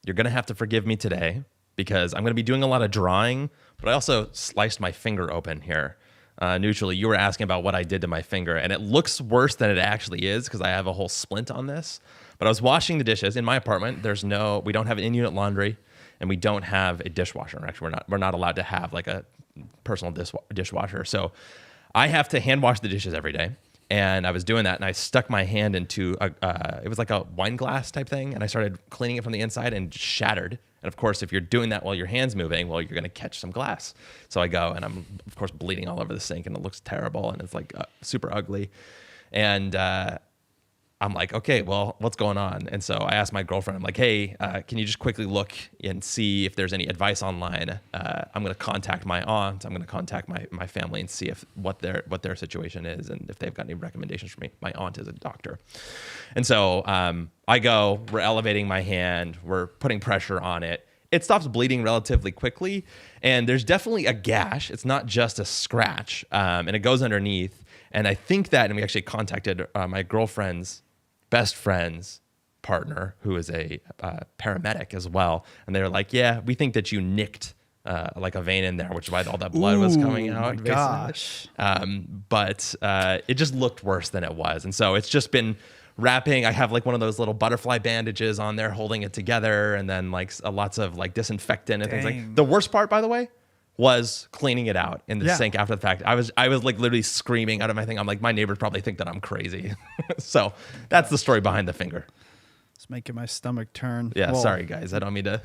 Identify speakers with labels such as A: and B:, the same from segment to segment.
A: you're going to have to forgive me today because I'm going to be doing a lot of drawing, but I also sliced my finger open here. Neutrally, you were asking about what I did to my finger, and it looks worse than it actually is because I have a whole splint on this. But I was washing the dishes in my apartment. We don't have an in-unit laundry, and we don't have a dishwasher. Actually, we're not allowed to have like a personal dishwasher. So I have to hand wash the dishes every day. And I was doing that, and I stuck my hand into it was like a wine glass type thing, and I started cleaning it from the inside and just shattered. And of course, if you're doing that while your hand's moving, well, you're going to catch some glass. So I go, and I'm of course bleeding all over the sink, and it looks terrible, and it's like super ugly. And I'm like, okay, well, what's going on? And so I asked my girlfriend, I'm like, hey, can you just quickly look and see if there's any advice online? I'm going to contact my aunt. I'm going to contact my family and see if what their situation is and if they've got any recommendations for me. My aunt is a doctor. And so I go, we're elevating my hand. We're putting pressure on it. It stops bleeding relatively quickly. And there's definitely a gash. It's not just a scratch. And it goes underneath. And I think that, and we actually contacted my girlfriend's best friend's partner, who is a paramedic as well. And they were like, yeah, we think that you nicked like a vein in there, which is why all that blood was coming out.
B: My gosh.
A: But it just looked worse than it was. And so it's just been wrapping. I have like one of those little butterfly bandages on there holding it together, and then like lots of like disinfectant and things like. The worst part, by the way, was cleaning it out in the sink after the fact. I was like literally screaming out of my thing. I'm like, my neighbors probably think that I'm crazy. So that's the story behind the finger.
B: It's making my stomach turn.
A: Yeah, well, sorry guys. I don't mean to.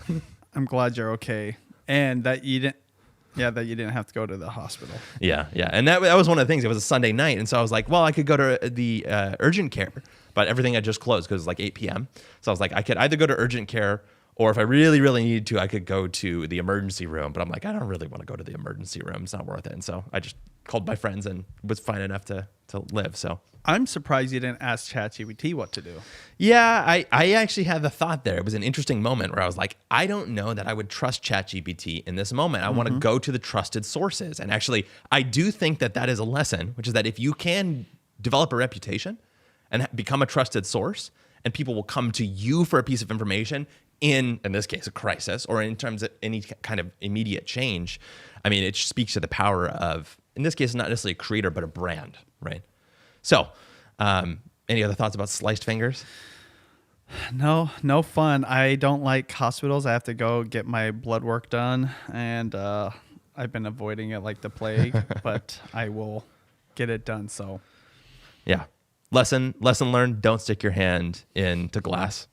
B: I'm glad you're okay. And that you didn't have to go to the hospital.
A: Yeah. And that was one of the things. It was a Sunday night. And so I was like, well, I could go to the urgent care, but everything had just closed because it was like 8 p.m. So I was like, I could either go to urgent care, or if I really, really needed to, I could go to the emergency room. But I'm like, I don't really want to go to the emergency room. It's not worth it. And so I just called my friends and was fine enough to live. So
B: I'm surprised you didn't ask ChatGPT what to do.
A: Yeah, I actually had the thought there. It was an interesting moment where I was like, I don't know that I would trust ChatGPT in this moment. I want to go to the trusted sources. And actually, I do think that is a lesson, which is that if you can develop a reputation and become a trusted source, and people will come to you for a piece of information, in this case, a crisis, or in terms of any kind of immediate change, I mean, it speaks to the power of, in this case, not necessarily a creator, but a brand, right? So, any other thoughts about sliced fingers?
B: No fun. I don't like hospitals. I have to go get my blood work done, and I've been avoiding it like the plague, but I will get it done, so.
A: Yeah. Lesson learned, don't stick your hand into glass.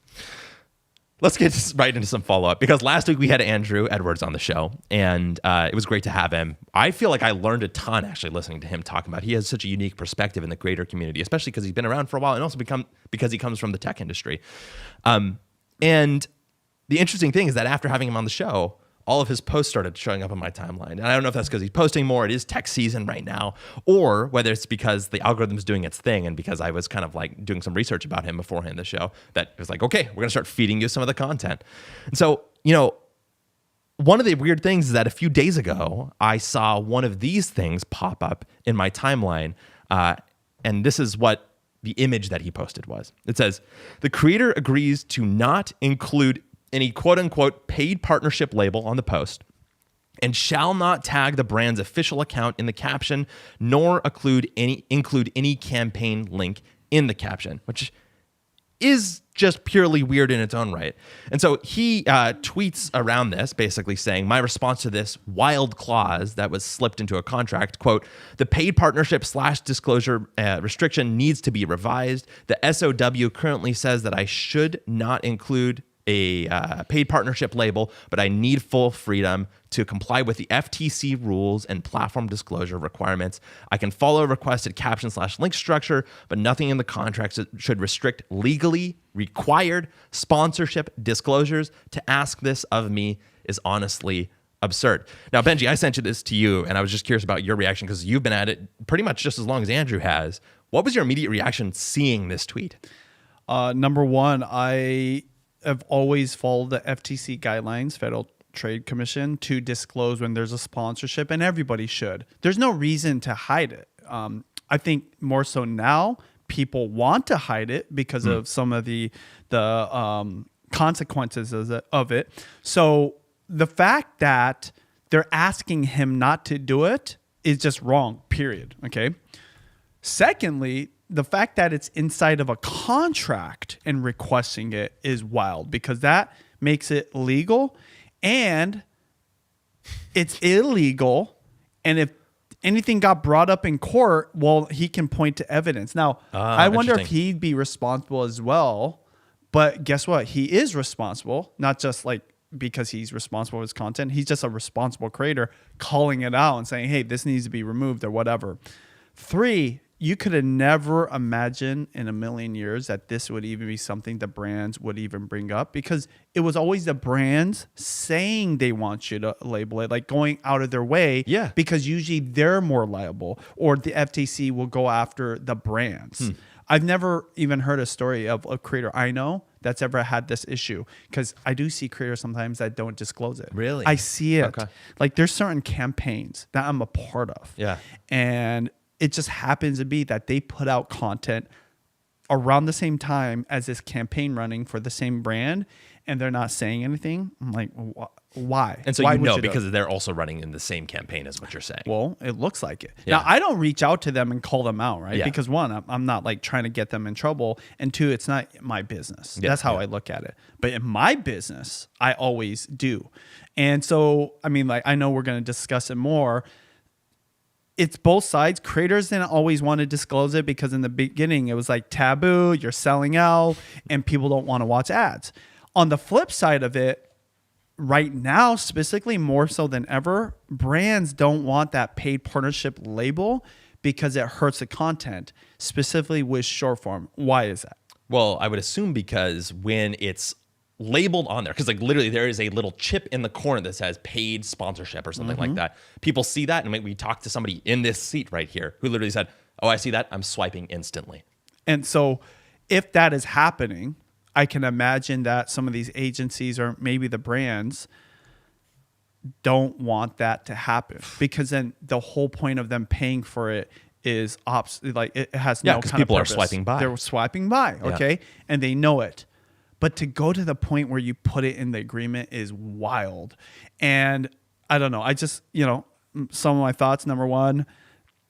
A: Let's get right into some follow-up, because last week we had Andru Edwards on the show, and it was great to have him. I feel like I learned a ton actually listening to him talk about. He has such a unique perspective in the creator community, especially because he's been around for a while, and also because he comes from the tech industry. And the interesting thing is that after having him on the show, all of his posts started showing up on my timeline. And I don't know if that's because he's posting more. It is tech season right now, or whether it's because the algorithm's doing its thing, and because I was kind of like doing some research about him beforehand the show, that it was like, okay, we're going to start feeding you some of the content. And so, one of the weird things is that a few days ago, I saw one of these things pop up in my timeline. And this is what the image that he posted was. It says, the creator agrees to not include any quote-unquote paid partnership label on the post, and shall not tag the brand's official account in the caption, nor include any campaign link in the caption, which is just purely weird in its own right. And so he tweets around this, basically saying, my response to this wild clause that was slipped into a contract, quote, the paid partnership / disclosure restriction needs to be revised. The SOW currently says that I should not include a paid partnership label, but I need full freedom to comply with the FTC rules and platform disclosure requirements. I can follow requested caption / link structure, but nothing in the contracts should restrict legally required sponsorship disclosures. To ask this of me is honestly absurd. Now, Benji, I sent this to you, and I was just curious about your reaction, because you've been at it pretty much just as long as Andru has. What was your immediate reaction seeing this tweet?
B: Number one, I've always followed the FTC guidelines, Federal Trade Commission, to disclose when there's a sponsorship, and everybody should. There's no reason to hide it. I think more so now, people want to hide it because of some of the consequences of it. So the fact that they're asking him not to do it is just wrong, period. Okay. Secondly, the fact that it's inside of a contract and requesting it is wild, because that makes it legal, and it's illegal. And if anything got brought up in court, well, he can point to evidence. Now, I wonder if he'd be responsible as well. But guess what? He is responsible, not just like because he's responsible for his content. He's just a responsible creator calling it out and saying, hey, this needs to be removed or whatever. 3, you could have never imagined in a million years that this would even be something the brands would even bring up, because it was always the brands saying they want you to label it, like going out of their way.
A: Yeah.
B: Because usually they're more liable, or the FTC will go after the brands. I've never even heard a story of a creator I know that's ever had this issue, because I do see creators sometimes that don't disclose it.
A: Really?
B: I see it.
A: Okay.
B: Like there's certain campaigns that I'm a part of.
A: Yeah.
B: And it just happens to be that they put out content around the same time as this campaign running for the same brand, and they're not saying anything. I'm like, why?
A: And so
B: why
A: you know,
B: do
A: because they're also running in the same campaign as what you're saying.
B: Well, it looks like it.
A: Yeah.
B: Now, I don't reach out to them and call them out, right?
A: Yeah.
B: Because one, I'm not like trying to get them in trouble. And 2, it's not my business.
A: Yeah.
B: That's how I look at it. But in my business, I always do. And so, I mean, like, I know we're going to discuss it more. It's both sides. Creators didn't always want to disclose it because in the beginning it was like taboo, you're selling out, and people don't want to watch ads. On the flip side of it, right now, specifically more so than ever, brands don't want that paid partnership label because it hurts the content, specifically with short form. Why is that?
A: Well, I would assume because when it's labeled on there, because like literally there is a little chip in the corner that says paid sponsorship or something like that. People see that, and we talked to somebody in this seat right here who literally said, oh, I see that, I'm swiping instantly.
B: And so if that is happening, I can imagine that some of these agencies or maybe the brands don't want that to happen, because then the whole point of them paying for it is like it has no kind of purpose.
A: People are swiping by.
B: They're swiping by, okay? And they know it. But to go to the point where you put it in the agreement is wild. And I don't know. I just, some of my thoughts. Number 1,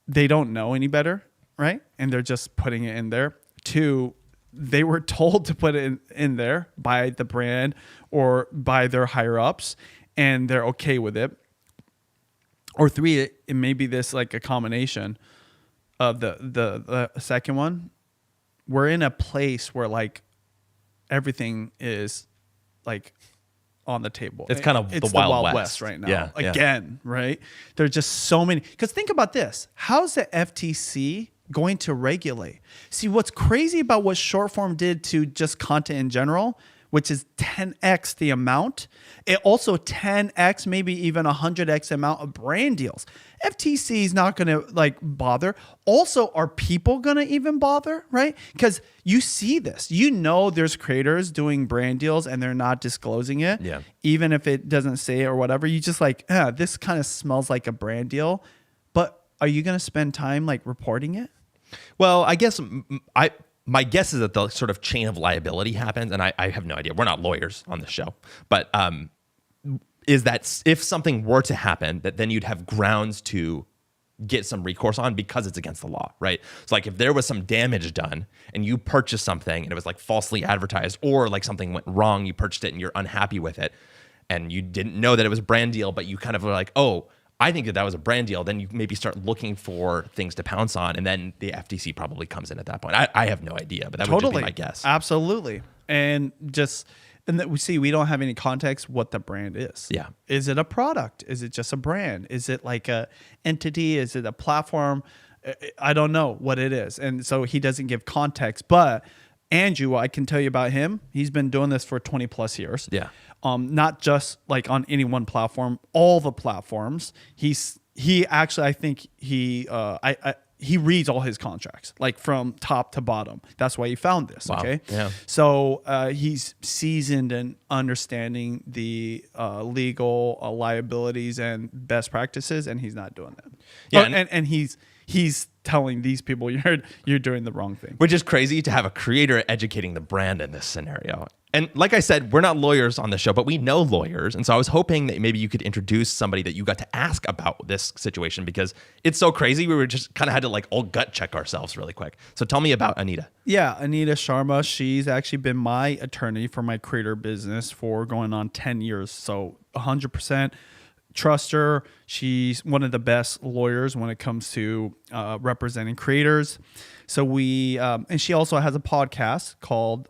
B: they don't know any better, right? And they're just putting it in there. 2, they were told to put it in there by the brand or by their higher ups, and they're okay with it. Or 3, it may be this like a combination of the second one. We're in a place where like everything is like on the table.
A: It's kind of the Wild West
B: right now.
A: Yeah,
B: Again, right? There's just so many. Because think about this. How's the FTC going to regulate? See, what's crazy about what short form did to just content in general, which is 10x the amount, it also 10x, maybe even 100x amount of brand deals. FTC is not going to like bother. Also, are people going to even bother, right? Because you see this. There's creators doing brand deals and they're not disclosing it.
A: Yeah. Even
B: if it doesn't say it or whatever, you just like, this kind of smells like a brand deal. But are you going to spend time like reporting it?
A: Well, I guess my guess is that the sort of chain of liability happens, and I have no idea. We're not lawyers on this show, but is that if something were to happen, that then you'd have grounds to get some recourse on because it's against the law, right? So like if there was some damage done and you purchased something and it was like falsely advertised, or like something went wrong, you purchased it and you're unhappy with it and you didn't know that it was a brand deal, but you kind of were like, oh, I think that was a brand deal, then you maybe start looking for things to pounce on, and then the FTC probably comes in at that point. I have no idea, but that would just be my guess.
B: Absolutely. And that we don't have any context what the brand is.
A: Yeah.
B: Is it a product? Is it just a brand? Is it like a entity? Is it a platform? I don't know what it is. And so he doesn't give context, but Andrew, I can tell you about him. He's been doing this for 20 plus years.
A: Yeah.
B: Not just like on any one platform, all the platforms. He actually, I think he reads all his contracts, like from top to bottom. That's why he found this.
A: Wow.
B: Okay.
A: Yeah.
B: So he's seasoned in understanding the legal liabilities and best practices, and he's not doing that.
A: Yeah.
B: And he's telling these people you're doing the wrong thing.
A: Which is crazy to have a creator educating the brand in this scenario. And like I said, we're not lawyers on the show, but we know lawyers. And so I was hoping that maybe you could introduce somebody that you got to ask about this situation because it's so crazy. We were just kind of had to like all gut check ourselves really quick. So tell me about Anita.
B: Yeah, Anita Sharma. She's actually been my attorney for my creator business for going on 10 years. So 100% trust her. She's one of the best lawyers when it comes to representing creators. So we, and she also has a podcast called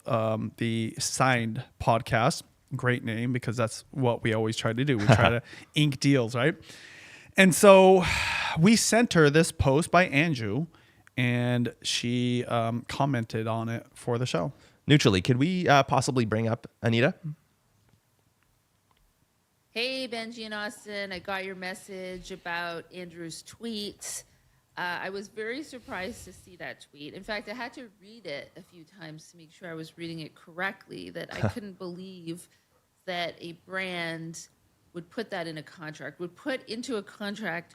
B: the Signed Podcast. Great name because that's what we always try to do. We try to ink deals, right? And so we sent her this post by Andrew, and she commented on it for the show.
A: Neutrally, could we possibly bring up Anita?
C: Hey, Benji and Austin, I got your message about Andrew's tweet. I was very surprised to see that tweet. In fact, I had to read it a few times to make sure I was reading it correctly, that I couldn't believe that a brand would put that in a contract, would put into a contract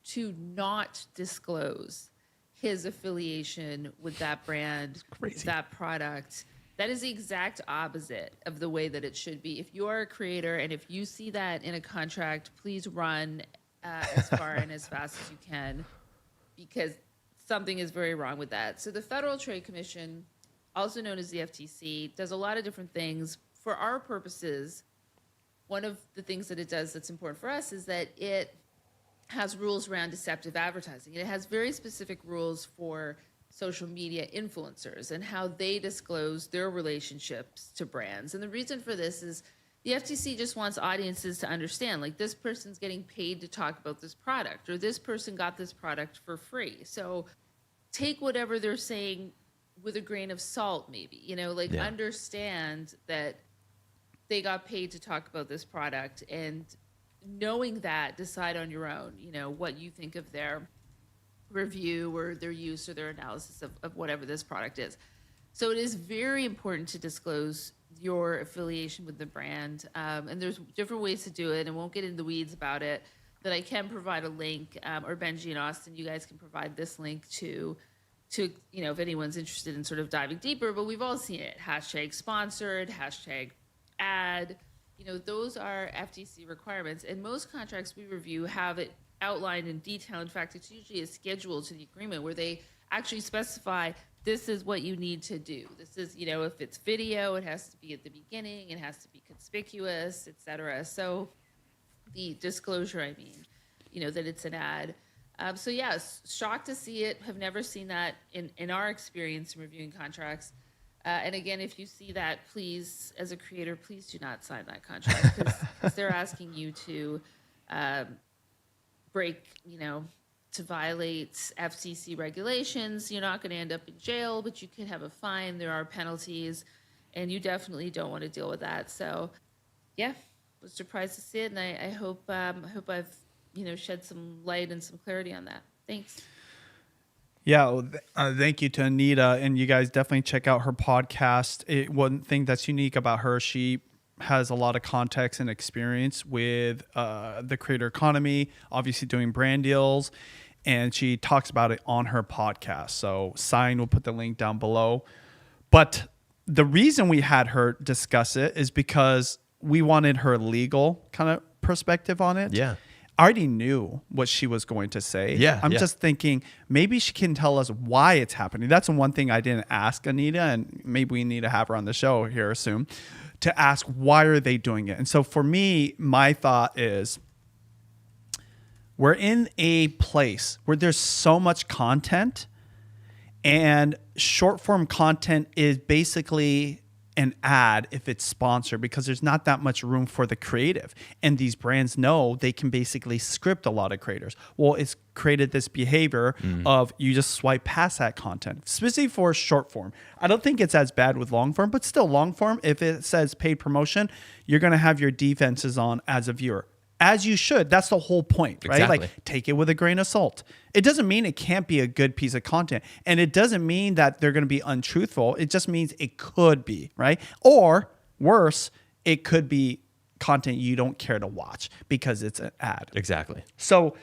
C: to not disclose his affiliation with that brand, with that product. That is the exact opposite of the way that it should be. If you are a creator and if you see that in a contract, please run as far and as fast as you can, because something is very wrong with that. So the Federal Trade Commission, also known as the FTC, does a lot of different things. For our purposes, one of the things that it does that's important for us is that it has rules around deceptive advertising. It has very specific rules for social media influencers and how they disclose their relationships to brands. And the reason for this is the FTC just wants audiences to understand, like, this person's getting paid to talk about this product, or this person got this product for free. So take whatever they're saying with a grain of salt, maybe, understand that they got paid to talk about this product, and knowing that, decide on your own, what you think of their review or their use or their analysis of whatever this product is. So it is very important to disclose your affiliation with the brand. And there's different ways to do it, and won't get into the weeds about it, that I can provide a link, or Benji and Austin, you guys can provide this link to, if anyone's interested in sort of diving deeper, but we've all seen it. #sponsored, #ad, those are FTC requirements. And most contracts we review have it outlined in detail. In fact, it's usually a schedule to the agreement where they actually specify this is what you need to do. This is, if it's video, it has to be at the beginning, it has to be conspicuous, etc. So the disclosure, that it's an ad. So yes, shocked to see it. Have never seen that in our experience in reviewing contracts. And again, if you see that, please, as a creator, please do not sign that contract, because they're asking you to break, to violate FCC regulations. You're not going to end up in jail, but you could have a fine. There are penalties, and you definitely don't want to deal with that. So, yeah, was surprised to see it, and I hope I've shed some light and some clarity on that. Thanks.
B: Yeah, well, thank you to Anita, and you guys definitely check out her podcast. One thing that's unique about her, she has a lot of context and experience with the creator economy, obviously doing brand deals, and she talks about it on her podcast. So Sign will put the link down below. But the reason we had her discuss it is because we wanted her legal kind of perspective on it.
A: Yeah.
B: I already knew what she was going to say. I'm just thinking maybe she can tell us why it's happening. That's one thing I didn't ask Anita, and maybe we need to have her on the show here soon to ask, why are they doing it? And so for me, my thought is, we're in a place where there's so much content, and short form content is basically an ad if it's sponsored, because there's not that much room for the creative. And these brands know they can basically script a lot of creators. Well, it's created this behavior of you just swipe past that content, specifically for short form. I don't think it's as bad with long form, but still long form, if it says paid promotion, you're going to have your defenses on as a viewer. As you should. That's the whole point, right?
A: Exactly.
B: Like, take it with a grain of salt. It doesn't mean it can't be a good piece of content. And it doesn't mean that they're going to be untruthful. It just means it could be, right? Or worse, it could be content you don't care to watch because it's an ad.
A: Exactly.
B: So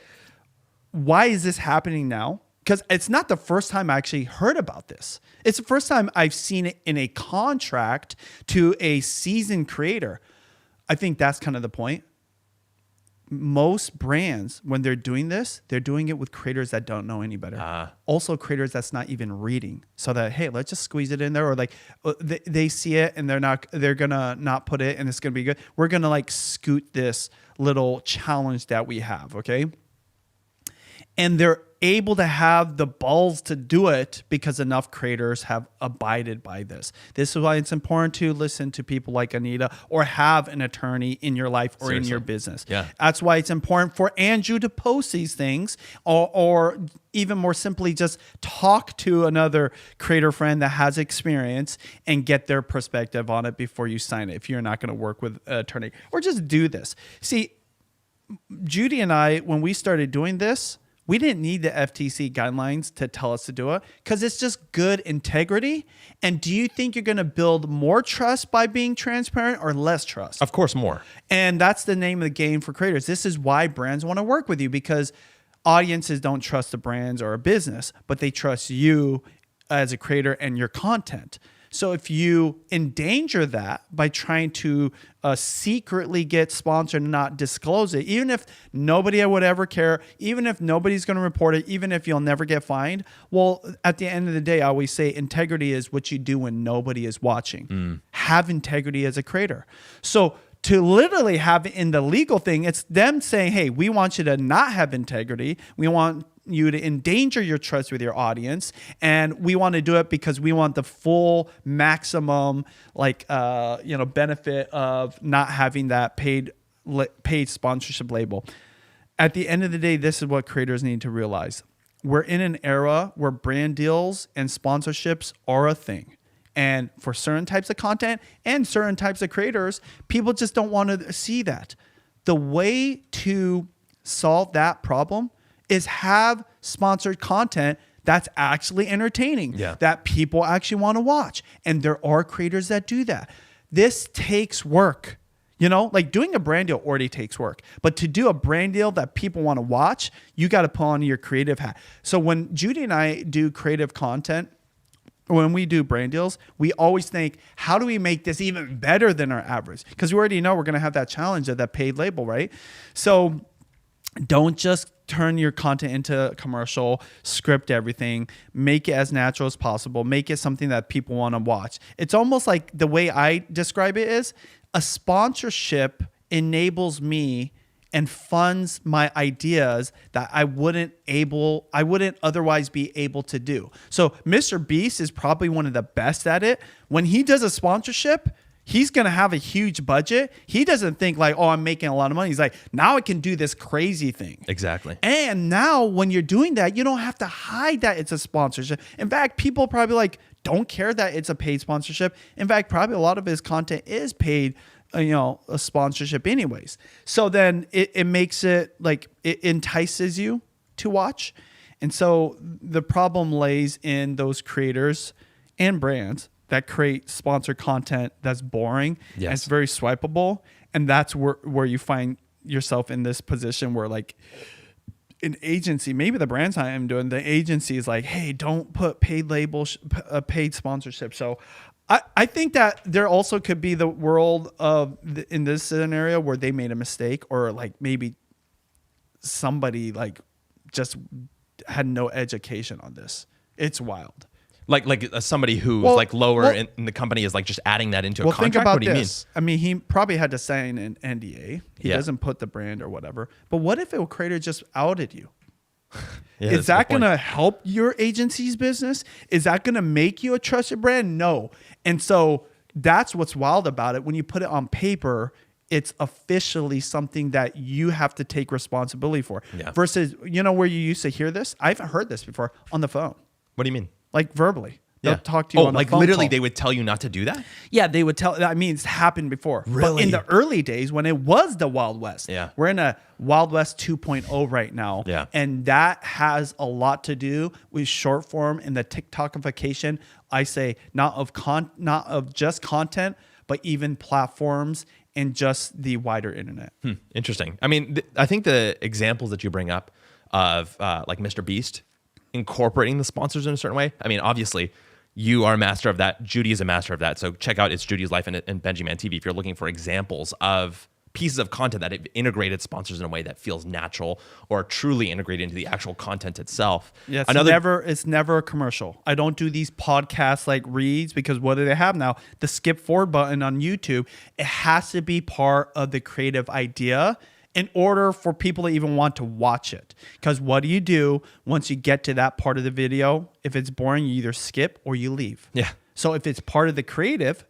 B: why is this happening now? because it's not the first time I actually heard about this. It's the first time I've seen it in a contract to a seasoned creator. I think that's kind of the point. Most brands, when they're doing this, they're doing it with creators that don't know any better. Also creators that's not even reading. So that, hey, let's just squeeze it in there. Or like they see it and they're gonna not put it and it's gonna be good. We're gonna like scoot this little challenge that we have, okay? And they're able to have the balls to do it because enough creators have abided by this. This is why it's important to listen to people like Anita or have an attorney in your life or in your business.
A: Yeah.
B: That's why it's important for Andrew to post these things or even more simply just talk to another creator friend that has experience and get their perspective on it before you sign it if you're not going to work with an attorney. Or just do this. See, Judy and I, when we started doing this, we didn't need the FTC guidelines to tell us to do it because it's just good integrity. And do you think you're going to build more trust by being transparent or less trust?
A: Of course, more.
B: And that's the name of the game for creators. This is why brands want to work with you because audiences don't trust the brands or a business, but they trust you as a creator and your content. So if you endanger that by trying to secretly get sponsored and not disclose it, even if nobody would ever care, even if nobody's going to report it, even if you'll never get fined, well, at the end of the day, I always say integrity is what you do when nobody is watching. Have integrity as a creator. So to literally have it in the legal thing, it's them saying, hey, we want you to not have integrity. We want you to endanger your trust with your audience, and we want to do it because we want the full maximum benefit of not having that paid sponsorship label. At the end of the day, this is what creators need to realize. We're in an era where brand deals and sponsorships are a thing. And for certain types of content and certain types of creators, people just don't want to see that. The way to solve that problem is have sponsored content that's actually entertaining, that people actually want to watch. And there are creators that do that. This takes work. You know, like doing a brand deal already takes work. But to do a brand deal that people want to watch, you got to put on your creative hat. So when Judy and I do creative content, when we do brand deals, we always think, how do we make this even better than our average? Because we already know we're going to have that challenge of that paid label, right? So don't just turn your content into a commercial, script everything, make it as natural as possible, make it something that people want to watch. It's almost like the way I describe it is a sponsorship enables me and funds my ideas that I wouldn't otherwise be able to do. So Mr. Beast is probably one of the best at it. When he does a sponsorship, he's going to have a huge budget. He doesn't think like, oh, I'm making a lot of money. He's like, now I can do this crazy thing.
A: Exactly.
B: And now when you're doing that, you don't have to hide that it's a sponsorship. In fact, people probably like don't care that it's a paid sponsorship. In fact, probably a lot of his content is paid, a sponsorship anyways. So then it makes it like it entices you to watch. And so the problem lays in those creators and brands that create sponsored content that's boring.
A: Yes.
B: And it's very swipeable. And that's where you find yourself in this position where like an agency, maybe the brands I am doing, the agency is like, hey, don't put paid labels, paid sponsorship. So I think that there also could be the world of in this scenario where they made a mistake or like maybe somebody like just had no education on this. It's wild.
A: Like somebody who's like lower in the company is like just adding that into a contract.
B: Think about
A: what do you
B: this. I mean, he probably had to sign an NDA. He doesn't put the brand or whatever. But what if a creator just outed you? Is that going to help your agency's business? Is that going to make you a trusted brand? No. And so that's what's wild about it. When you put it on paper, it's officially something that you have to take responsibility for. Yeah. Versus, where you used to hear this? I haven't heard this before on the phone.
A: What do you mean?
B: Like verbally. They'll talk to you on a phone
A: literally
B: call.
A: They would tell you not to do that?
B: Yeah, they would tell. I mean, it's happened before.
A: Really?
B: But in the early days when it was the Wild West.
A: Yeah.
B: We're in a Wild West 2.0 right now.
A: Yeah.
B: And that has a lot to do with short form and the TikTokification. I say not of just content, but even platforms and just the wider internet.
A: Interesting. I mean, I think the examples that you bring up of like Mr. Beast, incorporating the sponsors in a certain way. I mean, obviously, you are a master of that. Judy is a master of that. So check out It's Judy's Life and Benji Man TV if you're looking for examples of pieces of content that have integrated sponsors in a way that feels natural or truly integrated into the actual content itself.
B: Yeah, it's never a commercial. I don't do these podcasts like reads because what do they have now? The skip forward button on YouTube. It has to be part of the creative idea in order for people to even want to watch it. Because what do you do once you get to that part of the video? If it's boring, you either skip or you leave.
A: Yeah.
B: So if it's part of the creative,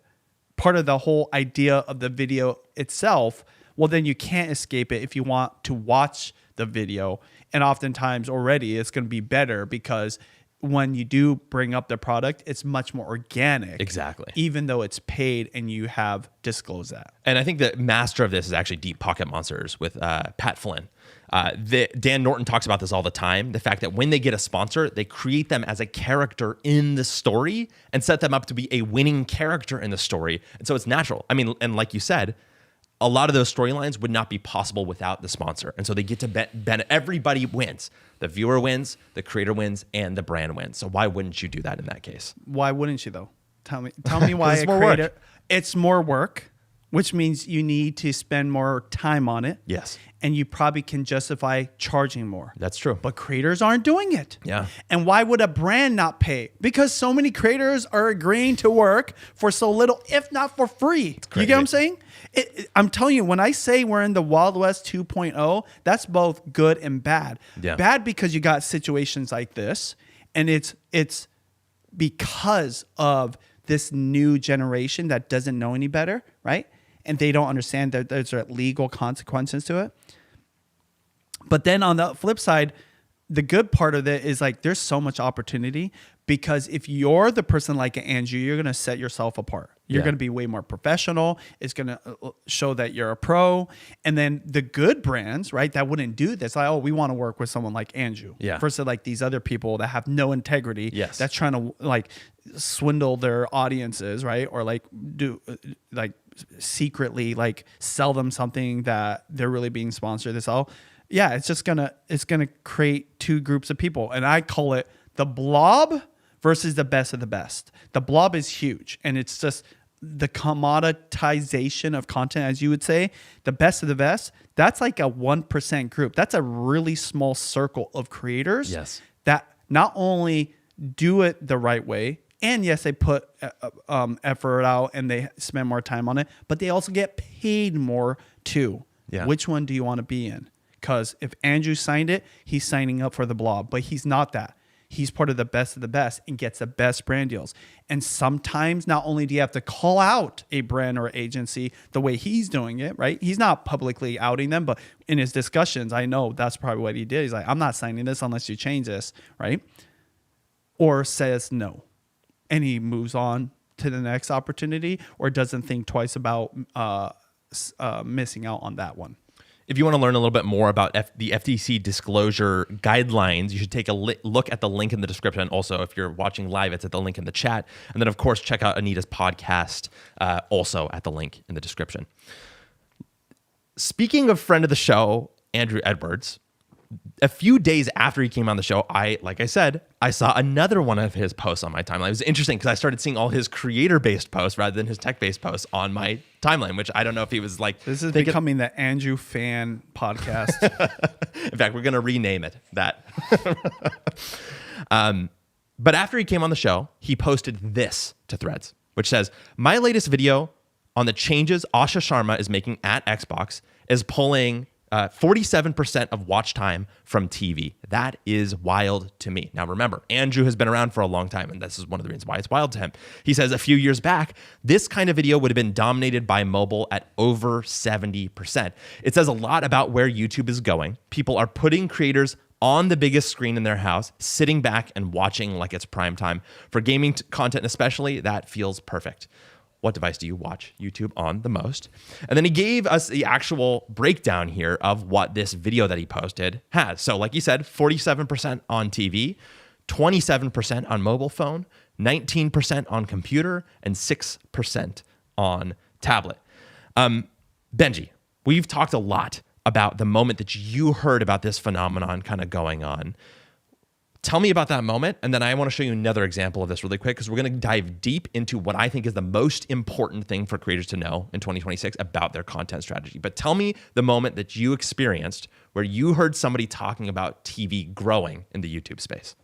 B: part of the whole idea of the video itself, well, then you can't escape it if you want to watch the video. And oftentimes already it's going to be better because when you do bring up the product, it's much more organic.
A: Exactly.
B: Even though it's paid and you have disclosed that.
A: And I think the master of this is actually Deep Pocket Monsters with Pat Flynn. Dan Norton talks about this all the time. The fact that when they get a sponsor, they create them as a character in the story and set them up to be a winning character in the story. And so it's natural. I mean, and like you said, a lot of those storylines would not be possible without the sponsor. And so they get to everybody wins. The viewer wins, the creator wins, and the brand wins. So why wouldn't you do that in that case?
B: Why wouldn't you though? Tell me why
A: it's more work.
B: It's more work, which means you need to spend more time on it.
A: Yes.
B: And you probably can justify charging more.
A: That's true.
B: But creators aren't doing it.
A: Yeah.
B: And why would a brand not pay? Because so many creators are agreeing to work for so little, if not for free. You get what I'm saying? I'm telling you, when I say we're in the Wild West 2.0, that's both good and bad.
A: Yeah.
B: Bad because you got situations like this, and it's because of this new generation that doesn't know any better, right? And they don't understand that there's legal consequences to it. But then on the flip side, the good part of it is like there's so much opportunity because if you're the person like Andrew, you're going to set yourself apart. You're going to be way more professional. It's going to show that you're a pro. And then the good brands, right, that wouldn't do this. Like, oh, we want to work with someone like Andrew.
A: Yeah.
B: Versus like these other people that have no integrity.
A: Yes.
B: That's trying to like swindle their audiences, right? Or like do like secretly like sell them something that they're really being sponsored. This all. Yeah, it's gonna create two groups of people. And I call it the blob versus the best of the best. The blob is huge, and it's just the commoditization of content, as you would say. The best of the best, that's like a 1% group. That's a really small circle of creators that not only do it the right way, and yes, they put effort out and they spend more time on it, but they also get paid more too.
A: Yeah.
B: Which one do you want to be in? Because if Andrew signed it, he's signing up for the blob, but he's not that. He's part of the best and gets the best brand deals. And sometimes not only do you have to call out a brand or agency the way he's doing it, right? He's not publicly outing them, but in his discussions, I know that's probably what he did. He's like, I'm not signing this unless you change this, right? Or says no. And he moves on to the next opportunity or doesn't think twice about missing out on that one.
A: If you want to learn a little bit more about the FTC disclosure guidelines, you should take a look at the link in the description. Also, if you're watching live, it's at the link in the chat. And then, of course, check out Anita's podcast, also at the link in the description. Speaking of friend of the show, Andru Edwards, a few days after he came on the show, like I said, I saw another one of his posts on my timeline. It was interesting because I started seeing all his creator-based posts rather than his tech-based posts on my timeline, which I don't know if he was like...
B: This is becoming the Andrew fan podcast.
A: In fact, we're going to rename it that. But after he came on the show, he posted this to Threads, which says, my latest video on the changes Asha Sharma is making at Xbox is pulling 47% of watch time from TV. That is wild to me. Now, remember, Andrew has been around for a long time, and this is one of the reasons why it's wild to him. He says a few years back, this kind of video would have been dominated by mobile at over 70%. It says a lot about where YouTube is going. People are putting creators on the biggest screen in their house, sitting back and watching like it's prime time. For gaming content especially, that feels perfect. What device do you watch YouTube on the most? And then he gave us the actual breakdown here of what this video that he posted has. So like you said, 47% on TV, 27% on mobile phone, 19% on computer, and 6% on tablet. Benji, we've talked a lot about the moment that you heard about this phenomenon kind of going on. Tell me about that moment, and then I want to show you another example of this really quick because we're going to dive deep into what I think is the most important thing for creators to know in 2026 about their content strategy. But tell me the moment that you experienced where you heard somebody talking about TV growing in the YouTube space.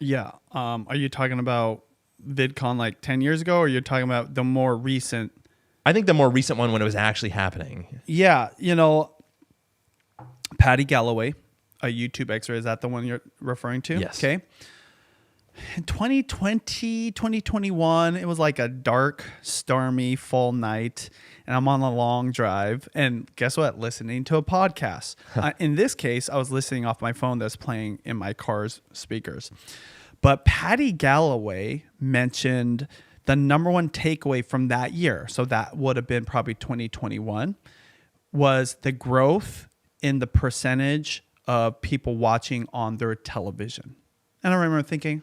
B: Yeah. Are you talking about VidCon like 10 years ago, or you're talking about the more recent?
A: I think the more recent one when it was actually happening.
B: Yeah. You know, Patty Galloway, a YouTube expert, is that the one you're referring to?
A: Yes.
B: Okay. In 2020, 2021, it was like a dark, stormy fall night, and I'm on a long drive. And guess what? Listening to a podcast. In this case, I was listening off my phone that's playing in my car's speakers. But Patty Galloway mentioned the number one takeaway from that year, so that would have been probably 2021, was the growth in the percentage of people watching on their television. And I remember thinking,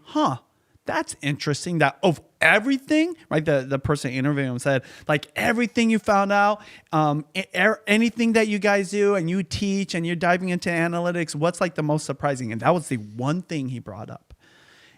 B: that's interesting that of everything, right? The person interviewing him said, like, everything you found out, anything that you guys do and you teach and you're diving into analytics, what's like the most surprising? And that was the one thing he brought up.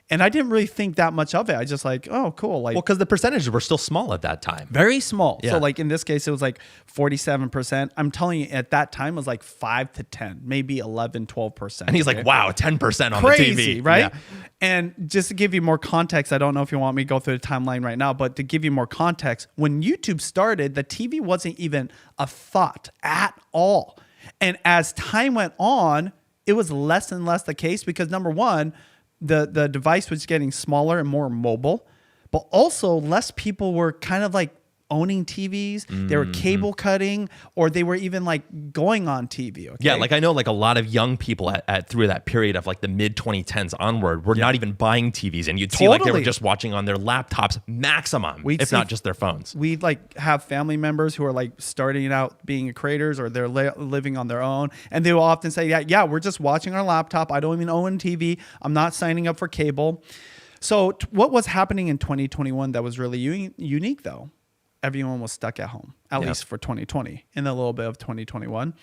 B: And I didn't really think that much of it. I just like, oh, cool. Like,
A: Well, because the percentages were still small at that time.
B: very small.
A: Yeah.
B: So like in this case, it was like 47%. I'm telling you, at that time it was like 5 to 10, maybe 11, 12%.
A: And he's like, wow, 10% on
B: Crazy,
A: the TV.
B: right?
A: Yeah.
B: And just to give you more context, I don't know if you want me to go through the timeline right now, but to give you more context, when YouTube started, the TV wasn't even a thought at all. And as time went on, it was less and less the case because number one, the device was getting smaller and more mobile, but also less people were kind of like owning TVs. They were cable cutting, or they were even like going on TV. Okay?
A: Yeah, like I know like a lot of young people at through that period of like the mid 2010s onward were not even buying TVs, and you'd see like they were
B: Totally.
A: just watching on their laptops maximum,
B: We'd
A: if
B: see-
A: not just their phones.
B: We like have family members who are like starting out being creators, or they're living on their own, and they will often say, yeah, we're just watching our laptop. I don't even own a TV. I'm not signing up for cable. So what was happening in 2021 that was really unique though? Everyone was stuck at home, at least for 2020 and a little bit of 2021.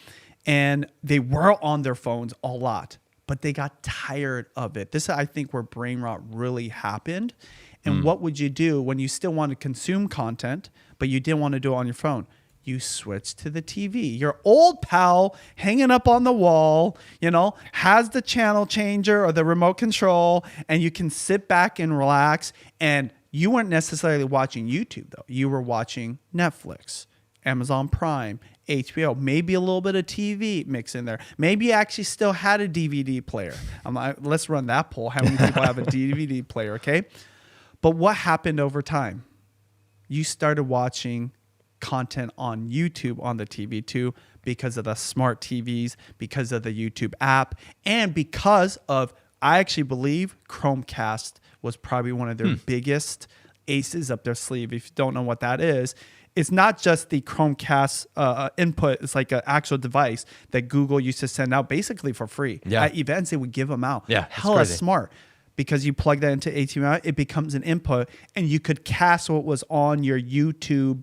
B: And they were on their phones a lot, but they got tired of it. This is, I think, where brain rot really happened. And what would you do when you still want to consume content, but you didn't want to do it on your phone? You switch to the TV. Your old pal hanging up on the wall, has the channel changer or the remote control, and you can sit back and relax. And you weren't necessarily watching YouTube, though. You were watching Netflix, Amazon Prime, HBO, maybe a little bit of TV mix in there. Maybe you actually still had a DVD player. Let's run that poll. How many people have a DVD player, okay? But what happened over time? You started watching content on YouTube on the TV too, because of the smart TVs, because of the YouTube app, and because of, I actually believe, Chromecast was probably one of their biggest aces up their sleeve. If you don't know what that is, it's not just the Chromecast input. It's like an actual device that Google used to send out basically for free.
A: Yeah.
B: At events, they would give them out.
A: Yeah, it's
B: hella
A: crazy.
B: smart. Because you plug that into HDMI, it becomes an input, and you could cast what was on your YouTube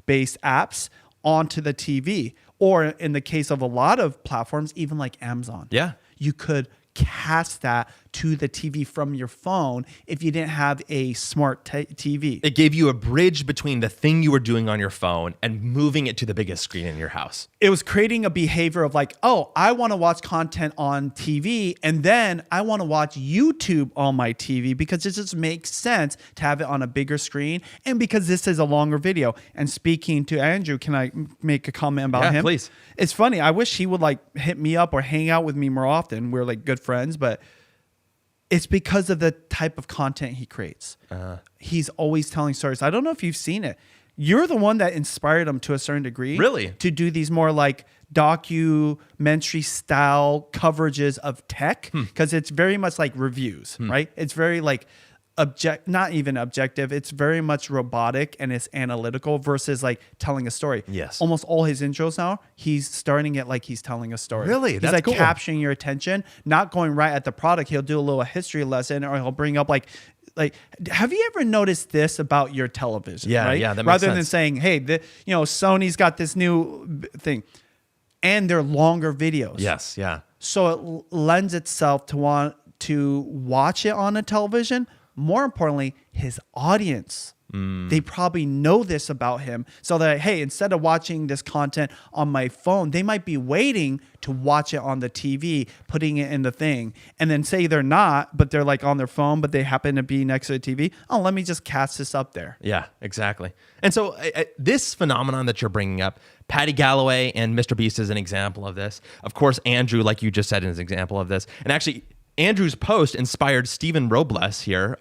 B: based apps onto the TV. Or in the case of a lot of platforms, even like Amazon.
A: Yeah.
B: You could cast that to the TV from your phone if you didn't have a smart TV.
A: It gave you a bridge between the thing you were doing on your phone and moving it to the biggest screen in your house.
B: It was creating a behavior of like, oh, I want to watch content on TV, and then I want to watch YouTube on my TV because it just makes sense to have it on a bigger screen, and because this is a longer video. And speaking to Andrew, can I make a comment about him?
A: Please.
B: It's funny. I wish he would like hit me up or hang out with me more often. We're like good friends, but it's because of the type of content he creates. He's always telling stories. I don't know if you've seen it. You're the one that inspired him to a certain degree.
A: Really?
B: To do these more like documentary style coverages of tech, because it's very much like reviews, right? It's very like not even objective. It's very much robotic and it's analytical versus like telling a story.
A: Yes.
B: Almost all his intros now, he's starting it like he's telling a story.
A: Really?
B: He's
A: That's
B: like
A: cool.
B: capturing your attention, not going right at the product. He'll do a little history lesson, or he'll bring up like, have you ever noticed this about your television?
A: Yeah,
B: right?
A: yeah, that makes
B: Rather than
A: sense.
B: saying, hey, Sony's got this new thing, and they're longer videos.
A: Yes, yeah.
B: So it lends itself to want to watch it on a television. More importantly, his audience. They probably know this about him, so that, hey, instead of watching this content on my phone, they might be waiting to watch it on the TV, putting it in the thing, and then say they're not, but they're like on their phone, but they happen to be next to the TV. Oh, let me just cast this up there.
A: Yeah, exactly. And so this phenomenon that you're bringing up, Patty Galloway and Mr. Beast is an example of this. Of course, Andrew, like you just said, is an example of this. And actually, Andrew's post inspired Stephen Robles here,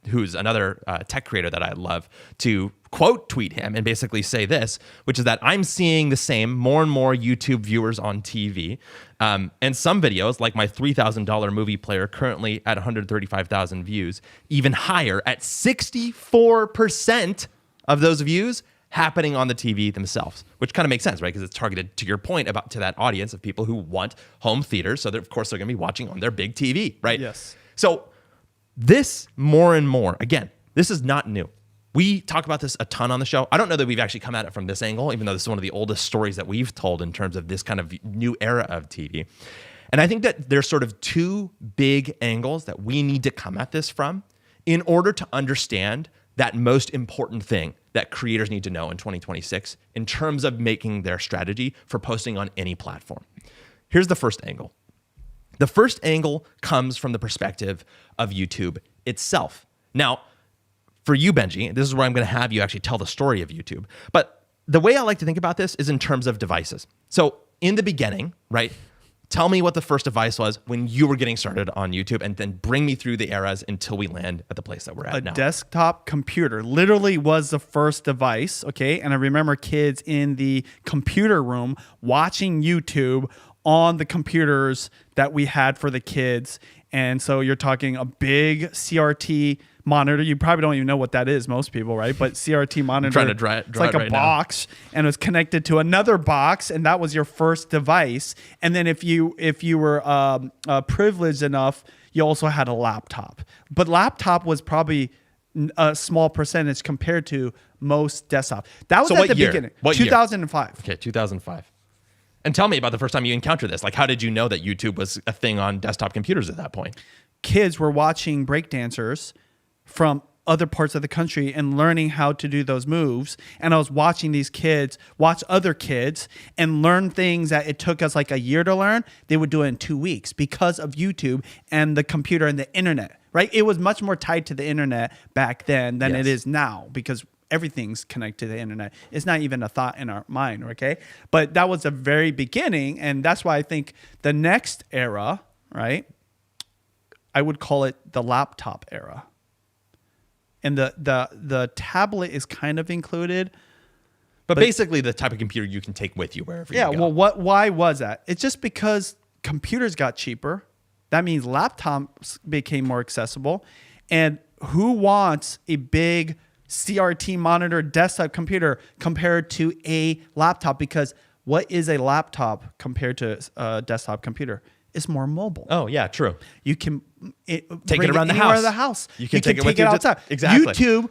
A: who's another tech creator that I love, to quote tweet him and basically say this, which is that I'm seeing the same more and more YouTube viewers on TV. And some videos, like my $3,000 movie player, currently at 135,000 views, even higher at 64% of those views happening on the TV themselves, which kind of makes sense, right? Because it's targeted, to your point, about to that audience of people who want home theaters. So of course they're going to be watching on their big TV, right?
B: Yes.
A: So this more and more, again, this is not new. We talk about this a ton on the show. I don't know that we've actually come at it from this angle, even though this is one of the oldest stories that we've told in terms of this kind of new era of TV. And I think that there's sort of two big angles that we need to come at this from in order to understand that most important thing that creators need to know in 2026 in terms of making their strategy for posting on any platform. Here's the first angle. The first angle comes from the perspective of YouTube itself. Now, for you, Benji, this is where I'm going to have you actually tell the story of YouTube. But the way I like to think about this is in terms of devices. So in the beginning, right, tell me what the first device was when you were getting started on YouTube, and then bring me through the eras until we land at the place that we're at now.
B: A desktop computer literally was the first device, okay? And I remember kids in the computer room watching YouTube on the computers that we had for the kids. And so you're talking a big CRT monitor. You probably don't even know what that is, most people, right? But CRT monitor,
A: I'm trying to draw
B: it's like
A: it
B: a
A: right
B: box, and it was connected to another box, and that was your first device. And then if you were privileged enough, you also had a laptop. But laptop was probably a small percentage compared to most desktop. That was at the beginning.
A: What year?
B: 2005.
A: Okay, 2005. And tell me about the first time you encountered this. Like, how did you know that YouTube was a thing on desktop computers at that point?
B: Kids were watching breakdancers from other parts of the country and learning how to do those moves. And I was watching these kids watch other kids and learn things that it took us like a year to learn. They would do it in 2 weeks because of YouTube and the computer and the internet, right? It was much more tied to the internet back then than it is now, because everything's connected to the internet. It's not even a thought in our mind, okay? But that was the very beginning, and that's why I think the next era, right, I would call it the laptop era. And the tablet is kind of included.
A: But basically the type of computer you can take with you wherever you go.
B: Yeah, well, why was that? It's just because computers got cheaper. That means laptops became more accessible. And who wants a big CRT monitor desktop computer compared to a laptop? Because what is a laptop compared to a desktop computer? It's more mobile.
A: Oh, yeah, true.
B: You can
A: take it around the house.
B: You can take it outside.
A: Exactly.
B: YouTube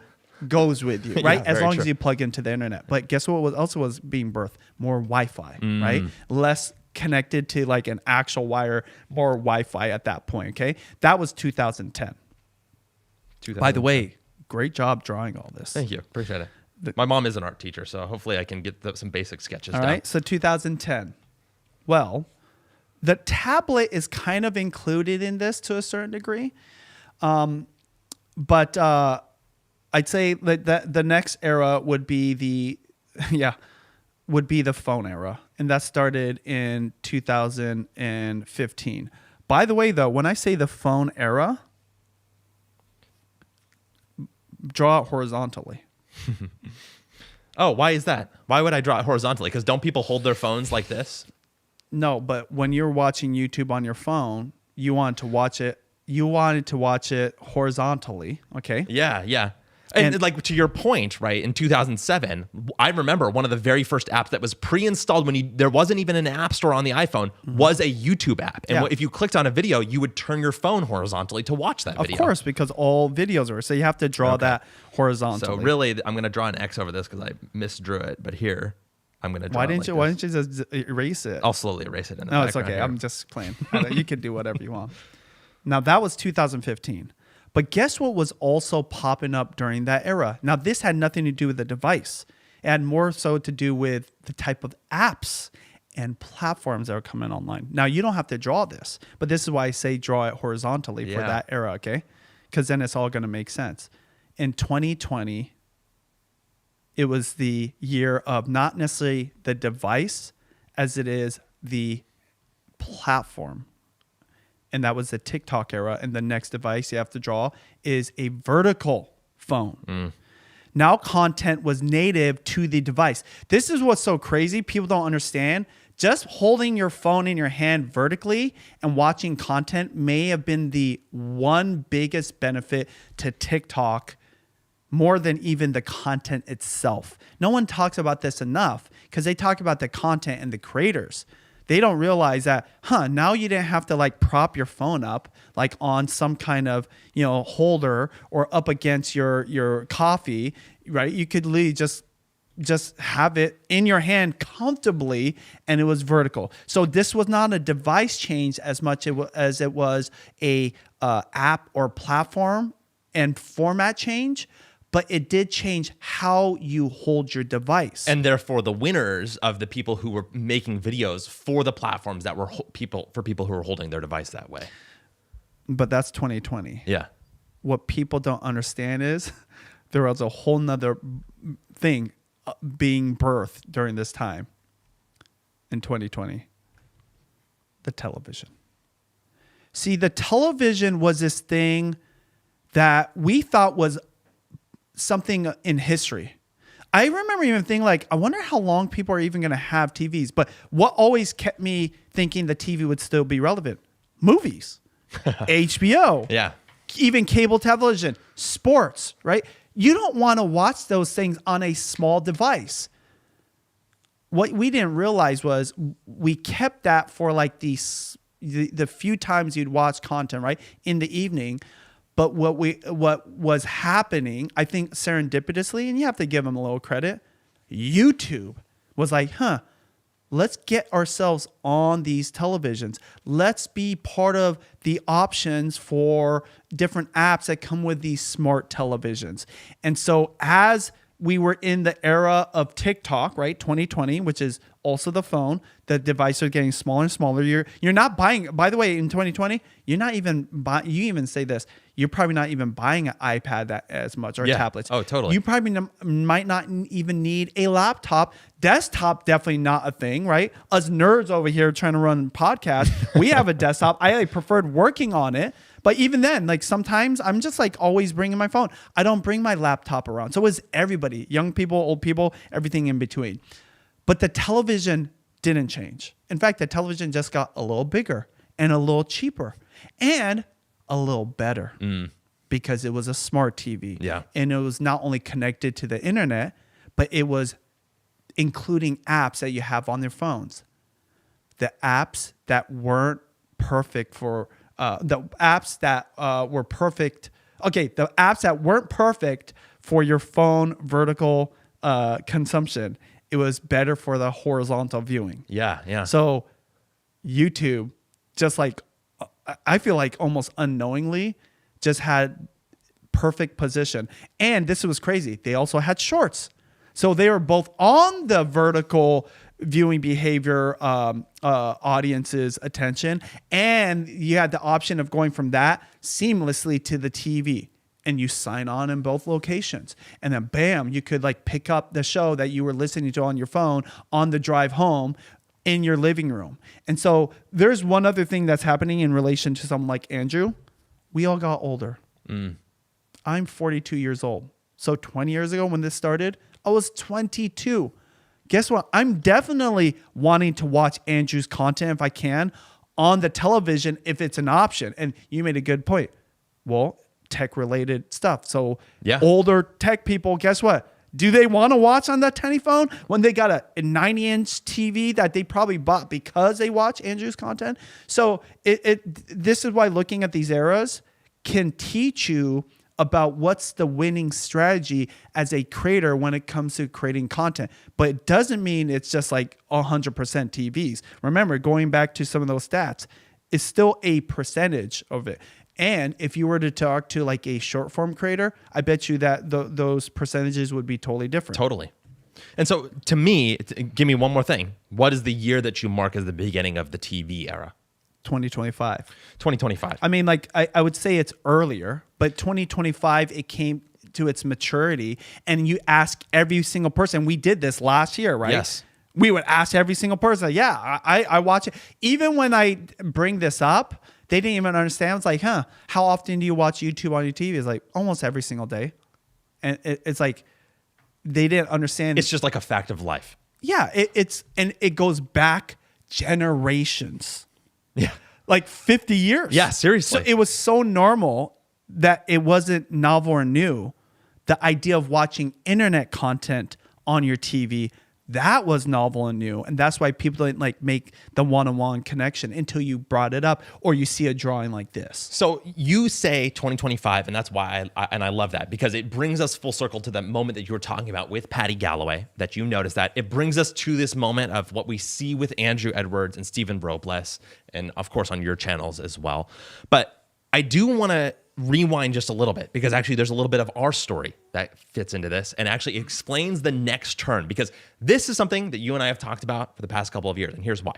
B: goes with you, right?
A: Yeah,
B: as long
A: true.
B: as you plug into the internet. But guess what was being birthed? More Wi-Fi, right? Less connected to like an actual wire, more Wi-Fi at that point, okay? That was 2010. By the way, great job drawing all this.
A: Thank you. Appreciate it. My mom is an art teacher, so hopefully I can get some basic sketches
B: down. All right, so 2010. Well, the tablet is kind of included in this to a certain degree. But I'd say that the next era would be the phone era. And that started in 2015. By the way, though, when I say the phone era, draw it horizontally.
A: Oh, why is that? Why would I draw it horizontally? Because don't people hold their phones like this?
B: No, but when you're watching YouTube on your phone, you wanted to watch it horizontally, okay?
A: Yeah. And like to your point, right, in 2007, I remember one of the very first apps that was pre-installed when there wasn't even an app store on the iPhone was a YouTube app. And if you clicked on a video, you would turn your phone horizontally to watch that video.
B: Of course, because all videos are. So you have to draw that horizontally.
A: So really, I'm going to draw an X over this because I misdrew it. But here, I'm going to draw
B: Why didn't you just erase it?
A: I'll slowly erase it in the
B: No, it's
A: background
B: okay.
A: here.
B: I'm just playing. You can do whatever you want. Now, that was 2015. But guess what was also popping up during that era? Now, this had nothing to do with the device. It had more so to do with the type of apps and platforms that are coming online. Now, you don't have to draw this, but this is why I say draw it horizontally for that era, okay? Because then it's all going to make sense. In 2020, it was the year of not necessarily the device as it is the platform. And that was the TikTok era. And the next device you have to draw is a vertical phone. Now content was native to the device. This is what's so crazy. People don't understand. Just holding your phone in your hand vertically and watching content may have been the one biggest benefit to TikTok more than even the content itself. No one talks about this enough because they talk about the content and the creators. They don't realize that, now you didn't have to like prop your phone up like on some kind of, holder or up against your coffee, right? You could literally just have it in your hand comfortably, and it was vertical. So this was not a device change as much as it was a app or platform and format change. But it did change how you hold your device.
A: And therefore, the winners of the people who were making videos for the platforms that were people who were holding their device that way.
B: But that's 2020.
A: Yeah.
B: What people don't understand is there was a whole nother thing being birthed during this time in 2020. The television. See, the television was this thing that we thought was something in history. I remember even thinking like, I wonder how long people are even going to have TVs. But what always kept me thinking the TV would still be relevant? Movies, HBO, even cable television, sports, right? You don't want to watch those things on a small device. What we didn't realize was we kept that for like the few times you'd watch content, right, in the evening. But what was happening, I think serendipitously, and you have to give them a little credit, YouTube was like, let's get ourselves on these televisions. Let's be part of the options for different apps that come with these smart televisions. And so as we were in the era of TikTok, right, 2020, which is also the phone, the devices are getting smaller and smaller. You're not buying, by the way, in 2020, you're not even buying, you even say this, you're probably not even buying an iPad as much or tablets.
A: Oh, totally.
B: You probably might not even need a laptop. Desktop, definitely not a thing, right? Us nerds over here trying to run podcasts, we have a desktop. I preferred working on it. But even then, like sometimes I'm just like always bringing my phone. I don't bring my laptop around. So is everybody, young people, old people, everything in between. But the television didn't change. In fact, the television just got a little bigger and a little cheaper and a little better because it was a smart TV.
A: Yeah.
B: And it was not only connected to the internet, but it was including apps that you have on their phones. The apps that weren't perfect for the apps that were perfect. Okay, the apps that weren't perfect for your phone vertical consumption. It was better for the horizontal viewing.
A: Yeah.
B: So YouTube, just like, I feel like almost unknowingly, just had perfect position. And this was crazy. They also had shorts. So they were both on the vertical viewing behavior audience's attention, and you had the option of going from that seamlessly to the TV, and you sign on in both locations, and then bam, you could like pick up the show that you were listening to on your phone on the drive home in your living room. And so there's one other thing that's happening in relation to someone like Andrew. We all got older. I'm 42 years old. So 20 years ago when this started, I was 22. Guess what? I'm definitely wanting to watch Andrew's content if I can on the television if it's an option. And you made a good point. Well, tech-related stuff. So older tech people, guess what? Do they want to watch on that tiny phone when they got a 90-inch TV that they probably bought because they watch Andrew's content? So this is why looking at these eras can teach you about what's the winning strategy as a creator when it comes to creating content. But it doesn't mean it's just like 100% TVs. Remember, going back to some of those stats, is still a percentage of it. And if you were to talk to like a short form creator, I bet you that those percentages would be totally different.
A: Totally. And so to me, give me one more thing. What is the year that you mark as the beginning of the TV era?
B: 2025.
A: 2025.
B: I mean, like I would say it's earlier, but 2025, it came to its maturity. And you ask every single person. We did this last year, right?
A: Yes.
B: We would ask every single person. Yeah, I watch it. Even when I bring this up, they didn't even understand. It's like, how often do you watch YouTube on your TV? It's like almost every single day. And it's like they didn't understand.
A: It's just like a fact of life.
B: Yeah, it goes back generations.
A: Yeah.
B: Like 50 years.
A: Yeah, seriously.
B: So it was so normal that it wasn't novel or new. The idea of watching internet content on your TV, that was novel and new. And that's why people didn't like make the one-on-one connection until you brought it up or you see a drawing like this.
A: So you say 2025, and that's why I love that, because it brings us full circle to the moment that you were talking about with Patty Galloway, that you noticed that. It brings us to this moment of what we see with Andru Edwards and Stephen Robles, and of course on your channels as well. But I do want to rewind just a little bit, because actually there's a little bit of our story that fits into this and actually explains the next turn, because this is something that you and I have talked about for the past couple of years, and here's why.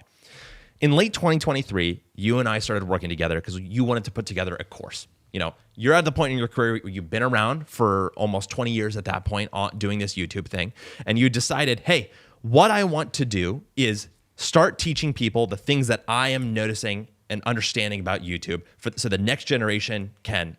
A: In late 2023, you and I started working together because you wanted to put together a course. You know, you're at the point in your career where you've been around for almost 20 years at that point doing this YouTube thing, and you decided, hey, what I want to do is start teaching people the things that I am noticing and understanding about YouTube so the next generation can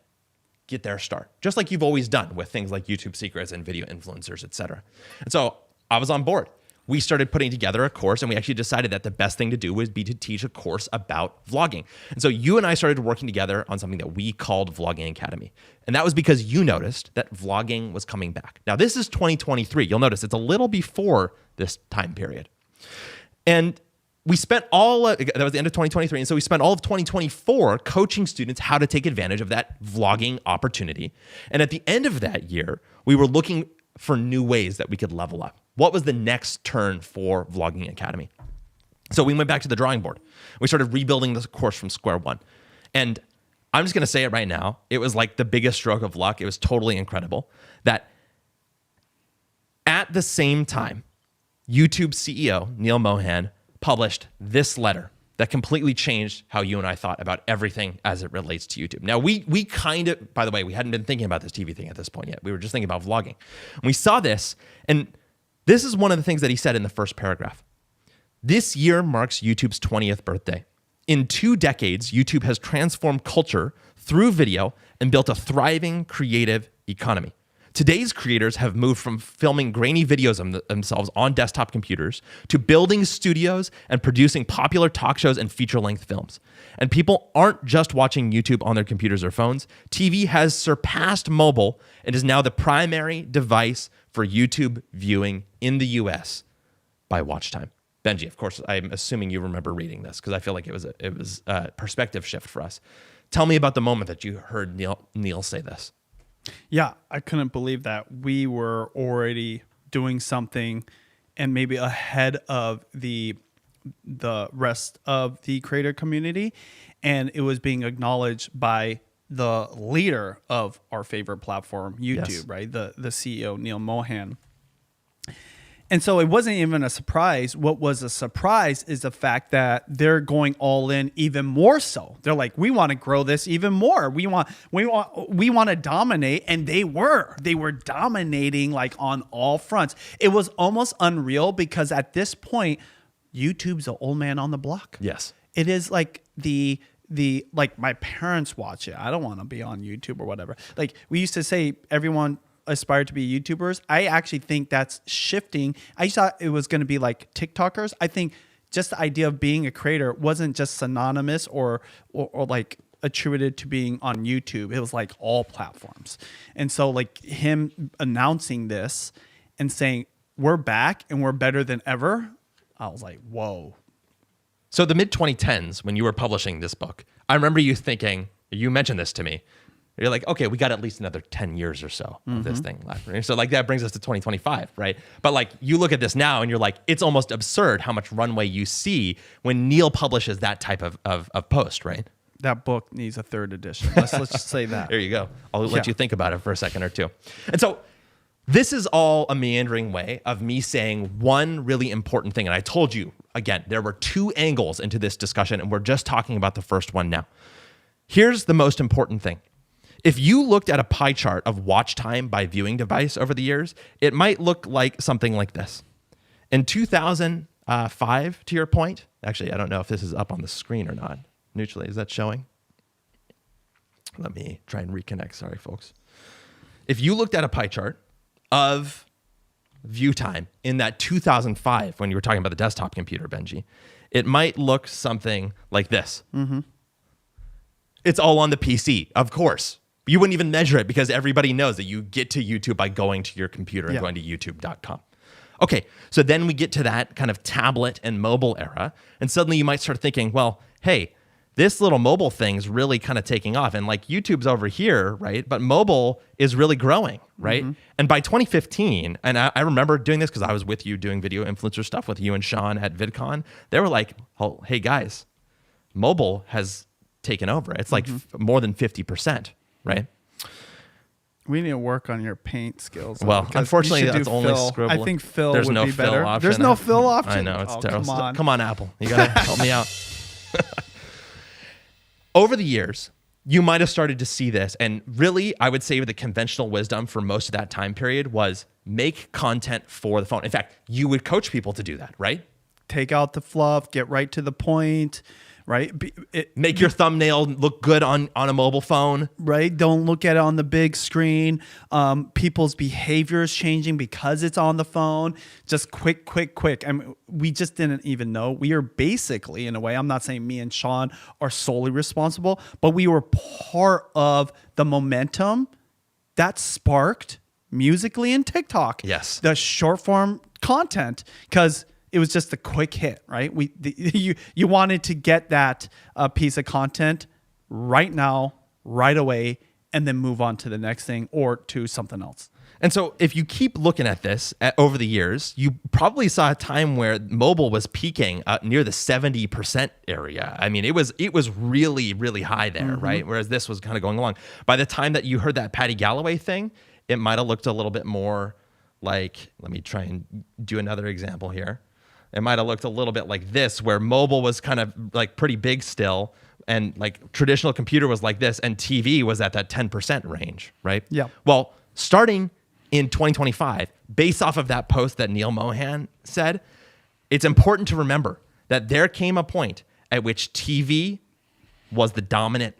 A: get their start, just like you've always done with things like YouTube Secrets and video influencers, etc. And so I was on board. We started putting together a course, and we actually decided that the best thing to do would be to teach a course about vlogging. And so you and I started working together on something that we called Vlogging Academy. And that was because you noticed that vlogging was coming back. Now, this is 2023. You'll notice it's a little before this time period. And we spent that was the end of 2023. And so we spent all of 2024 coaching students how to take advantage of that vlogging opportunity. And at the end of that year, we were looking for new ways that we could level up. What was the next turn for Vlogging Academy? So we went back to the drawing board. We started rebuilding this course from square one. And I'm just going to say it right now. It was like the biggest stroke of luck. It was totally incredible that at the same time, YouTube CEO Neil Mohan published this letter that completely changed how you and I thought about everything as it relates to YouTube. Now, we kind of, by the way, we hadn't been thinking about this TV thing at this point yet. We were just thinking about vlogging. And we saw this, and this is one of the things that he said in the first paragraph. This year marks YouTube's 20th birthday. In 2 decades, YouTube has transformed culture through video and built a thriving creative economy. Today's creators have moved from filming grainy videos of themselves on desktop computers to building studios and producing popular talk shows and feature-length films. And people aren't just watching YouTube on their computers or phones. TV has surpassed mobile and is now the primary device for YouTube viewing in the US by watch time. Benji, of course, I'm assuming you remember reading this because I feel like it was a perspective shift for us. Tell me about the moment that you heard Neil say this.
B: Yeah, I couldn't believe that we were already doing something and maybe ahead of the rest of the creator community, and it was being acknowledged by the leader of our favorite platform, YouTube,
A: Yes.
B: right? The CEO, Neil Mohan. And so it wasn't even a surprise. What was a surprise is the fact that they're going all in even more so. They're like, we want to grow this even more. We want to dominate. And they were dominating like on all fronts. It was almost unreal because at this point, YouTube's the old man on the block.
A: Yes.
B: It is like the like my parents watch it. I don't want to be on YouTube or whatever. Like we used to say everyone aspire to be YouTubers. I actually think that's shifting. I thought it was going to be like TikTokers. I think just the idea of being a creator wasn't just synonymous or like attributed to being on YouTube. It was like all platforms. And so like him announcing this and saying, we're back and we're better than ever. I was like, whoa.
A: So the mid-2010s, when you were publishing this book, I remember you thinking, you mentioned this to me, You're like, okay, we got at least another 10 years or so of this thing left. Right? So like that brings us to 2025, right? But like you look at this now and you're like, it's almost absurd how much runway you see when Neil publishes that type of post, right?
B: That book needs a third edition. Let's just say that.
A: There you go. I'll let you think about it for a second or two. And so this is all a meandering way of me saying one really important thing. And I told you, again, there were two angles into this discussion, and we're just talking about the first one now. Here's the most important thing. If you looked at a pie chart of watch time by viewing device over the years, it might look like something like this. In 2005, to your point, actually, I don't know if this is up on the screen or not. Neutrally, is that showing? Let me try and reconnect. Sorry, folks. If you looked at a pie chart of view time in that 2005, when you were talking about the desktop computer, Benji, it might look something like this. Mm-hmm. It's all on the PC, of course. You wouldn't even measure it because everybody knows that you get to YouTube by going to your computer and going to youtube.com. Okay, so then we get to that kind of tablet and mobile era, and suddenly you might start thinking, well, hey, this little mobile thing's really kind of taking off, and like YouTube's over here, right? But mobile is really growing, right? Mm-hmm. And by 2015, and I remember doing this because I was with you doing video influencer stuff with you and Sean at VidCon. They were like, oh, hey guys, mobile has taken over. It's like more than 50%, right?
B: We need to work on your paint skills.
A: Well, unfortunately, that's only scribble.
B: I think fill
A: There's
B: would
A: no
B: be
A: fill
B: better.
A: option.
B: There's no fill option.
A: I know, it's terrible.
B: Come on.
A: Come on, Apple. You got to help me out. Over the years, you might have started to see this. And really, I would say the conventional wisdom for most of that time period was make content for the phone. In fact, you would coach people to do that, right?
B: Take out the fluff, get right to the point, right?
A: Make your thumbnail look good on a mobile phone.
B: Right? Don't look at it on the big screen. People's behavior is changing because it's on the phone. Just quick. I mean, we just didn't even know. We are basically, in a way, I'm not saying me and Sean are solely responsible, but we were part of the momentum that sparked Musical.ly and TikTok.
A: Yes.
B: The short form content, because it was just a quick hit, right? You wanted to get that piece of content right now, right away, and then move on to the next thing or to something else.
A: And so if you keep looking at this over the years, you probably saw a time where mobile was peaking near the 70% area. I mean, it was really, really high there, right? Whereas this was kind of going along. By the time that you heard that Patty Galloway thing, it might have looked a little bit more like, let me try and do another example here. It might have looked a little bit like this, where mobile was kind of like pretty big still, and like traditional computer was like this, and TV was at that 10% range, right?
B: Yeah.
A: Well, starting in 2025, based off of that post that Neil Mohan said, it's important to remember that there came a point at which TV was the dominant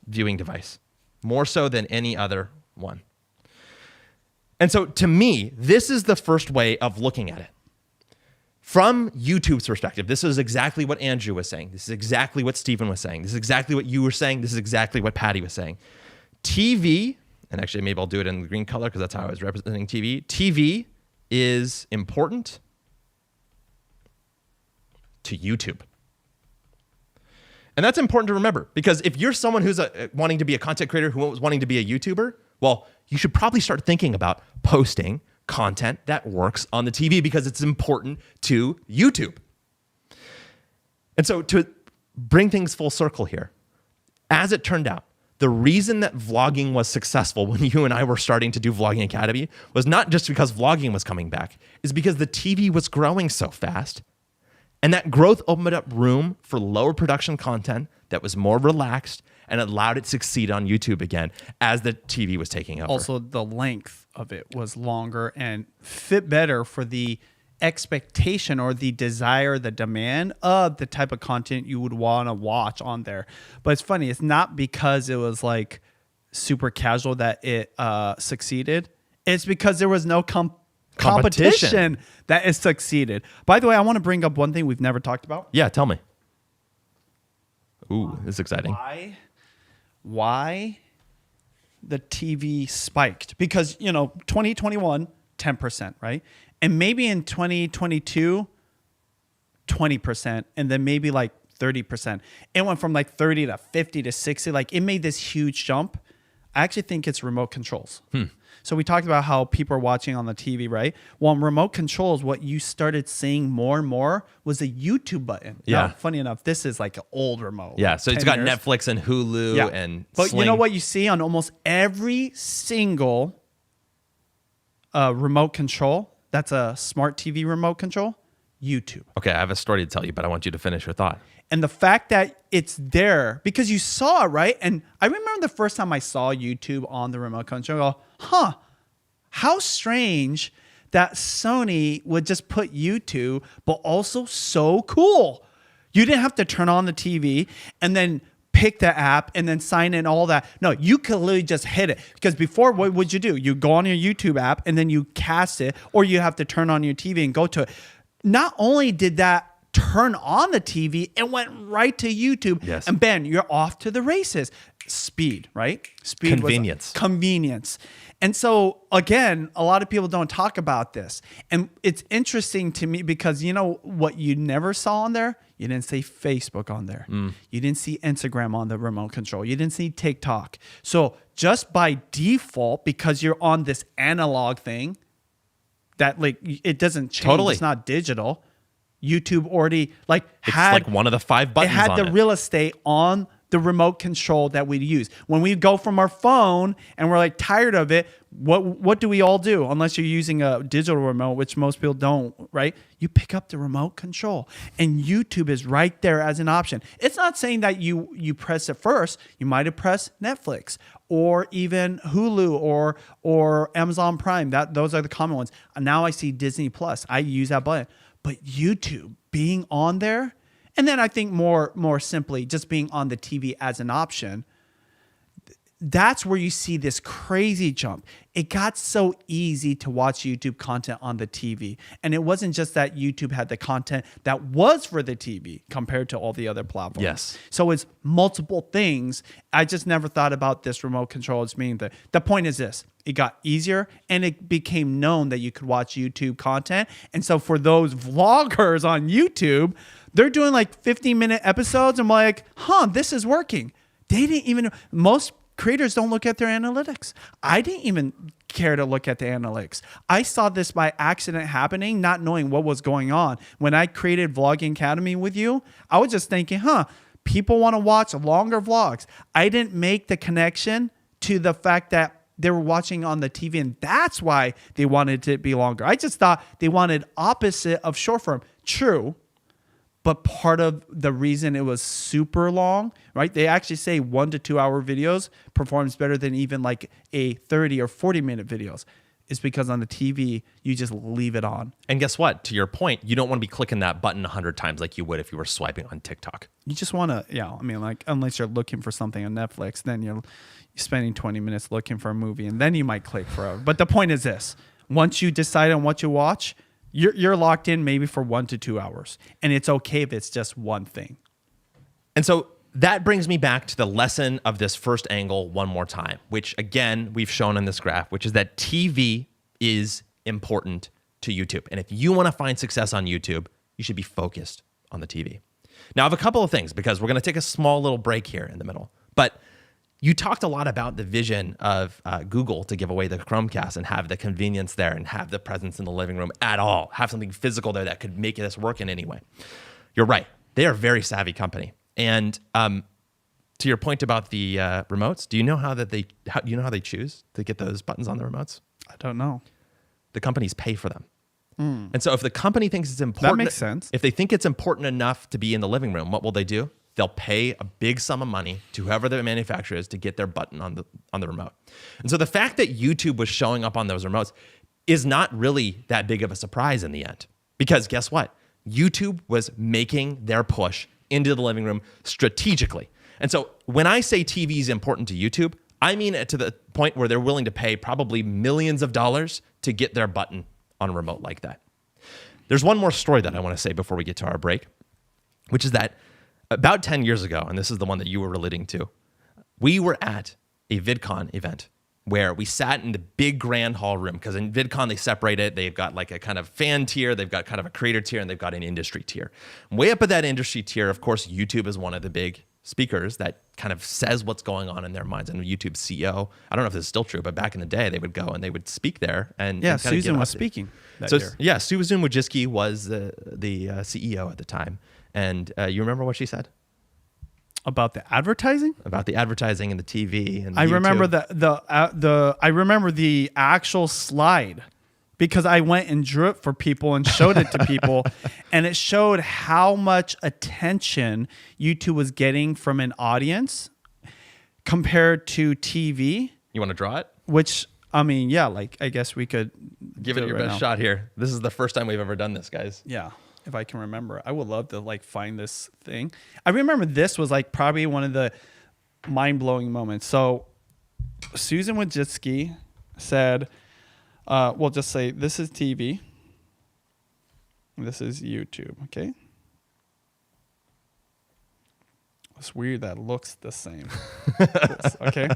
A: viewing device, more so than any other one. And so to me, this is the first way of looking at it. From YouTube's perspective, this is exactly what Andrew was saying. This is exactly what Stephen was saying. This is exactly what you were saying. This is exactly what Patty was saying. TV, and actually maybe I'll do it in the green color because that's how I was representing TV. TV is important to YouTube. And that's important to remember, because if you're someone who's wanting to be a content creator who was wanting to be a YouTuber, well, you should probably start thinking about posting content that works on the TV because it's important to YouTube. And so to bring things full circle here, as it turned out, the reason that vlogging was successful when you and I were starting to do Vlogging Academy was not just because vlogging was coming back, is because the TV was growing so fast. And that growth opened up room for lower production content that was more relaxed and allowed it to succeed on YouTube again as the TV was taking over.
B: Also, the length of it was longer and fit better for the expectation or the desire, the demand of the type of content you would want to watch on there. But it's funny, it's not because it was like super casual that it succeeded. It's because there was no competition that it succeeded. By the way, I want to bring up one thing we've never talked about.
A: Yeah, tell me. Ooh, this is exciting.
B: Why the TV spiked? Because, 2021, 10%, right? And maybe in 2022, 20%, and then maybe like 30%. It went from like 30 to 50 to 60. Like it made this huge jump. I actually think it's remote controls. So we talked about how people are watching on the TV, right? Well, in remote controls, what you started seeing more and more was a YouTube button.
A: Yeah.
B: Now, funny enough, this is like an old remote.
A: Yeah.
B: like
A: So it's
B: 10
A: got
B: years.
A: Netflix and Hulu and
B: But
A: Sling.
B: you know what you see on almost every single remote control that's a smart TV remote control? YouTube.
A: Okay, I have a story to tell you, but I want you to finish your thought.
B: And the fact that it's there because you saw it, right? And I remember the first time I saw YouTube on the remote control, I go, how strange that Sony would just put YouTube, but also so cool. You didn't have to turn on the TV and then pick the app and then sign in all that. No, you could literally just hit it. Because before, what would you do? You go on your YouTube app and then you cast it, or you have to turn on your TV and go to it. Not only did that turn on the TV, it went right to YouTube.
A: Yes.
B: And Ben, you're off to the races. Speed, right? Speed.
A: Convenience.
B: Convenience. And so again, a lot of people don't talk about this. And it's interesting to me because you know what you never saw on there? You didn't see Facebook on there. You didn't see Instagram on the remote control. You didn't see TikTok. So just by default, because you're on this analog thing, that like it doesn't change.
A: Totally.
B: It's not digital. YouTube already
A: It's like one of the 5 buttons
B: it had
A: on
B: the
A: it.
B: real estate on the remote control that we use. When we go from our phone and we're like tired of it, what do we all do? Unless you're using a digital remote, which most people don't, right? You pick up the remote control and YouTube is right there as an option. It's not saying that you press it first. You might have pressed Netflix or even Hulu or Amazon Prime. Those are the common ones. Now I see Disney Plus. I use that button. But YouTube being on there, and then I think more simply just being on the TV as an option, that's where you see this crazy jump. It got so easy to watch YouTube content on the TV. And it wasn't just that YouTube had the content that was for the TV compared to all the other platforms.
A: Yes.
B: So it's multiple things. I just never thought about this remote control as being the point is this. It got easier and it became known that you could watch YouTube content. And so for those vloggers on YouTube, they're doing like 15-minute episodes. I'm like, this is working. They didn't even, most creators don't look at their analytics. I didn't even care to look at the analytics. I saw this by accident happening, not knowing what was going on. When I created Vlogging Academy with you, I was just thinking, people want to watch longer vlogs. I didn't make the connection to the fact that they were watching on the TV and that's why they wanted it to be longer. I just thought they wanted opposite of short form. True. But part of the reason it was super long, right? They actually say 1 to 2 hour videos performs better than even like a 30 or 40-minute videos. Is because on the TV, you just leave it on.
A: And guess what? To your point, you don't want to be clicking that button 100 times like you would if you were swiping on TikTok.
B: You just want to, unless you're looking for something on Netflix, then you're spending 20 minutes looking for a movie and then you might click forever. But the point is this. Once you decide on what you watch, you're locked in maybe for 1 to 2 hours. And it's okay if it's just one thing.
A: And so that brings me back to the lesson of this first angle one more time, which again, we've shown in this graph, which is that TV is important to YouTube. And if you want to find success on YouTube, you should be focused on the TV. Now, I have a couple of things because we're going to take a small little break here in the middle. But you talked a lot about the vision of Google to give away the Chromecast and have the convenience there and have the presence in the living room at all, have something physical there that could make this work in any way. You're right. They are a very savvy company. And to your point about the remotes, do you know how they choose to get those buttons on the remotes?
B: I don't know.
A: The companies pay for them. And so if the company thinks it's important,
B: That makes sense.
A: If they think it's important enough to be in the living room, what will they do? They'll pay a big sum of money to whoever the manufacturer is to get their button on the remote. And so the fact that YouTube was showing up on those remotes is not really that big of a surprise in the end. Because guess what? YouTube was making their push into the living room strategically. And so when I say TV is important to YouTube, I mean it to the point where they're willing to pay probably millions of dollars to get their button on a remote like that. There's one more story that I want to say before we get to our break, which is that about 10 years ago, and this is the one that you were relating to, we were at a VidCon event where we sat in the big grand hall room, because in VidCon they separate it. They've got like a kind of fan tier, they've got kind of a creator tier, and they've got an industry tier. Way up at that industry tier, of course, YouTube is one of the big speakers that kind of says what's going on in their minds. And YouTube's CEO, I don't know if this is still true, but back in the day, they would go and they would speak there. And
B: Yeah,
A: and kind of
B: Susan
A: give
B: was
A: updates.
B: speaking that
A: So
B: year.
A: yeah, Susan Wojcicki was the CEO at the time. And you remember what she said
B: About the advertising?
A: about the advertising and the TV and
B: I
A: YouTube?
B: remember I remember the actual slide because I went and drew it for people and showed it to people, and it showed how much attention YouTube was getting from an audience compared to TV,
A: You want to draw it?
B: which I mean, yeah, like I guess we could
A: Give
B: do
A: it your
B: right
A: best
B: now.
A: shot here. This is the first time we've ever done this, guys.
B: Yeah, if I can remember. I would love to like find this thing. I remember this was like probably one of the mind-blowing moments. So Susan Wojcicki said, we'll just say this is TV. This is YouTube, okay? It's weird that it looks the same. Okay?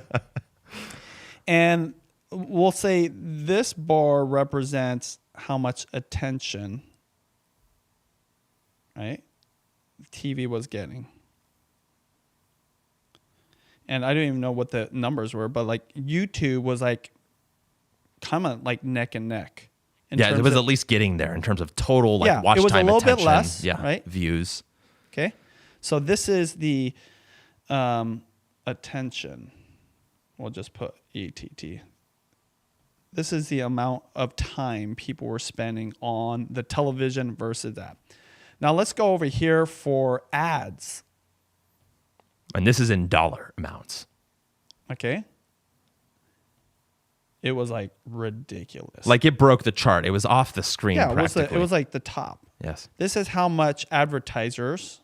B: And we'll say this bar represents how much attention, right, TV was getting. And I don't even know what the numbers were, but like YouTube was like kind of like neck and neck. in
A: Yeah, it
B: terms
A: was
B: of-
A: at least getting there in terms of total like
B: Yeah,
A: watch
B: it was a
A: time,
B: little bit
A: attention,
B: less,
A: yeah,
B: right?
A: views.
B: Okay. So this is the attention. We'll just put ETT. This is the amount of time people were spending on the television versus that. Now let's go over here for ads.
A: And this is in dollar amounts.
B: Okay. It was like ridiculous.
A: Like it broke the chart. It was off the screen
B: yeah,
A: practically.
B: it was like the top.
A: Yes.
B: This is how much advertisers,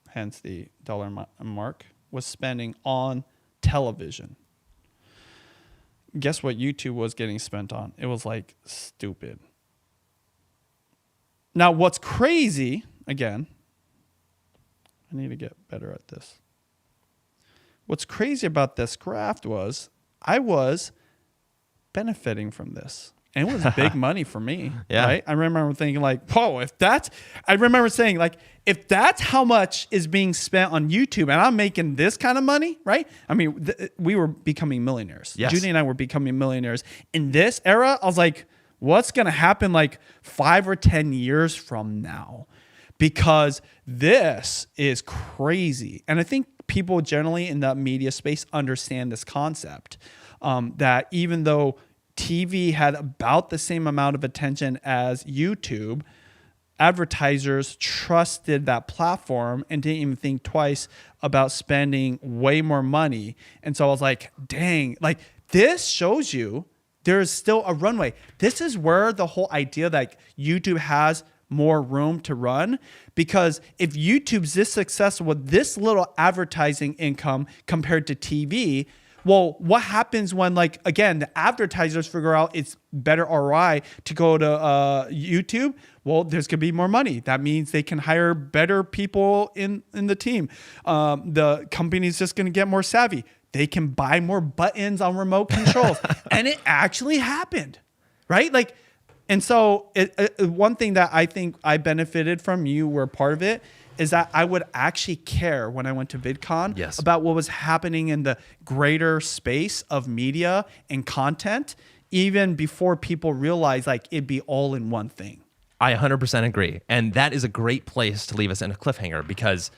B: hence the dollar mark, was spending on television. Guess what YouTube was getting spent on? It was like stupid. Now, what's crazy, again, I need to get better at this. What's crazy about this graph was I was benefiting from this. And it was big money for me.
A: Yeah.
B: Right? I remember thinking like, whoa, I remember saying like, if that's how much is being spent on YouTube and I'm making this kind of money, right? I mean, we were becoming millionaires.
A: Yes.
B: Judy and I were becoming millionaires. In this era, I was like, what's going to happen like 5 or 10 years from now? Because this is crazy. And I think people generally in the media space understand this concept, that even though TV had about the same amount of attention as YouTube, advertisers trusted that platform and didn't even think twice about spending way more money. And so I was like, dang, like this shows you there's still a runway. This is where the whole idea that YouTube has more room to run, because if YouTube's this successful with this little advertising income compared to TV, well, what happens when, like, again, the advertisers figure out it's better ROI to go to YouTube? Well, there's going to be more money. That means they can hire better people in the team. The company's just going to get more savvy. They can buy more buttons on remote controls. And it actually happened, right? Like, and so one thing that I think I benefited from, you were part of it, is that I would actually care when I went to VidCon
A: Yes.
B: about what was happening in the greater space of media and content, even before people realized like it'd be all in one thing.
A: I 100% agree. And that is a great place to leave us in a cliffhanger, because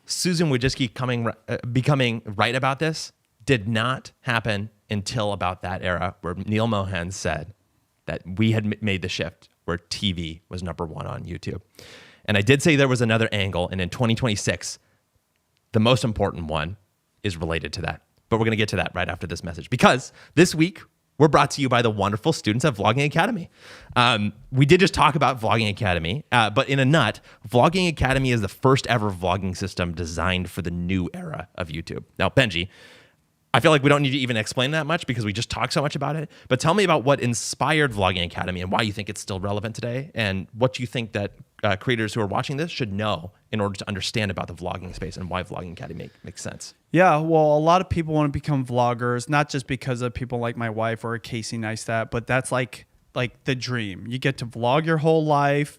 A: Susan Wojcicki becoming right about this did not happen until about that era where Neil Mohan said that we had made the shift where TV was number one on YouTube. And I did say there was another angle, and in 2026, the most important one is related to that. But we're going to get to that right after this message, because this week we're brought to you by the wonderful students at Vlogging Academy. We did just talk about Vlogging Academy, but in a nut, Vlogging Academy is the first ever vlogging system designed for the new era of YouTube. Now, Benji, I feel like we don't need to even explain that much because we just talk so much about it. But tell me about what inspired Vlogging Academy and why you think it's still relevant today, and what you think that creators who are watching this should know in order to understand about the vlogging space and why Vlogging Academy makes sense.
B: Yeah, well, a lot of people want to become vloggers, not just because of people like my wife or Casey Neistat, but that's like the dream. You get to vlog your whole life.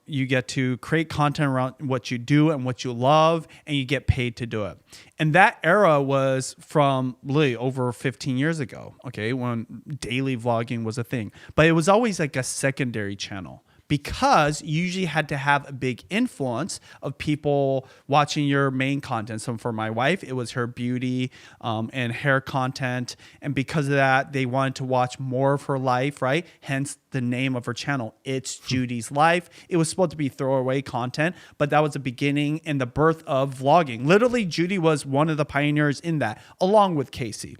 B: You get to create content around what you do and what you love, and you get paid to do it. And that era was from really over 15 years ago, okay, when daily vlogging was a thing. But it was always like a secondary channel, because you usually had to have a big influence of people watching your main content. So for my wife, it was her beauty and hair content. And because of that, they wanted to watch more of her life, right? Hence the name of her channel, It's Judy's Life. It was supposed to be throwaway content, but that was the beginning and the birth of vlogging. Literally, Judy was one of the pioneers in that, along with Casey.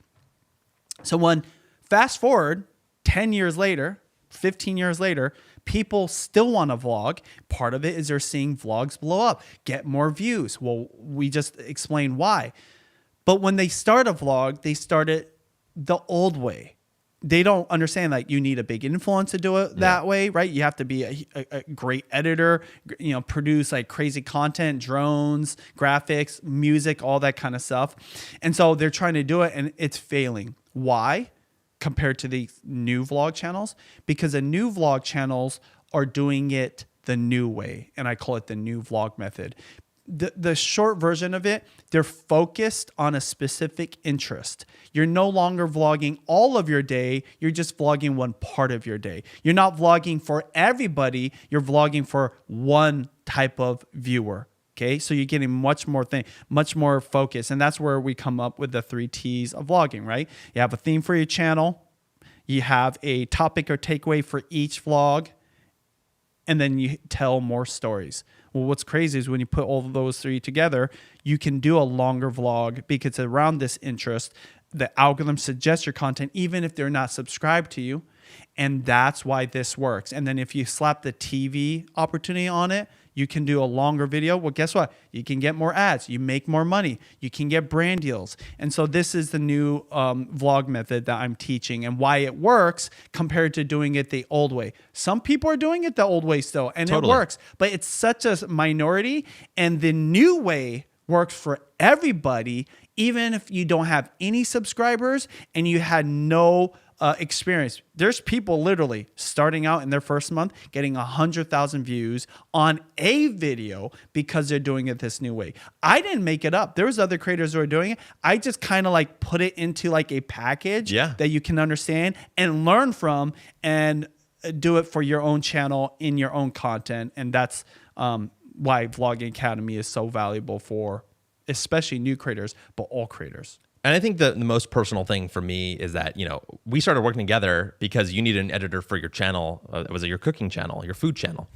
B: So when fast forward 10 years later, 15 years later, people still want to vlog. Part of it is they're seeing vlogs blow up, get more views. Well, we just explained why. But when they start a vlog, they start it the old way. They don't understand like you need a big influence to do it that way, right? You have to be a great editor, produce like crazy content, drones, graphics, music, all that kind of stuff. And so they're trying to do it and it's failing. Why? Compared to the new vlog channels, because the new vlog channels are doing it the new way. And I call it the new vlog method. The short version of it, they're focused on a specific interest. You're no longer vlogging all of your day. You're just vlogging one part of your day. You're not vlogging for everybody. You're vlogging for one type of viewer. Okay, so you're getting much more focus. And that's where we come up with the 3 T's of vlogging, right? You have a theme for your channel. You have a topic or takeaway for each vlog. And then you tell more stories. Well, what's crazy is when you put all of those 3 together, you can do a longer vlog because around this interest, the algorithm suggests your content, even if they're not subscribed to you. And that's why this works. And then if you slap the TV opportunity on it, you can do a longer video. Well, guess what? You can get more ads. You make more money. You can get brand deals. And so this is the new vlog method that I'm teaching and why it works compared to doing it the old way. Some people are doing it the old way still, and it works. But it's such a minority. And the new way works for everybody, even if you don't have any subscribers and you had no experience. There's people literally starting out in their first month getting 100,000 views on a video because they're doing it this new way. I didn't make it up. There was other creators who are doing it. I just kind of like put it into like a package that you can understand and learn from and do it for your own channel in your own content. And that's why Vlogging Academy is so valuable for especially new creators, but all creators.
A: And I think the most personal thing for me is that, we started working together because you needed an editor for your channel. It was your cooking channel, your food channel.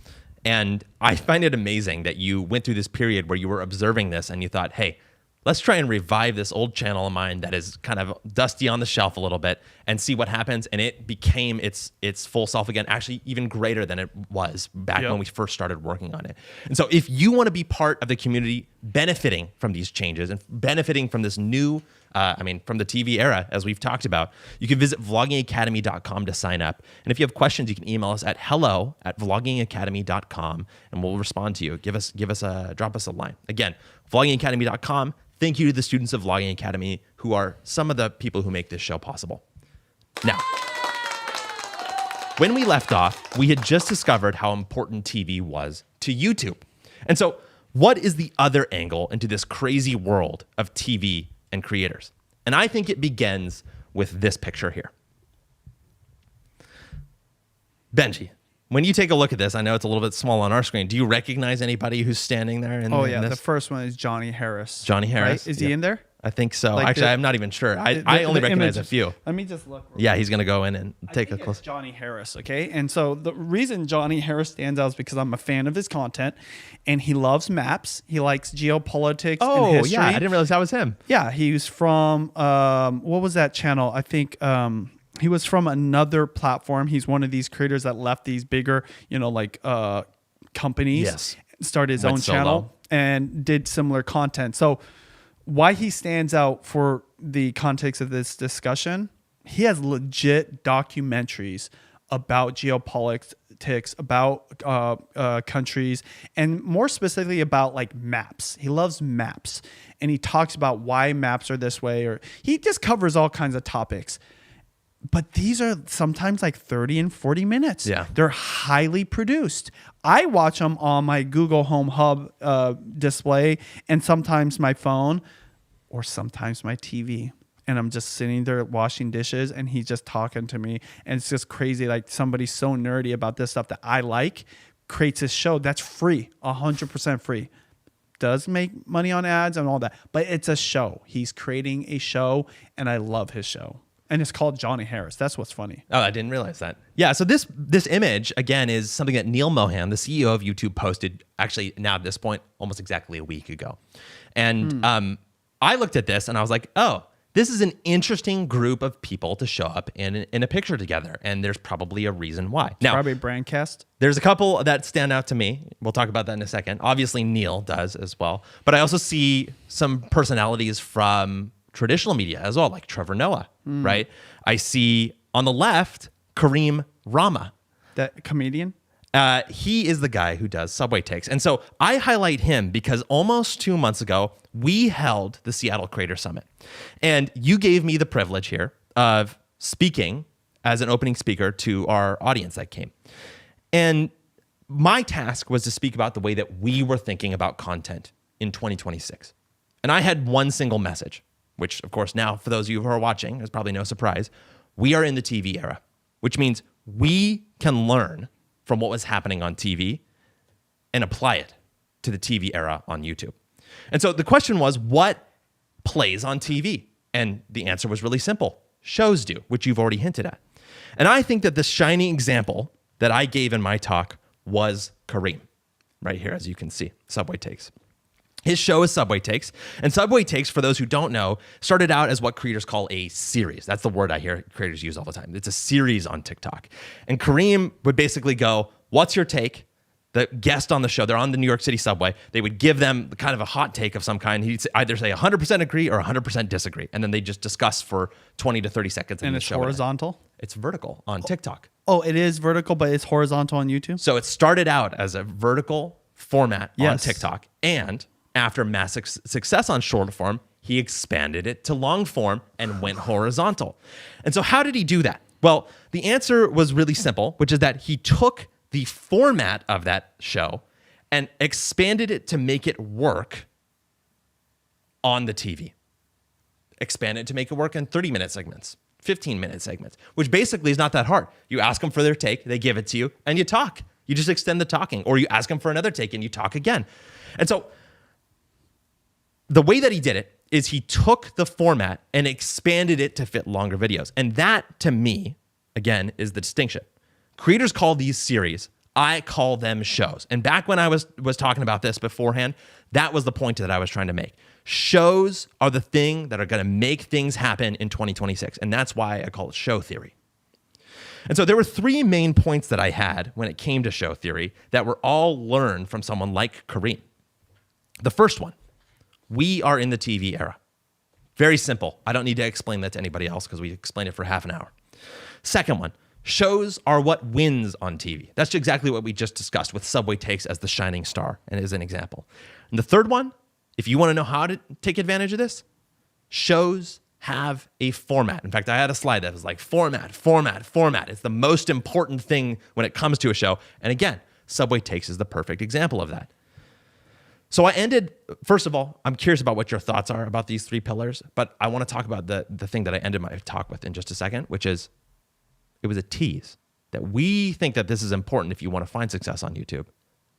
A: And I find it amazing that you went through this period where you were observing this and you thought, hey, let's try and revive this old channel of mine that is kind of dusty on the shelf a little bit and see what happens. And it became its full self again, actually even greater than it was back when we first started working on it. And so if you want to be part of the community benefiting from these changes and benefiting from this new, from the TV era, as we've talked about, you can visit vloggingacademy.com to sign up. And if you have questions, you can email us at hello@vloggingacademy.com and we'll respond to you. Drop us a line. Again, vloggingacademy.com. Thank you to the students of Vlogging Academy, who are some of the people who make this show possible. Now, when we left off, we had just discovered how important TV was to YouTube. And so, what is the other angle into this crazy world of TV and creators? And I think it begins with this picture here. Benji, when you take a look at this, I know it's a little bit small on our screen. Do you recognize anybody who's standing there? In
B: the first one is Johnny Harris.
A: Johnny Harris.
B: Right? Is he in there?
A: I think so.
B: Like
A: actually, I'm not even sure. I only recognize a few.
B: Let me just look.
A: Yeah, he's going to go in and take a close.
B: It's Johnny Harris, okay? And so the reason Johnny Harris stands out is because I'm a fan of his content, and he loves maps. He likes geopolitics and history.
A: Yeah, I didn't realize that was him.
B: Yeah, he was from, what was that channel? I think he was from another platform. He's one of these creators that left these bigger, companies, started his own channel, and did similar content. So why he stands out for the context of this discussion, he has legit documentaries about geopolitics, about countries, and more specifically about like maps. He loves maps, and he talks about why maps are this way, or he just covers all kinds of topics. But these are sometimes like 30 and 40 minutes.
A: Yeah.
B: They're highly produced. I watch them on my Google Home Hub display, and sometimes my phone, or sometimes my TV. And I'm just sitting there washing dishes, and he's just talking to me. And it's just crazy. Like, somebody so nerdy about this stuff that I like creates this show that's free, 100% free. Does make money on ads and all that, but it's a show. He's creating a show, and I love his show. And it's called Johnny Harris. That's what's funny.
A: Oh, I didn't realize that. Yeah, so this image, again, is something that Neil Mohan, the CEO of YouTube, posted, actually now at this point, almost exactly a week ago. And I looked at this, and I was like, oh, this is an interesting group of people to show up in a picture together, and there's probably a reason why. Now,
B: Probably Brandcast.
A: there's a couple that stand out to me. We'll talk about that in a second. Obviously, Neil does as well. But I also see some personalities from traditional media as well, like Trevor Noah, right? I see on the left, Kareem Rama.
B: That comedian?
A: He is the guy who does Subway Takes. And so I highlight him because almost 2 months ago, we held the Seattle Creator Summit. And you gave me the privilege here of speaking as an opening speaker to our audience that came. And my task was to speak about the way that we were thinking about content in 2026. And I had one single message, which, of course, now for those of you who are watching, is probably no surprise. We are in the TV era, which means we can learn from what was happening on TV and apply it to the TV era on YouTube. And so the question was, what plays on TV? And the answer was really simple. Shows do, which you've already hinted at. And I think that the shining example that I gave in my talk was Kareem, right here, as you can see, Subway Takes. His show is Subway Takes. And Subway Takes, for those who don't know, started out as what creators call a series. That's the word I hear creators use all the time. It's a series on TikTok. And Kareem would basically go, what's your take? The guest on the show, they're on the New York City subway. They would give them kind of a hot take of some kind. He'd either say 100% agree or 100% disagree. And then they just discuss for 20 to 30 seconds.
B: And it's horizontal?
A: It's vertical on TikTok.
B: Oh, it is vertical, but it's horizontal on YouTube?
A: So it started out as a vertical format on
B: Yes.
A: TikTok. And after massive success on short form, he expanded it to long form and went horizontal. And so how did he do that? Well, the answer was really simple, which is that he took the format of that show and expanded it to make it work on the TV. Expanded to make it work in 30-minute segments, 15-minute segments, which basically is not that hard. You ask them for their take, they give it to you, and you talk. You just extend the talking, or you ask them for another take and you talk again. And so the way that he did it is he took the format and expanded it to fit longer videos. And that, to me, again, is the distinction. Creators call these series. I call them shows. And back when I was talking about this beforehand, that was the point that I was trying to make. Shows are the thing that are going to make things happen in 2026. And that's why I call it show theory. And so there were three main points that I had when it came to show theory that were all learned from someone like Kareem. The first one, we are in the TV era. Very simple. I don't need to explain that to anybody else because we explained it for half an hour. Second one, shows are what wins on TV. That's exactly what we just discussed with Subway Takes as the shining star and as an example. And the third one, if you want to know how to take advantage of this, shows have a format. In fact, I had a slide that was like format. It's the most important thing when it comes to a show. And again, Subway Takes is the perfect example of that. So I ended, first of all, I'm curious about what your thoughts are about these three pillars, but I want to talk about the thing that I ended my talk with in just a second, which is it was a tease that we think that this is important if you want to find success on YouTube.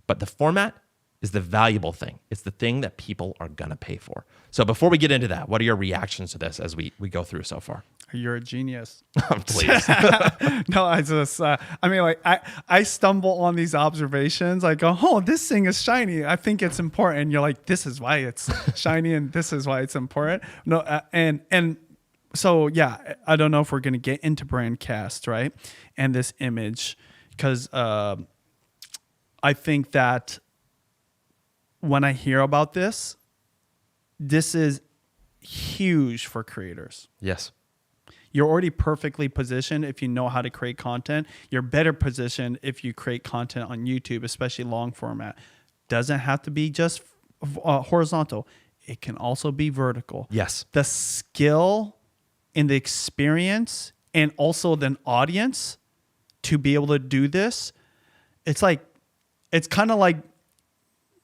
A: But the format is the valuable thing. It's the thing that people are going to pay for. So before we get into that, what are your reactions to this as we go through so far?
B: You're a genius.
A: Please.
B: No, I just, I stumble on these observations. I go, oh, this thing is shiny. I think it's important. And you're like, this is why it's shiny and this is why it's important. No, and so, yeah, I don't know if we're going to get into Brandcast, right? And this image, because I think that when I hear about this is huge for creators.
A: Yes.
B: You're already perfectly positioned if you know how to create content. You're better positioned if you create content on YouTube, especially long format. Doesn't have to be just horizontal. It can also be vertical.
A: Yes.
B: The skill and the experience and also the audience to be able to do this, it's kind of like,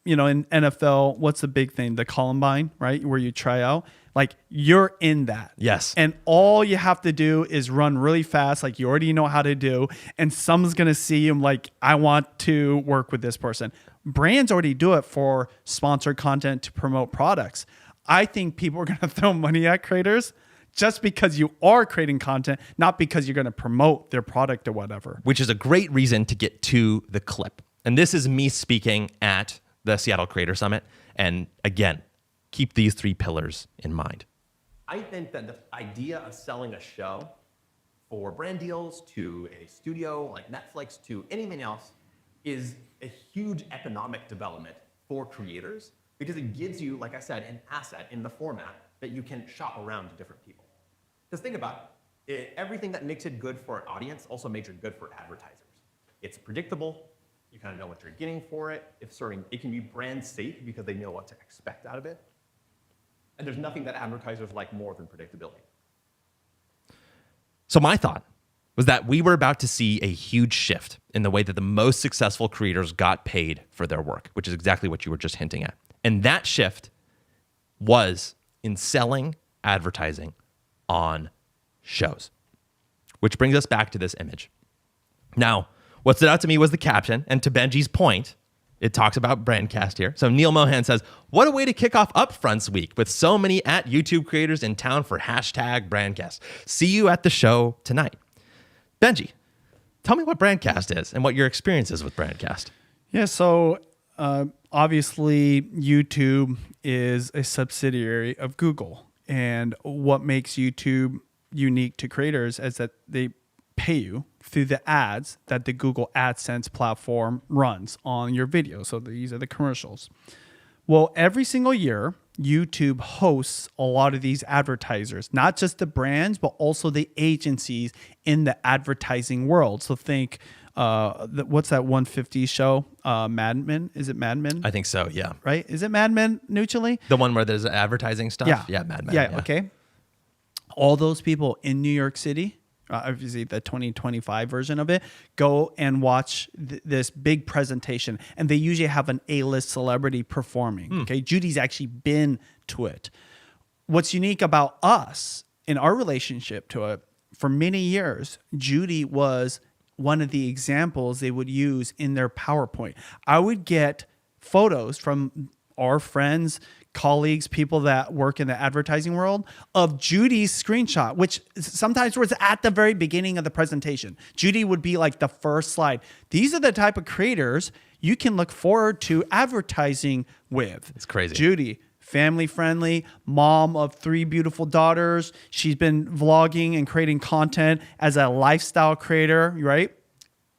B: you know, in NFL, what's the big thing? The Columbine, right? Where you try out. Like, you're in that.
A: Yes.
B: And all you have to do is run really fast, like you already know how to do. And someone's going to see you like, I want to work with this person. Brands already do it for sponsored content to promote products. I think people are going to throw money at creators just because you are creating content, not because you're going to promote their product or whatever.
A: Which is a great reason to get to the clip. And this is me speaking at the Seattle Creator Summit. And again, keep these 3 pillars in mind.
D: I think that the idea of selling a show for brand deals to a studio like Netflix to anything else is a huge economic development for creators because it gives you, like I said, an asset in the format that you can shop around to different people. Because think about it, everything that makes it good for an audience also makes it good for advertisers. It's predictable. You kind of know what you're getting for it. It can be brand safe because they know what to expect out of it. And there's nothing that advertisers like more than predictability.
A: So my thought was that we were about to see a huge shift in the way that the most successful creators got paid for their work, which is exactly what you were just hinting at. And that shift was in selling advertising on shows, which brings us back to this image. Now, what stood out to me was the caption, and to Benji's point, it talks about Brandcast here. So Neil Mohan says, what a way to kick off Upfronts week with so many @YouTube creators in town for #Brandcast. See you at the show tonight. Benji, tell me what Brandcast is and what your experience is with Brandcast.
B: Yeah, so obviously YouTube is a subsidiary of Google. And what makes YouTube unique to creators is that they pay you through the ads that the Google AdSense platform runs on your video. So these are the commercials. Well, every single year, YouTube hosts a lot of these advertisers, not just the brands, but also the agencies in the advertising world. So think, what's that 150 show? Mad Men? Is it Mad Men?
A: I think so, yeah.
B: Right? Is it Mad Men, neutrally?
A: The one where there's advertising stuff? Yeah, Mad Men.
B: Yeah, okay. All those people in New York City, obviously the 2025 version of it, go and watch this big presentation. And they usually have an A-list celebrity performing. Okay, Judy's actually been to it. What's unique about us in our relationship to it, for many years, Judy was one of the examples they would use in their PowerPoint. I would get photos from our friends, colleagues, people that work in the advertising world of Judy's screenshot, which sometimes was at the very beginning of the presentation. Judy would be like the first slide. These are the type of creators you can look forward to advertising with.
A: It's crazy.
B: Judy, family friendly, mom of 3 beautiful daughters. She's been vlogging and creating content as a lifestyle creator, right?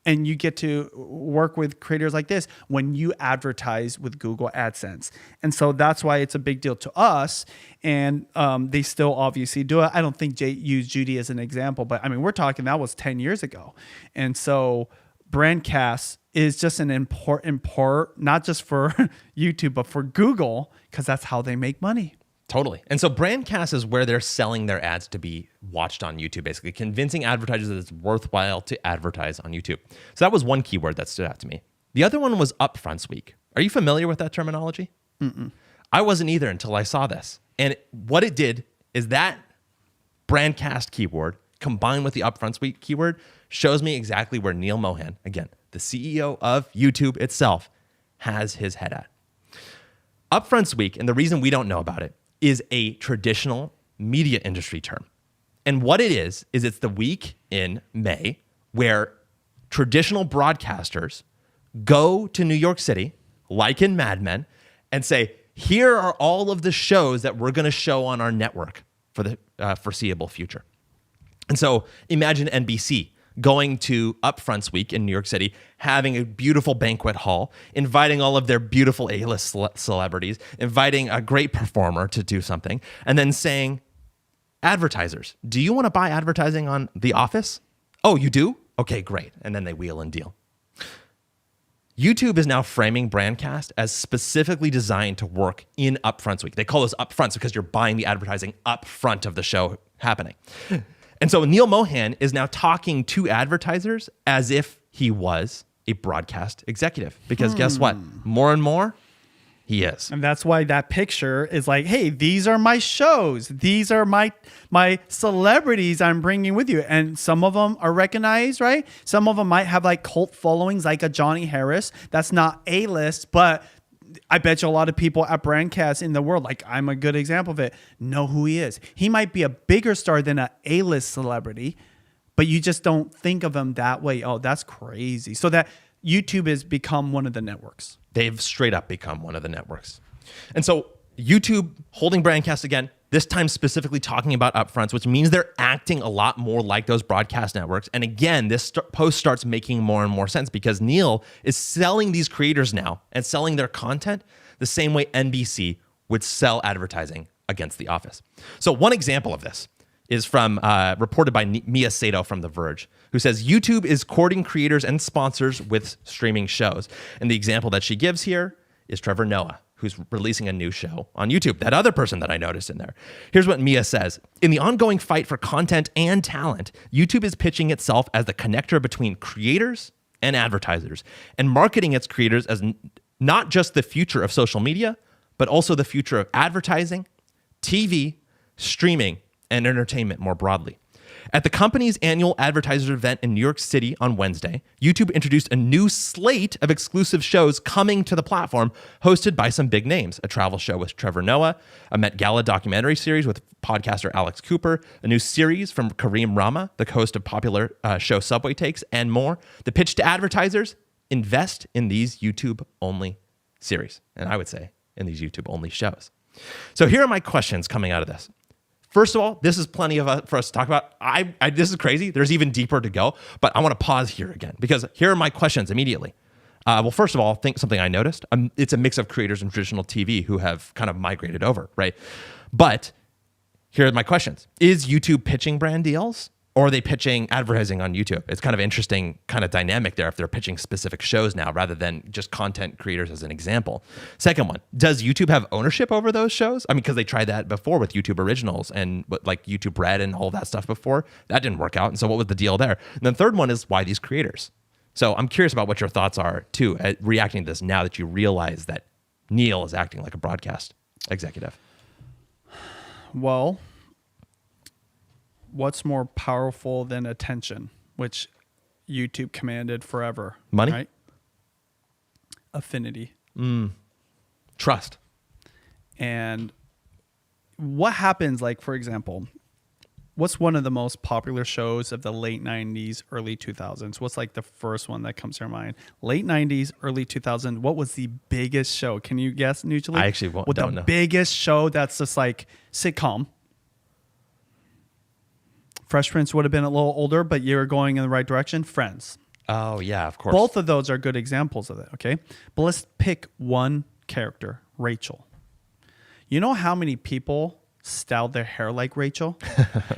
B: And you get to work with creators like this when you advertise with Google AdSense. And so that's why it's a big deal to us. And they still obviously do it. I don't think Jay used Judy as an example, but I mean, we're talking that was 10 years ago. And so Brandcast is just an important part, not just for YouTube, but for Google, because that's how they make money.
A: Totally. And so Brandcast is where they're selling their ads to be watched on YouTube, basically convincing advertisers that it's worthwhile to advertise on YouTube. So that was one keyword that stood out to me. The other one was Upfronts week. Are you familiar with that terminology?
B: Mm-mm.
A: I wasn't either until I saw this. And what it did is that Brandcast keyword combined with the Upfronts week keyword shows me exactly where Neil Mohan, again, the CEO of YouTube itself, has his head at. Upfronts week, and the reason we don't know about it, is a traditional media industry term. And what it is it's the week in May where traditional broadcasters go to New York City, like in Mad Men, and say, here are all of the shows that we're going to show on our network for the foreseeable future. And so imagine NBC going to Upfronts week in New York City, having a beautiful banquet hall, inviting all of their beautiful A-list celebrities, inviting a great performer to do something, and then saying, advertisers, do you want to buy advertising on The Office? Oh, you do? Okay, great. And then they wheel and deal. YouTube is now framing Brandcast as specifically designed to work in Upfronts week. They call those Upfronts because you're buying the advertising up front of the show happening. And so Neil Mohan is now talking to advertisers as if he was a broadcast executive. Because guess what? More and more, he is.
B: And that's why that picture is like, hey, these are my shows. These are my celebrities I'm bringing with you. And some of them are recognized, right? Some of them might have like cult followings, like a Johnny Harris. That's not A-list, but I bet you a lot of people at Brandcast in the world, like I'm a good example of it, know who he is. He might be a bigger star than an A-list celebrity, but you just don't think of him that way. Oh, that's crazy. So that YouTube has become one of the networks.
A: They've straight up become one of the networks. And so YouTube holding Brandcast again, this time specifically talking about Upfronts, which means they're acting a lot more like those broadcast networks. And again, this post starts making more and more sense because Neil is selling these creators now and selling their content the same way NBC would sell advertising against The Office. So one example of this is from reported by Mia Sato from The Verge, who says YouTube is courting creators and sponsors with streaming shows. And the example that she gives here is Trevor Noah, who's releasing a new show on YouTube. That other person that I noticed in there. Here's what Mia says. In the ongoing fight for content and talent, YouTube is pitching itself as the connector between creators and advertisers and marketing its creators as not just the future of social media, but also the future of advertising, TV, streaming, and entertainment more broadly. At the company's annual advertiser event in New York City on Wednesday, YouTube introduced a new slate of exclusive shows coming to the platform, hosted by some big names. A travel show with Trevor Noah, a Met Gala documentary series with podcaster Alex Cooper, a new series from Kareem Rama, the host of popular show Subway Takes, and more. The pitch to advertisers, invest in these YouTube-only series. And I would say in these YouTube-only shows. So here are my questions coming out of this. First of all, this is plenty for us to talk about. This is crazy. There's even deeper to go, but I want to pause here again because here are my questions immediately. Well, first of all, think something I noticed. It's a mix of creators in traditional TV who have kind of migrated over, right? But here are my questions. Is YouTube pitching brand deals or are they pitching advertising on YouTube? It's kind of interesting kind of dynamic there if they're pitching specific shows now rather than just content creators as an example. Second one, does YouTube have ownership over those shows? I mean, because they tried that before with YouTube Originals and like YouTube Red and all that stuff before. That didn't work out. And so what was the deal there? And then third one is why these creators? So I'm curious about what your thoughts are too, at reacting to this now that you realize that Neil is acting like a broadcast executive.
B: Well, what's more powerful than attention, which YouTube commanded forever?
A: Money?
B: Right? Affinity.
A: Trust.
B: And what happens, like, for example, what's one of the most popular shows of the late 90s, early 2000s? What's like the first one that comes to your mind? Late 90s, early 2000s, what was the biggest show? Can you guess, Nugely?
A: I actually don't know.
B: The biggest show that's just like sitcom. Fresh Prince would have been a little older, but you were going in the right direction. Friends.
A: Oh, yeah, of course.
B: Both of those are good examples of it, okay? But let's pick one character, Rachel. You know how many people styled their hair like Rachel?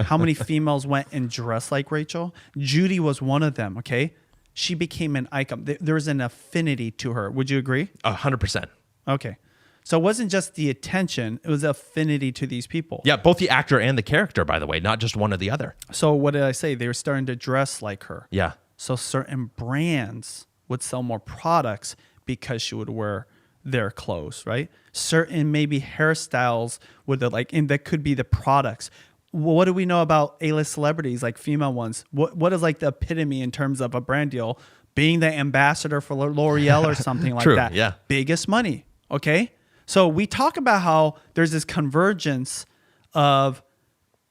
B: How many females went and dressed like Rachel? Judy was one of them, okay? She became an icon. There's an affinity to her. Would you agree?
A: 100%.
B: Okay. So it wasn't just the attention, it was affinity to these people.
A: Yeah, both the actor and the character, by the way, not just one or the other.
B: So what did I say? They were starting to dress like her.
A: Yeah.
B: So certain brands would sell more products because she would wear their clothes, right? Certain maybe hairstyles would and that could be the products. What do we know about A-list celebrities, like female ones? What is like the epitome in terms of a brand deal? Being the ambassador for L'Oreal or something like
A: True,
B: that.
A: yeah.
B: Biggest money, okay? So we talk about how there's this convergence of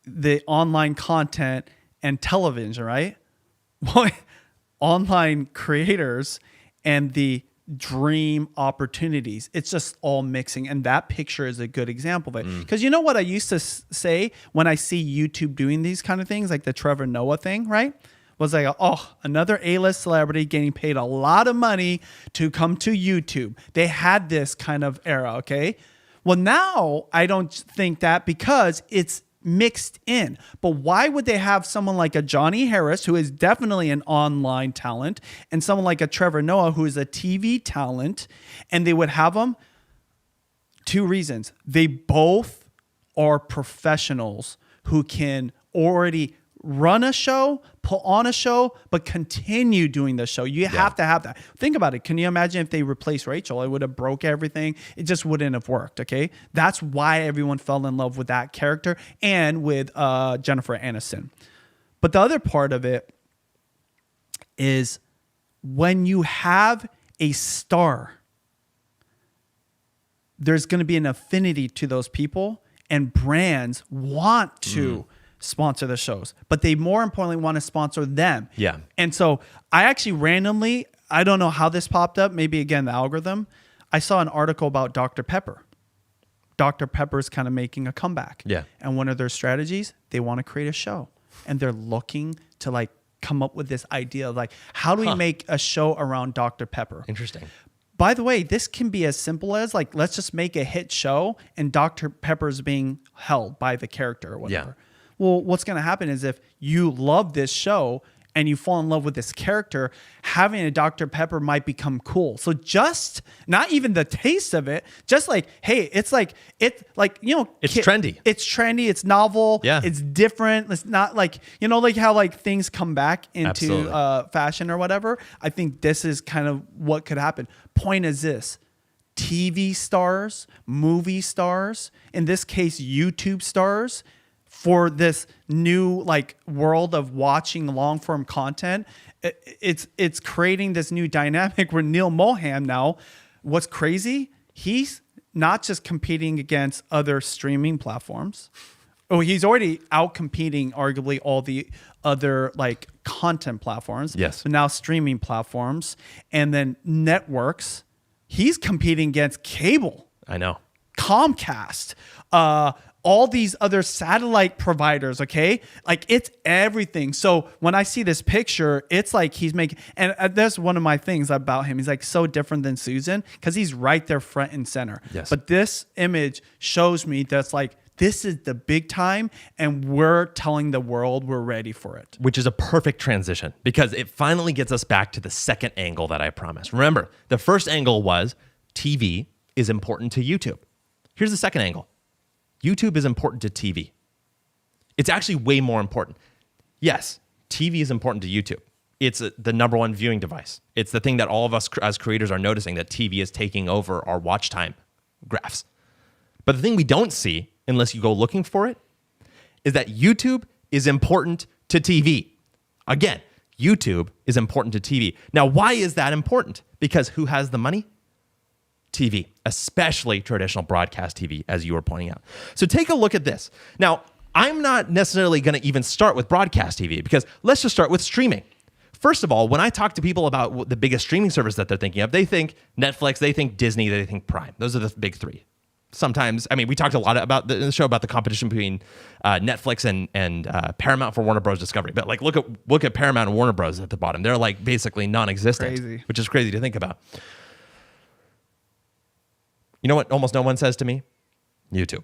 B: the online content and television, right? Online creators and the dream opportunities. It's just all mixing. And that picture is a good example of it. Because you know what I used to say when I see YouTube doing these kind of things, like the Trevor Noah thing, right? was like, oh, another A-list celebrity getting paid a lot of money to come to YouTube. They had this kind of era, okay? Well, now I don't think that because it's mixed in. But why would they have someone like a Johnny Harris, who is definitely an online talent, and someone like a Trevor Noah, who is a TV talent, and they would have them? 2 reasons. They both are professionals who can already run a show, put on a show, but continue doing the show. You have to have that. Think about it. Can you imagine if they replaced Rachel? It would have broke everything. It just wouldn't have worked, okay? That's why everyone fell in love with that character and with Jennifer Aniston. But the other part of it is when you have a star, there's going to be an affinity to those people, and brands want to sponsor the shows, but they more importantly want to sponsor them.
A: Yeah.
B: And so I actually randomly, I don't know how this popped up, maybe again the algorithm, I saw an article about Dr. Pepper. Dr. Pepper's kind of making a comeback.
A: Yeah.
B: And one of their strategies, they want to create a show. And they're looking to like come up with this idea of like, how do we make a show around Dr. Pepper?
A: Interesting.
B: By the way, this can be as simple as like, let's just make a hit show and Dr. Pepper's being held by the character or whatever.
A: Yeah.
B: Well, what's going to happen is if you love this show and you fall in love with this character, having a Dr. Pepper might become cool. So just not even the taste of it, just like, hey, it's like, you know,
A: It's trendy.
B: It's trendy. It's novel.
A: Yeah.
B: It's different. It's not like, you know, like how like things come back into
A: Absolutely.
B: fashion or whatever. I think this is kind of what could happen. Point is this. TV stars, movie stars, in this case, YouTube stars, for this new like world of watching long form content, it's creating this new dynamic where Neil Mohan now, what's crazy, he's not just competing against other streaming platforms. Oh, he's already out competing arguably all the other like content platforms.
A: Yes.
B: But now streaming platforms and then networks. He's competing against cable.
A: I know.
B: Comcast, all these other satellite providers, okay? Like it's everything. So when I see this picture, it's like he's making, and that's one of my things about him. He's like so different than Susan because he's right there front and center.
A: Yes.
B: But this image shows me that's like, this is the big time and we're telling the world we're ready for it.
A: Which is a perfect transition because it finally gets us back to the second angle that I promised. Remember, the first angle was TV is important to YouTube. Here's the second angle. YouTube is important to TV. It's actually way more important. Yes, TV is important to YouTube. It's the number one viewing device. It's the thing that all of us as creators are noticing, that TV is taking over our watch time graphs. But the thing we don't see, unless you go looking for it, is that YouTube is important to TV. Again, YouTube is important to TV. Now, why is that important? Because who has the money? TV, especially traditional broadcast TV, as you were pointing out. So take a look at this. Now, I'm not necessarily going to even start with broadcast TV because let's just start with streaming. First of all, when I talk to people about the biggest streaming service that they're thinking of, they think Netflix, they think Disney, they think Prime. Those are the big three. Sometimes, I mean, we talked a lot about in the show about the competition between Netflix and Paramount for Warner Bros. Discovery. But like, look at Paramount and Warner Bros. At the bottom. They're like basically non-existent,
B: Crazy.
A: which is crazy to think about. You know what almost no one says to me? YouTube.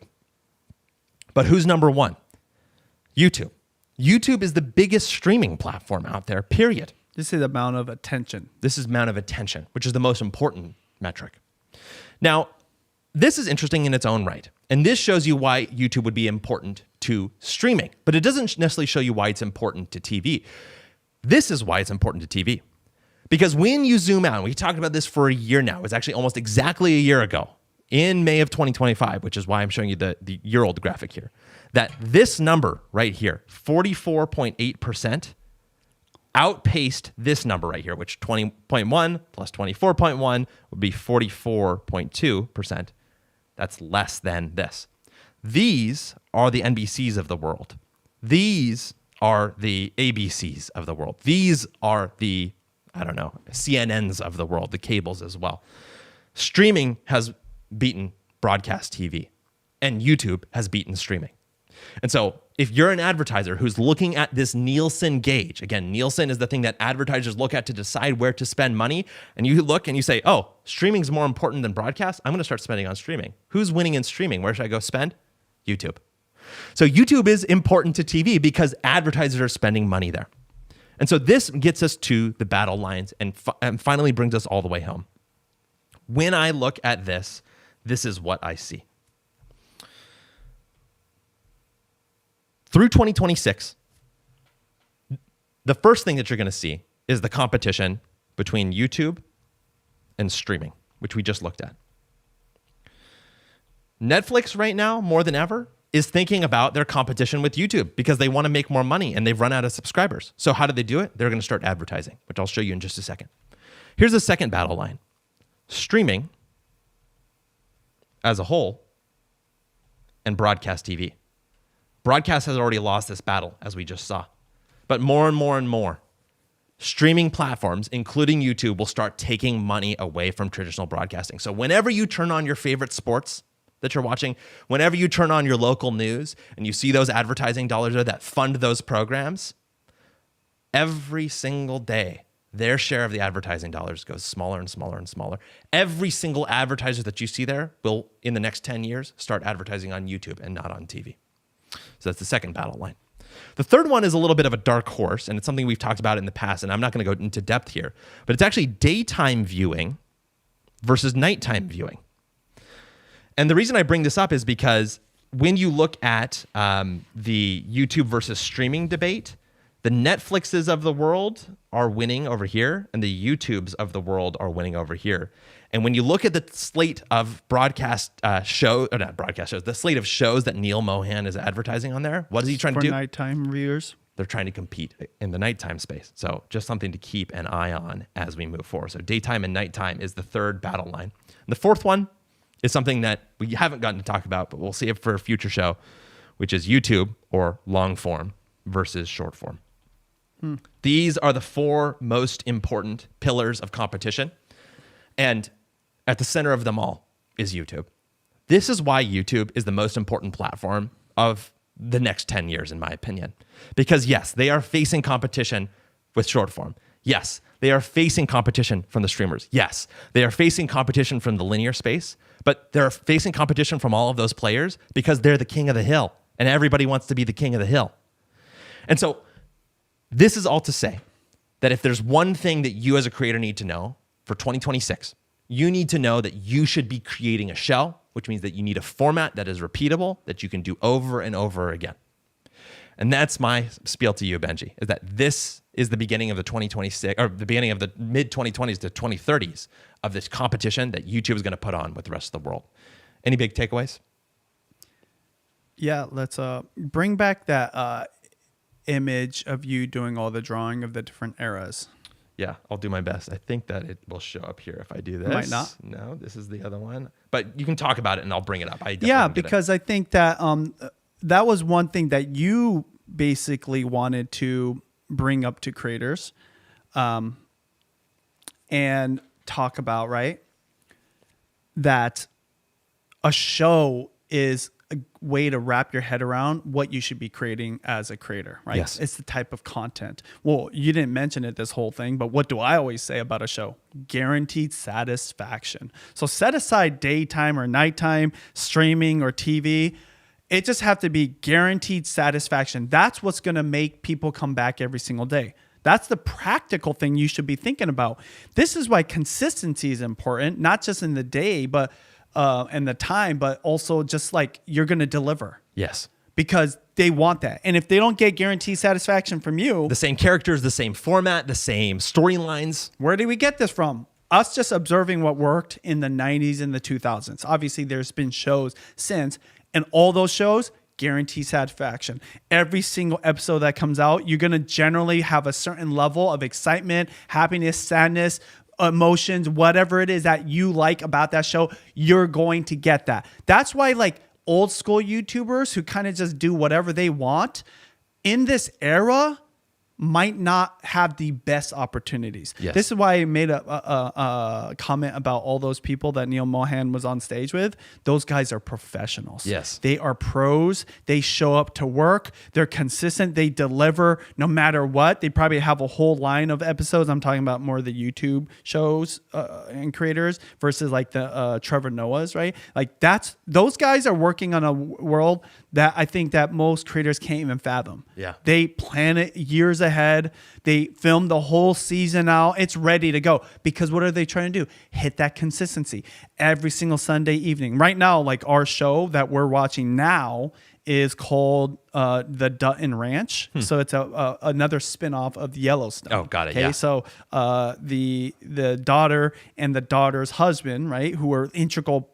A: But who's number one? YouTube. YouTube is the biggest streaming platform out there, period.
B: This is the amount of attention.
A: This is amount of attention, which is the most important metric. Now, this is interesting in its own right. And this shows you why YouTube would be important to streaming. But it doesn't necessarily show you why it's important to TV. This is why it's important to TV. Because when you zoom out, and we talked about this for a year now, it's actually almost exactly a year ago, in May of 2025, which is why I'm showing you the year-old graphic here, that this number right here, 44.8%, outpaced this number right here, which 20.1 plus 24.1 would be 44.2%. That's less than this. These are the NBCs of the world. These are the ABCs of the world. These are the, I don't know, CNNs of the world, the cables as well. Streaming has beaten broadcast TV, and YouTube has beaten streaming. And so if you're an advertiser who's looking at this Nielsen gauge, again, Nielsen is the thing that advertisers look at to decide where to spend money. And you look and you say, oh, streaming is more important than broadcast. I'm going to start spending on streaming. Who's winning in streaming? Where should I go spend? YouTube. So YouTube is important to TV because advertisers are spending money there. And so this gets us to the battle lines and finally brings us all the way home. When I look at this, this is what I see. Through 2026, the first thing that you're going to see is the competition between YouTube and streaming, which we just looked at. Netflix right now, more than ever, is thinking about their competition with YouTube because they want to make more money and they've run out of subscribers. So how do they do it? They're going to start advertising, which I'll show you in just a second. Here's the second battle line. Streaming as a whole and broadcast TV. Broadcast has already lost this battle, as we just saw. But more and more and more, streaming platforms, including YouTube, will start taking money away from traditional broadcasting. So whenever you turn on your favorite sports that you're watching, whenever you turn on your local news and you see those advertising dollars there that fund those programs, every single day, their share of the advertising dollars goes smaller and smaller and smaller. Every single advertiser that you see there will, in the next 10 years, start advertising on YouTube and not on TV. So that's the second battle line. The third one is a little bit of a dark horse, and it's something we've talked about in the past, and I'm not going to go into depth here, but it's actually daytime viewing versus nighttime viewing. And the reason I bring this up is because when you look at the YouTube versus streaming debate, the Netflixes of the world are winning over here, and the YouTubes of the world are winning over here. And when you look at the slate of the slate of shows that Neil Mohan is advertising on there, what is he trying to do?
B: For nighttime viewers.
A: They're trying to compete in the nighttime space. So just something to keep an eye on as we move forward. So daytime and nighttime is the third battle line. And the fourth one is something that we haven't gotten to talk about, but we'll see it for a future show, which is YouTube or long form versus short form. These are the four most important pillars of competition. And at the center of them all is YouTube. This is why YouTube is the most important platform of the next 10 years, in my opinion. Because yes, they are facing competition with short form. Yes, they are facing competition from the streamers. Yes, they are facing competition from the linear space, but they're facing competition from all of those players because they're the king of the hill and everybody wants to be the king of the hill. And so this is all to say that if there's one thing that you as a creator need to know for 2026, you need to know that you should be creating a show, which means that you need a format that is repeatable, that you can do over and over again. And that's my spiel to you, Benji, is that this is the beginning of the 2026, or the beginning of the mid-2020s to 2030s of this competition that YouTube is going to put on with the rest of the world. Any big takeaways?
B: Yeah, let's bring back that image of you doing all the drawing of the different eras.
A: Yeah, I'll do my best. I think that it will show up here if I do this.
B: Might not.
A: No, this is the other one. But you can talk about it and I'll bring it up.
B: Because I think that that was one thing that you basically wanted to bring up to creators and talk about, right? That a show is a way to wrap your head around what you should be creating as a creator, right?
A: Yes.
B: It's the type of content. Well, you didn't mention it this whole thing, but what do I always say about a show? Guaranteed satisfaction. So set aside daytime or nighttime, streaming or TV. It just have to be guaranteed satisfaction. That's what's going to make people come back every single day. That's the practical thing you should be thinking about. This is why consistency is important, not just in the day, but and the time, but also just like you're going to deliver.
A: Yes.
B: Because they want that. And if they don't get guaranteed satisfaction from you,
A: the same characters, the same format, the same storylines.
B: Where did we get this from? Us just observing what worked in the 90s and the 2000s. Obviously, there's been shows since, and all those shows guarantee satisfaction. Every single episode that comes out, you're going to generally have a certain level of excitement, happiness, sadness, emotions, whatever it is that you like about that show, you're going to get that. That's why like old school YouTubers who kind of just do whatever they want in this era, might not have the best opportunities.
A: Yes.
B: This is why I made a comment about all those people that Neil Mohan was on stage with. Those guys are professionals.
A: Yes.
B: They are pros. They show up to work. They're consistent. They deliver no matter what. They probably have a whole line of episodes. I'm talking about more of the YouTube shows and creators versus like the Trevor Noah's, right? Like those guys are working on a world that I think that most creators can't even fathom.
A: Yeah.
B: They plan it years ahead. They film the whole season out. It's ready to go. Because what are they trying to do? Hit that consistency every single Sunday evening. Right now, like our show that we're watching now is called The Dutton Ranch. So it's another spinoff of Yellowstone.
A: Oh, got it,
B: Okay,
A: yeah.
B: so the daughter and the daughter's husband, right, who are integral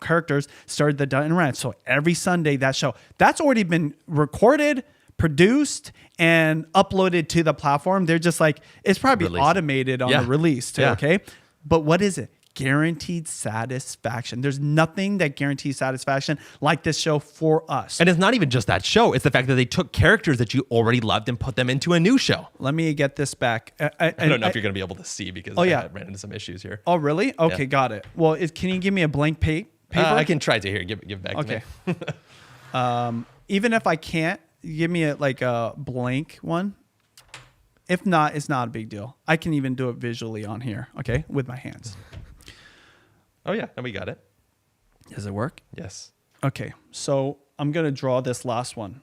B: characters, started the Dutton Ranch. So every Sunday, that show, that's already been recorded, produced, and uploaded to the platform. They're just like, it's probably
A: Release.
B: automated on
A: Yeah.
B: the release too,
A: Yeah.
B: okay? But what is it? Guaranteed satisfaction. There's nothing that guarantees satisfaction like this show for us.
A: And it's not even just that show. It's the fact that they took characters that you already loved and put them into a new show.
B: Let me get this back.
A: I don't know if you're going to be able to see because
B: yeah.
A: I ran into some issues here.
B: Oh, really? Okay,
A: Yeah.
B: got it. Well, can you give me a blank paper?
A: I can try to here. Give it back
B: Okay.
A: to me.
B: Even if I can't, give me a blank one. If not, it's not a big deal. I can even do it visually on here, okay, with my hands.
A: Oh, yeah. And we got it.
B: Does it work?
A: Yes.
B: Okay, so I'm going to draw this last one.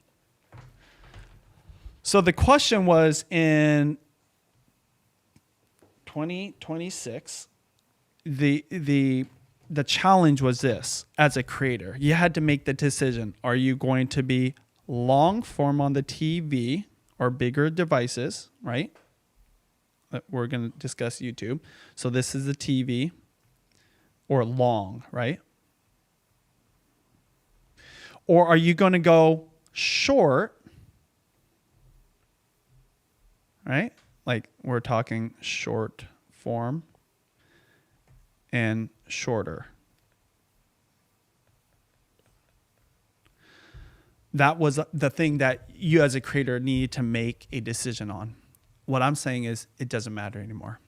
B: So the question was in 2026, the challenge was this. As a creator, you had to make the decision. Are you going to be long form on the TV or bigger devices, right? We're going to discuss YouTube. So this is the TV or long, right? Or are you going to go short, right? Like we're talking short form and shorter. That was the thing that you as a creator need to make a decision on. What I'm saying is it doesn't matter anymore.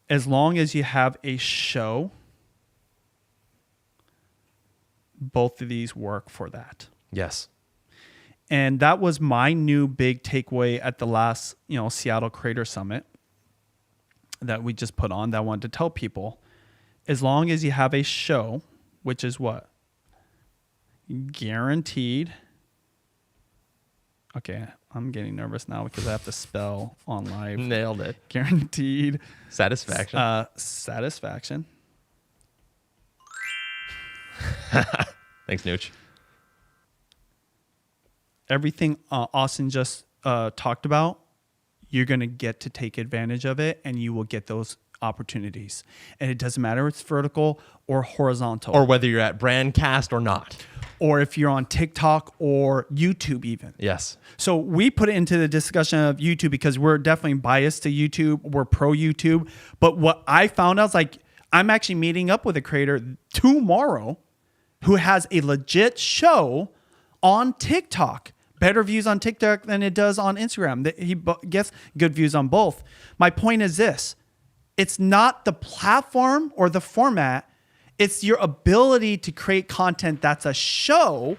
B: As long as you have a show, both of these work for that.
A: Yes.
B: And that was my new big takeaway at the last, Seattle Creator Summit that we just put on that I wanted to tell people. As long as you have a show, which is what? Guaranteed. Okay, I'm getting nervous now because I have to spell on live.
A: Nailed it.
B: Guaranteed
A: Satisfaction.
B: satisfaction.
A: Thanks, Nooch.
B: Everything Austin just talked about, you're going to get to take advantage of it and you will get those opportunities. And it doesn't matter if it's vertical or horizontal.
A: Or whether you're at Brandcast or not.
B: Or if you're on TikTok or YouTube even.
A: Yes.
B: So we put it into the discussion of YouTube because we're definitely biased to YouTube. We're pro YouTube. But what I found out is like, I'm actually meeting up with a creator tomorrow who has a legit show on TikTok. Better views on TikTok than it does on Instagram. He gets good views on both. My point is this. It's not the platform or the format. It's your ability to create content that's a show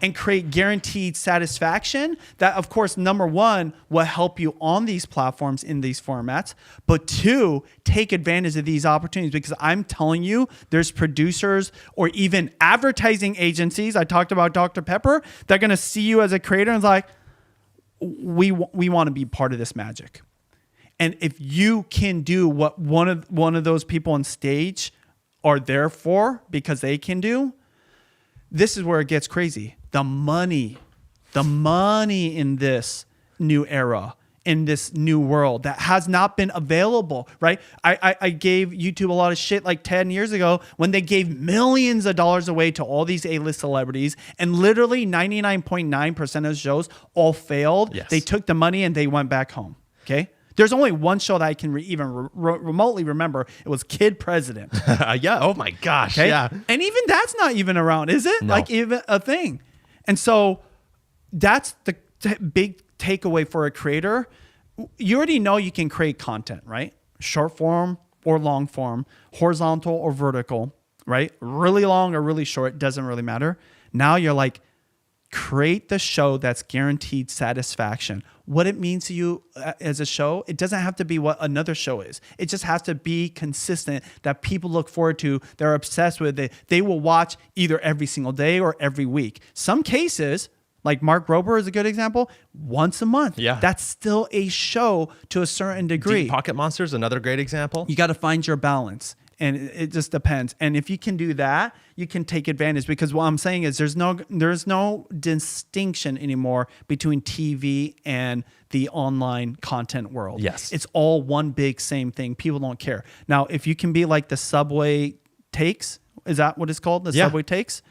B: and create guaranteed satisfaction that, of course, number one, will help you on these platforms in these formats. But two, take advantage of these opportunities because I'm telling you, there's producers or even advertising agencies. I talked about Dr. Pepper. They're going to see you as a creator and like, we want to be part of this magic. And if you can do what one of those people on stage are there for because they can do, this is where it gets crazy. The money in this new era, in this new world that has not been available, right? I gave YouTube a lot of shit like 10 years ago when they gave millions of dollars away to all these A-list celebrities and literally 99.9% of the shows all failed.
A: Yes.
B: They took the money and they went back home, okay? There's only one show that I can even remotely remember. It was Kid President.
A: Yeah. Oh my gosh.
B: Okay?
A: Yeah.
B: And even that's not even around, is it?
A: No.
B: Like even a thing. And so that's the big takeaway for a creator, you already know you can create content, right? Short form or long form, horizontal or vertical, right? Really long or really short, doesn't really matter. Now you're like, create the show that's guaranteed satisfaction. What it means to you as a show, it doesn't have to be what another show is. It just has to be consistent, that people look forward to, they're obsessed with it. They will watch either every single day or every week. Some cases, like Mark Rober is a good example, once a month.
A: Yeah.
B: That's still a show to a certain degree.
A: Deep Pocket Monsters, another great example.
B: You got to find your balance. And it just depends. And if you can do that, you can take advantage, because what I'm saying is there's no distinction anymore between TV and the online content world.
A: Yes.
B: It's all one big same thing. People don't care. Now, if you can be like the Subway Takes, is that what it's called? The
A: Yeah.
B: Subway Takes,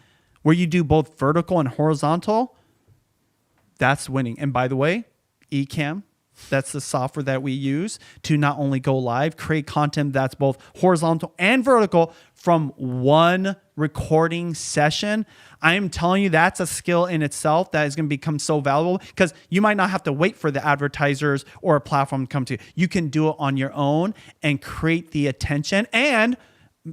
B: where you do both vertical and horizontal, that's winning. And by the way, Ecamm, that's the software that we use to not only go live, create content that's both horizontal and vertical from one recording session. I am telling you, that's a skill in itself that is going to become so valuable, because you might not have to wait for the advertisers or a platform to come to you. You can do it on your own and create the attention and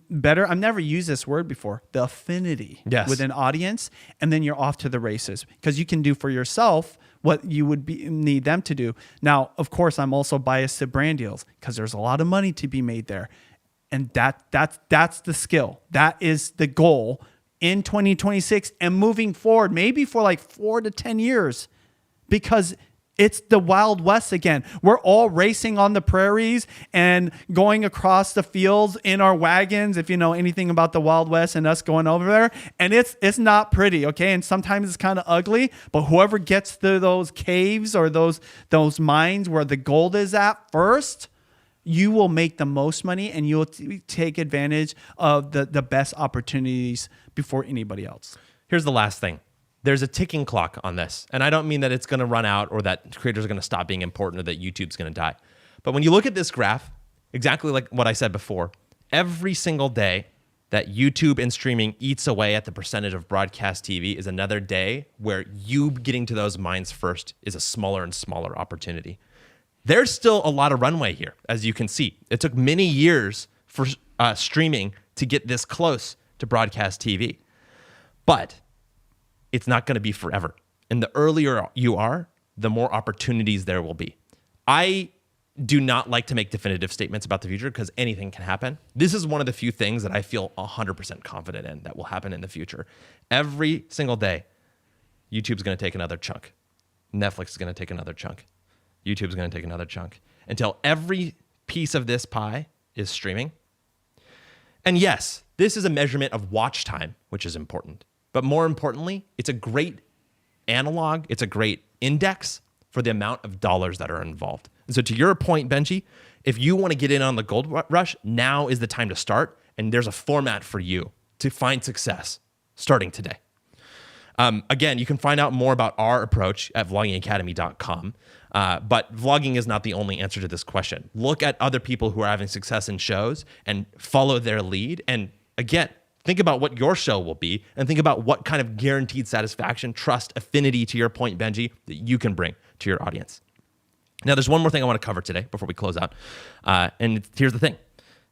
B: better, I've never used this word before, the affinity with an audience, and then you're off to the races, because you can do for yourself what you would need them to do. Now, of course, I'm also biased to brand deals, because there's a lot of money to be made there. And that's the skill. That is the goal in 2026 and moving forward, maybe for like 4 to 10 years, because it's the Wild West again. We're all racing on the prairies and going across the fields in our wagons, if you know anything about the Wild West and us going over there. And it's not pretty, okay? And sometimes it's kind of ugly, but whoever gets to those caves or those mines where the gold is at first, you will make the most money, and you'll take advantage of the best opportunities before anybody else.
A: Here's the last thing. There's a ticking clock on this. And I don't mean that it's going to run out or that creators are going to stop being important or that YouTube's going to die. But when you look at this graph, exactly like what I said before, every single day that YouTube and streaming eats away at the percentage of broadcast TV is another day where you getting to those mines first is a smaller and smaller opportunity. There's still a lot of runway here, as you can see. It took many years for streaming to get this close to broadcast TV. But it's not going to be forever. And the earlier you are, the more opportunities there will be. I do not like to make definitive statements about the future, because anything can happen. This is one of the few things that I feel 100% confident in that will happen in the future. Every single day, YouTube's going to take another chunk. Netflix is going to take another chunk. YouTube's going to take another chunk, until every piece of this pie is streaming. And yes, this is a measurement of watch time, which is important. But more importantly, it's a great analog. It's a great index for the amount of dollars that are involved. And so to your point, Benji, if you want to get in on the gold rush, now is the time to start. And there's a format for you to find success starting today. Again, you can find out more about our approach at vloggingacademy.com. But vlogging is not the only answer to this question. Look at other people who are having success in shows and follow their lead. And again, think about what your show will be, and think about what kind of guaranteed satisfaction, trust, affinity, to your point, Benji, that you can bring to your audience. Now, there's one more thing I want to cover today before we close out. And here's the thing.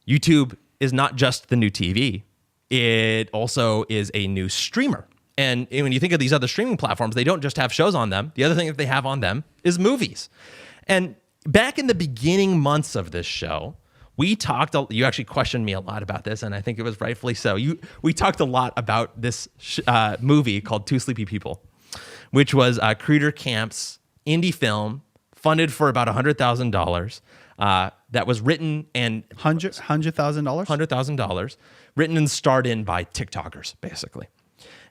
A: YouTube is not just the new TV. It also is a new streamer. And when you think of these other streaming platforms, they don't just have shows on them. The other thing that they have on them is movies. And back in the beginning months of this show, we talked, you actually questioned me a lot about this, and I think it was rightfully so. We talked a lot about this movie called Two Sleepy People, which was Creator Camp's indie film funded for about $100,000 that was written and...
B: $100,000?
A: $100,000, written and starred in by TikTokers, basically.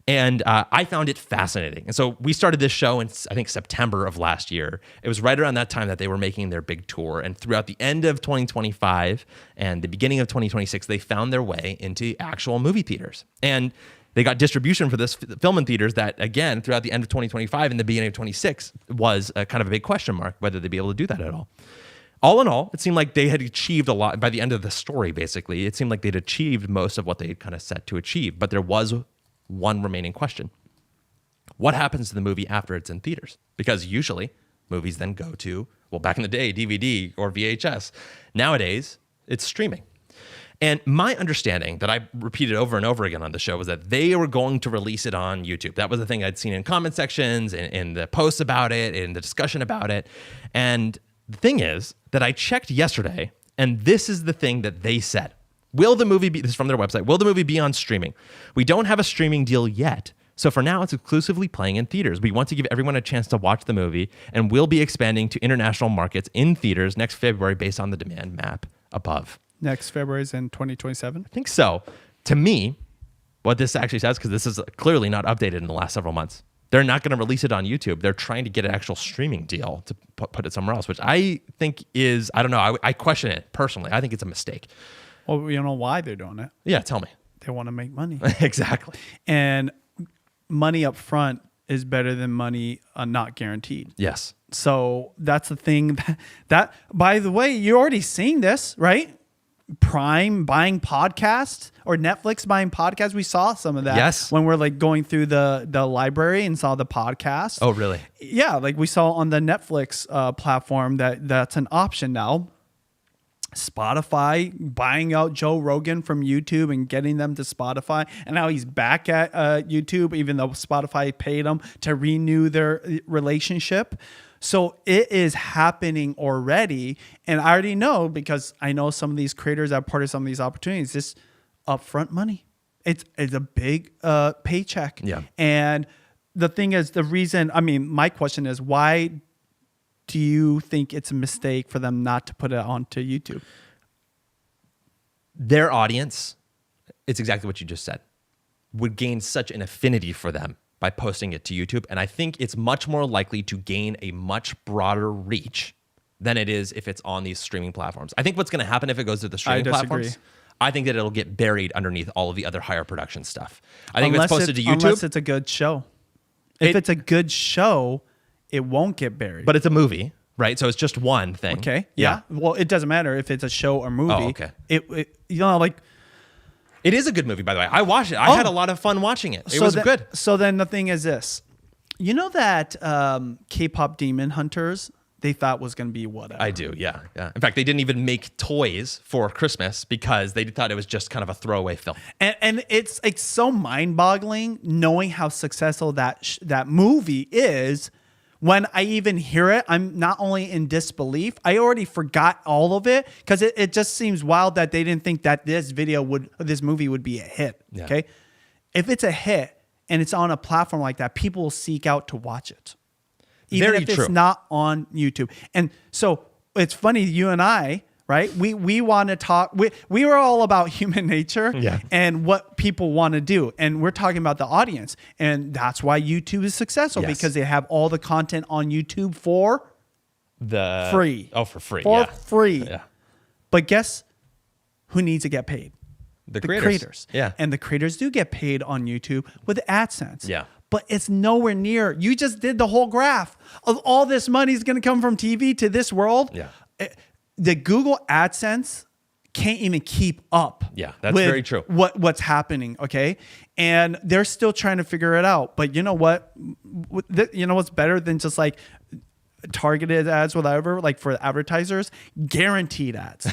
A: And I found it fascinating. And so we started this show in, I think, September of last year. It was right around that time that they were making their big tour. And throughout the end of 2025 and the beginning of 2026, they found their way into actual movie theaters. And they got distribution for this film in theaters that, again, throughout the end of 2025 and the beginning of 26 was a kind of a big question mark, whether they'd be able to do that at all. All in all, it seemed like they had achieved a lot. By the end of the story, basically, it seemed like they'd achieved most of what they had kind of set to achieve. But there was one remaining question. What happens to the movie after it's in theaters? Because usually Movies then go to, well, back in the day, DVD or VHS. Nowadays, it's streaming. And my understanding that I repeated over and over again on the show was that they were going to release it on YouTube. That was the thing I'd seen in comment sections and in the posts about it, in the discussion about it. And the thing is that I checked yesterday, and this is the thing that they said. Will the movie be, this is from their website, will the movie be on streaming? We don't have a streaming deal yet. So for now, it's exclusively playing in theaters. We want to give everyone a chance to watch the movie, and we'll be expanding to international markets in theaters next February based on the demand map above.
B: Next February is in 2027.
A: I think so. To me, what this actually says, because this is clearly not updated in the last several months, they're not going to release it on YouTube. They're trying to get an actual streaming deal to put it somewhere else, which I think is, I don't know, I question it personally. I think it's a mistake.
B: Well, you know why they're doing it?
A: Yeah, tell me.
B: They want to make money.
A: Exactly.
B: And money up front is better than money not guaranteed.
A: Yes.
B: So that's the thing that by the way, you're already seeing this, right? Prime buying podcasts or Netflix buying podcasts. We saw some of that.
A: Yes.
B: When we're like going through the library and saw the podcast.
A: Oh, really?
B: Yeah. Like we saw on the Netflix platform that's an option now. Spotify buying out Joe Rogan from YouTube and getting them to Spotify. And now he's back at YouTube, even though Spotify paid him to renew their relationship. So it is happening already. And I already know, because I know some of these creators that are part of some of these opportunities, this upfront money. It's a big paycheck.
A: Yeah.
B: And the thing is, my question is, why do you think it's a mistake for them not to put it onto YouTube?
A: Their audience, it's exactly what you just said, would gain such an affinity for them by posting it to YouTube. And I think it's much more likely to gain a much broader reach than it is if it's on these streaming platforms. I think what's going to happen if it goes to the streaming platforms, I think that it'll get buried underneath all of the other higher production stuff. I think if it's posted to YouTube.
B: Unless it's a good show. If it's a good show, it won't get buried.
A: But it's a movie, right? So it's just one thing.
B: Okay. Yeah. Well, it doesn't matter if it's a show or movie.
A: Oh, okay.
B: It
A: is a good movie, by the way. I watched it. I had a lot of fun watching it. It was good.
B: So then the thing is this. You know that K-pop Demon Hunters, they thought was going to be whatever.
A: I do, yeah. In fact, they didn't even make toys for Christmas because they thought it was just kind of a throwaway film.
B: And it's like so mind-boggling knowing how successful that movie is. When I even hear it, I'm not only in disbelief, I already forgot all of it because it just seems wild that they didn't think that this movie would be a hit.
A: Yeah.
B: Okay. If it's a hit and it's on a platform like that, people will seek out to watch it. Even
A: Very
B: if
A: true.
B: It's not on YouTube. And so it's funny, you and I, right? We want to talk. We were all about human nature and what people want to do. And we're talking about the audience. And that's why YouTube is successful because they have all the content on YouTube for free.
A: Oh, for free.
B: For free.
A: Yeah.
B: But guess who needs to get paid?
A: The creators. Yeah.
B: And the creators do get paid on YouTube with AdSense.
A: Yeah.
B: But it's nowhere near. You just did the whole graph of all this money is going to come from TV to this world.
A: Yeah.
B: The Google AdSense can't even keep up.
A: Yeah, that's
B: with
A: very true.
B: What's happening, okay? And they're still trying to figure it out. But you know what? You know what's better than just like targeted ads, whatever, like for advertisers? Guaranteed ads.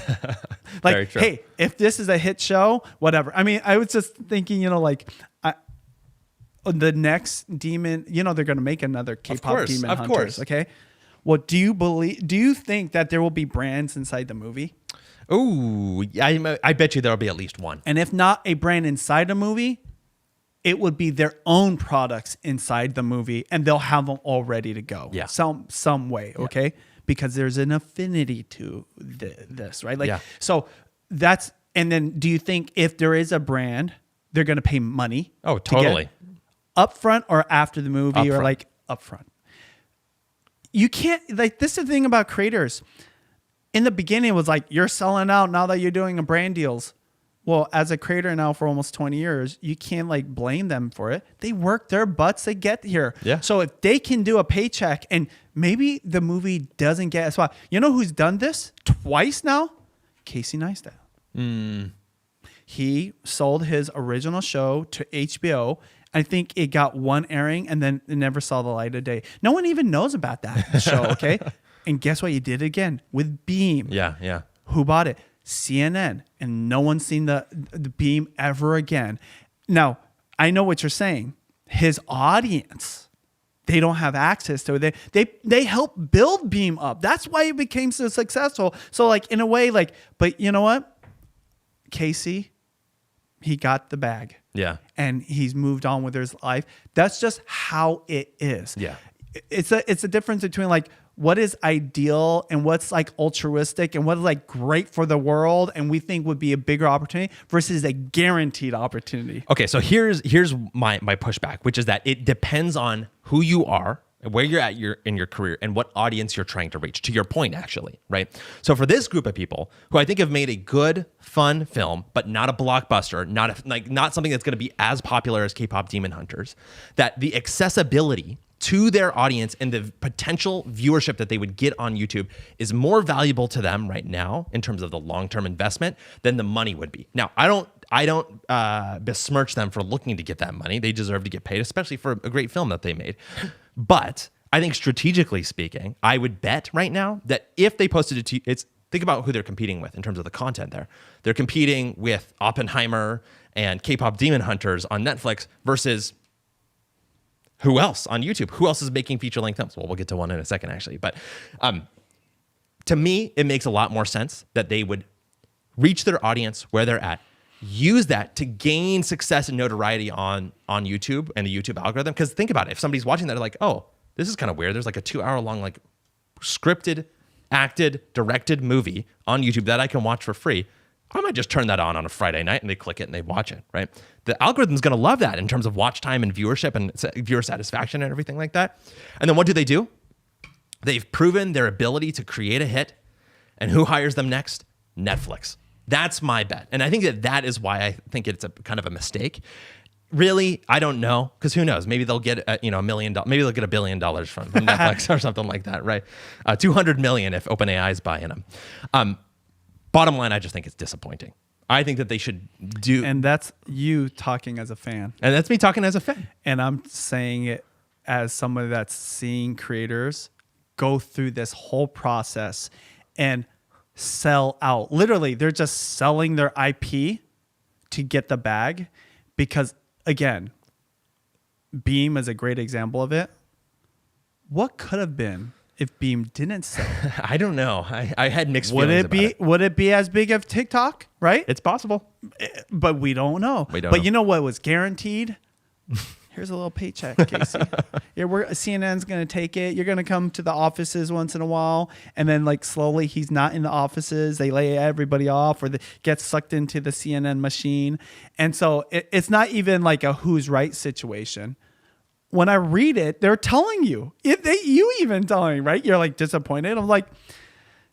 B: Like,
A: Very true.
B: hey, if this is a hit show, whatever. I mean, I was just thinking, the next Demon, they're going to make another K-pop Demon Hunters. Of course. Okay. Well, do you think that there will be brands inside the movie?
A: Ooh, I bet you there'll be at least one.
B: And if not a brand inside a movie, it would be their own products inside the movie, and they'll have them all ready to go.
A: Yeah.
B: Some way, okay? Yeah. Because there's an affinity to this, right? So that's, and then do you think if there is a brand, they're going to pay money?
A: Oh, totally.
B: Upfront or after the movie or like upfront? You can't, this is the thing about creators. In the beginning, it was like, you're selling out now that you're doing brand deals. Well, as a creator now for almost 20 years, you can't blame them for it. They work their butts to get here.
A: Yeah.
B: So if they can do a paycheck and maybe the movie doesn't get as well. You know who's done this twice now? Casey Neistat. He sold his original show to HBO. I think it got one airing and then it never saw the light of day. No one even knows about that show, okay? And guess what? You did it again with Beam.
A: Yeah, yeah.
B: Who bought it? CNN. And no one's seen the Beam ever again. Now, I know what you're saying. His audience, they don't have access to it. They helped build Beam up. That's why it became so successful. So like in a way, like, but you know what? Casey, he got the bag.
A: Yeah.
B: And he's moved on with his life. That's just how it is.
A: Yeah.
B: It's a difference between like what is ideal and what's like altruistic and what is like great for the world and we think would be a bigger opportunity versus a guaranteed opportunity.
A: Okay, so here's my pushback, which is that it depends on who you are, where you're at in your career, and what audience you're trying to reach. To your point, actually, right? So for this group of people who I think have made a good, fun film, but not a blockbuster, not something that's going to be as popular as K-pop Demon Hunters, that the accessibility to their audience and the potential viewership that they would get on YouTube is more valuable to them right now in terms of the long-term investment than the money would be. Now, I don't besmirch them for looking to get that money. They deserve to get paid, especially for a great film that they made. But I think strategically speaking, I would bet right now that if they posted it to think about who they're competing with in terms of the content there. They're competing with Oppenheimer and K-pop Demon Hunters on Netflix versus who else on YouTube? Who else is making feature-length films? Well, we'll get to one in a second, actually. But to me, it makes a lot more sense that they would reach their audience where they're at, use that to gain success and notoriety on YouTube and the YouTube algorithm. Because think about it. If somebody's watching that, they're like, oh, this is kind of weird. There's like a 2-hour-long, like scripted, acted, directed movie on YouTube that I can watch for free. I might just turn that on a Friday night and they click it and they watch it, right? The algorithm's going to love that in terms of watch time and viewership and viewer satisfaction and everything like that. And then what do? They've proven their ability to create a hit. And who hires them next? Netflix. That's my bet. And I think that is why I think it's a kind of a mistake. Really, I don't know, because who knows? Maybe they'll get $1 million. Maybe they'll get $1 billion from Netflix or something like that, right? 200 million if OpenAI is buying them. Bottom line, I just think it's disappointing. I think that they should do...
B: And that's you talking as a fan.
A: And that's me talking as a fan.
B: And I'm saying it as somebody that's seeing creators go through this whole process and sell out. Literally, they're just selling their IP to get the bag because, again, Beam is a great example of it. What could have been if Beam didn't sell?
A: I don't know. I had mixed feelings about it.
B: Would it be as big as TikTok, right?
A: It's possible.
B: But we don't know. You know what was guaranteed? Here's a little paycheck, Casey. CNN's going to take it. You're going to come to the offices once in a while. And then like slowly he's not in the offices. They lay everybody off or they get sucked into the CNN machine. And so it's not even like a who's right situation. When I read it, they're telling you. You even telling me, right? You're like disappointed. I'm like,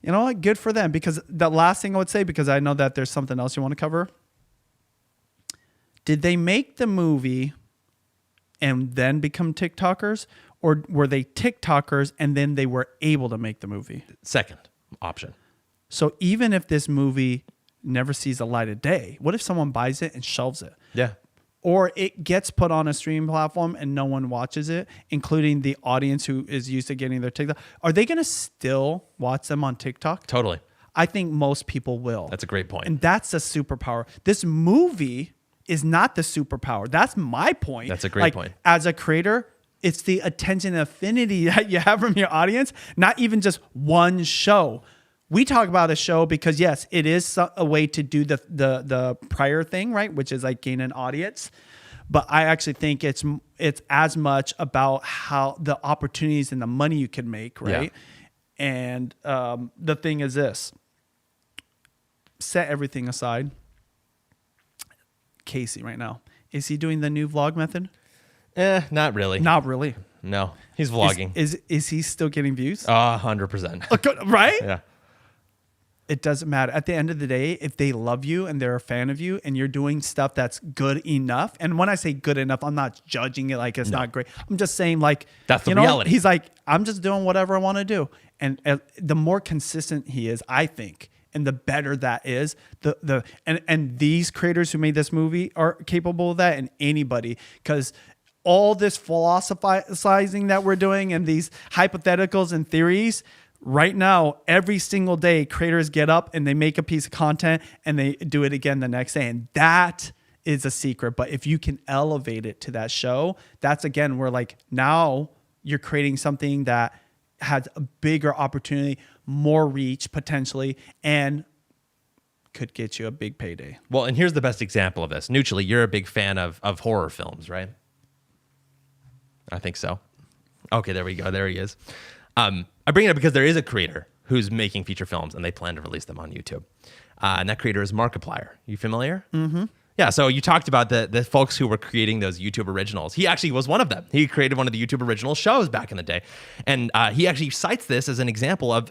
B: you know what? Good for them. Because the last thing I would say, because I know that there's something else you want to cover. Did they make the movie and then become TikTokers? Or were they TikTokers and then they were able to make the movie?
A: Second option.
B: So even if this movie never sees the light of day, what if someone buys it and shelves it?
A: Yeah.
B: Or it gets put on a streaming platform and no one watches it, including the audience who is used to getting their TikTok. Are they going to still watch them on TikTok?
A: Totally.
B: I think most people will.
A: That's a great point.
B: And that's the superpower. This movie is not the superpower. That's my point.
A: That's a great point.
B: As a creator, it's the attention affinity that you have from your audience, not even just one show. We talk about a show because, yes, it is a way to do the prior thing, right? Which is like gain an audience. But I actually think it's as much about how the opportunities and the money you can make, right? Yeah. And the thing is this. Set everything aside. Casey right now. Is he doing the new vlog method?
A: Not really.
B: Not really.
A: No, he's vlogging.
B: Is he still getting views?
A: 100%.
B: Right?
A: Yeah.
B: It doesn't matter. At the end of the day, if they love you and they're a fan of you and you're doing stuff that's good enough, and when I say good enough, I'm not judging it like it's not great. I'm just saying like,
A: that's the reality.
B: He's like, I'm just doing whatever I want to do. And the more consistent he is, I think, and the better that is, and these creators who made this movie are capable of that, and anybody, because all this philosophizing that we're doing and these hypotheticals and theories, right now, every single day, creators get up and they make a piece of content and they do it again the next day. And that is a secret. But if you can elevate it to that show, that's again, where like now you're creating something that has a bigger opportunity, more reach potentially, and could get you a big payday.
A: Well, and here's the best example of this. Neutrally, you're a big fan of horror films, right? I think so. Okay, there we go. There he is. I bring it up because there is a creator who's making feature films, and they plan to release them on YouTube. And that creator is Markiplier. You familiar? Mm-hmm. Yeah, so you talked about the folks who were creating those YouTube originals. He actually was one of them. He created one of the YouTube original shows back in the day. And he actually cites this as an example of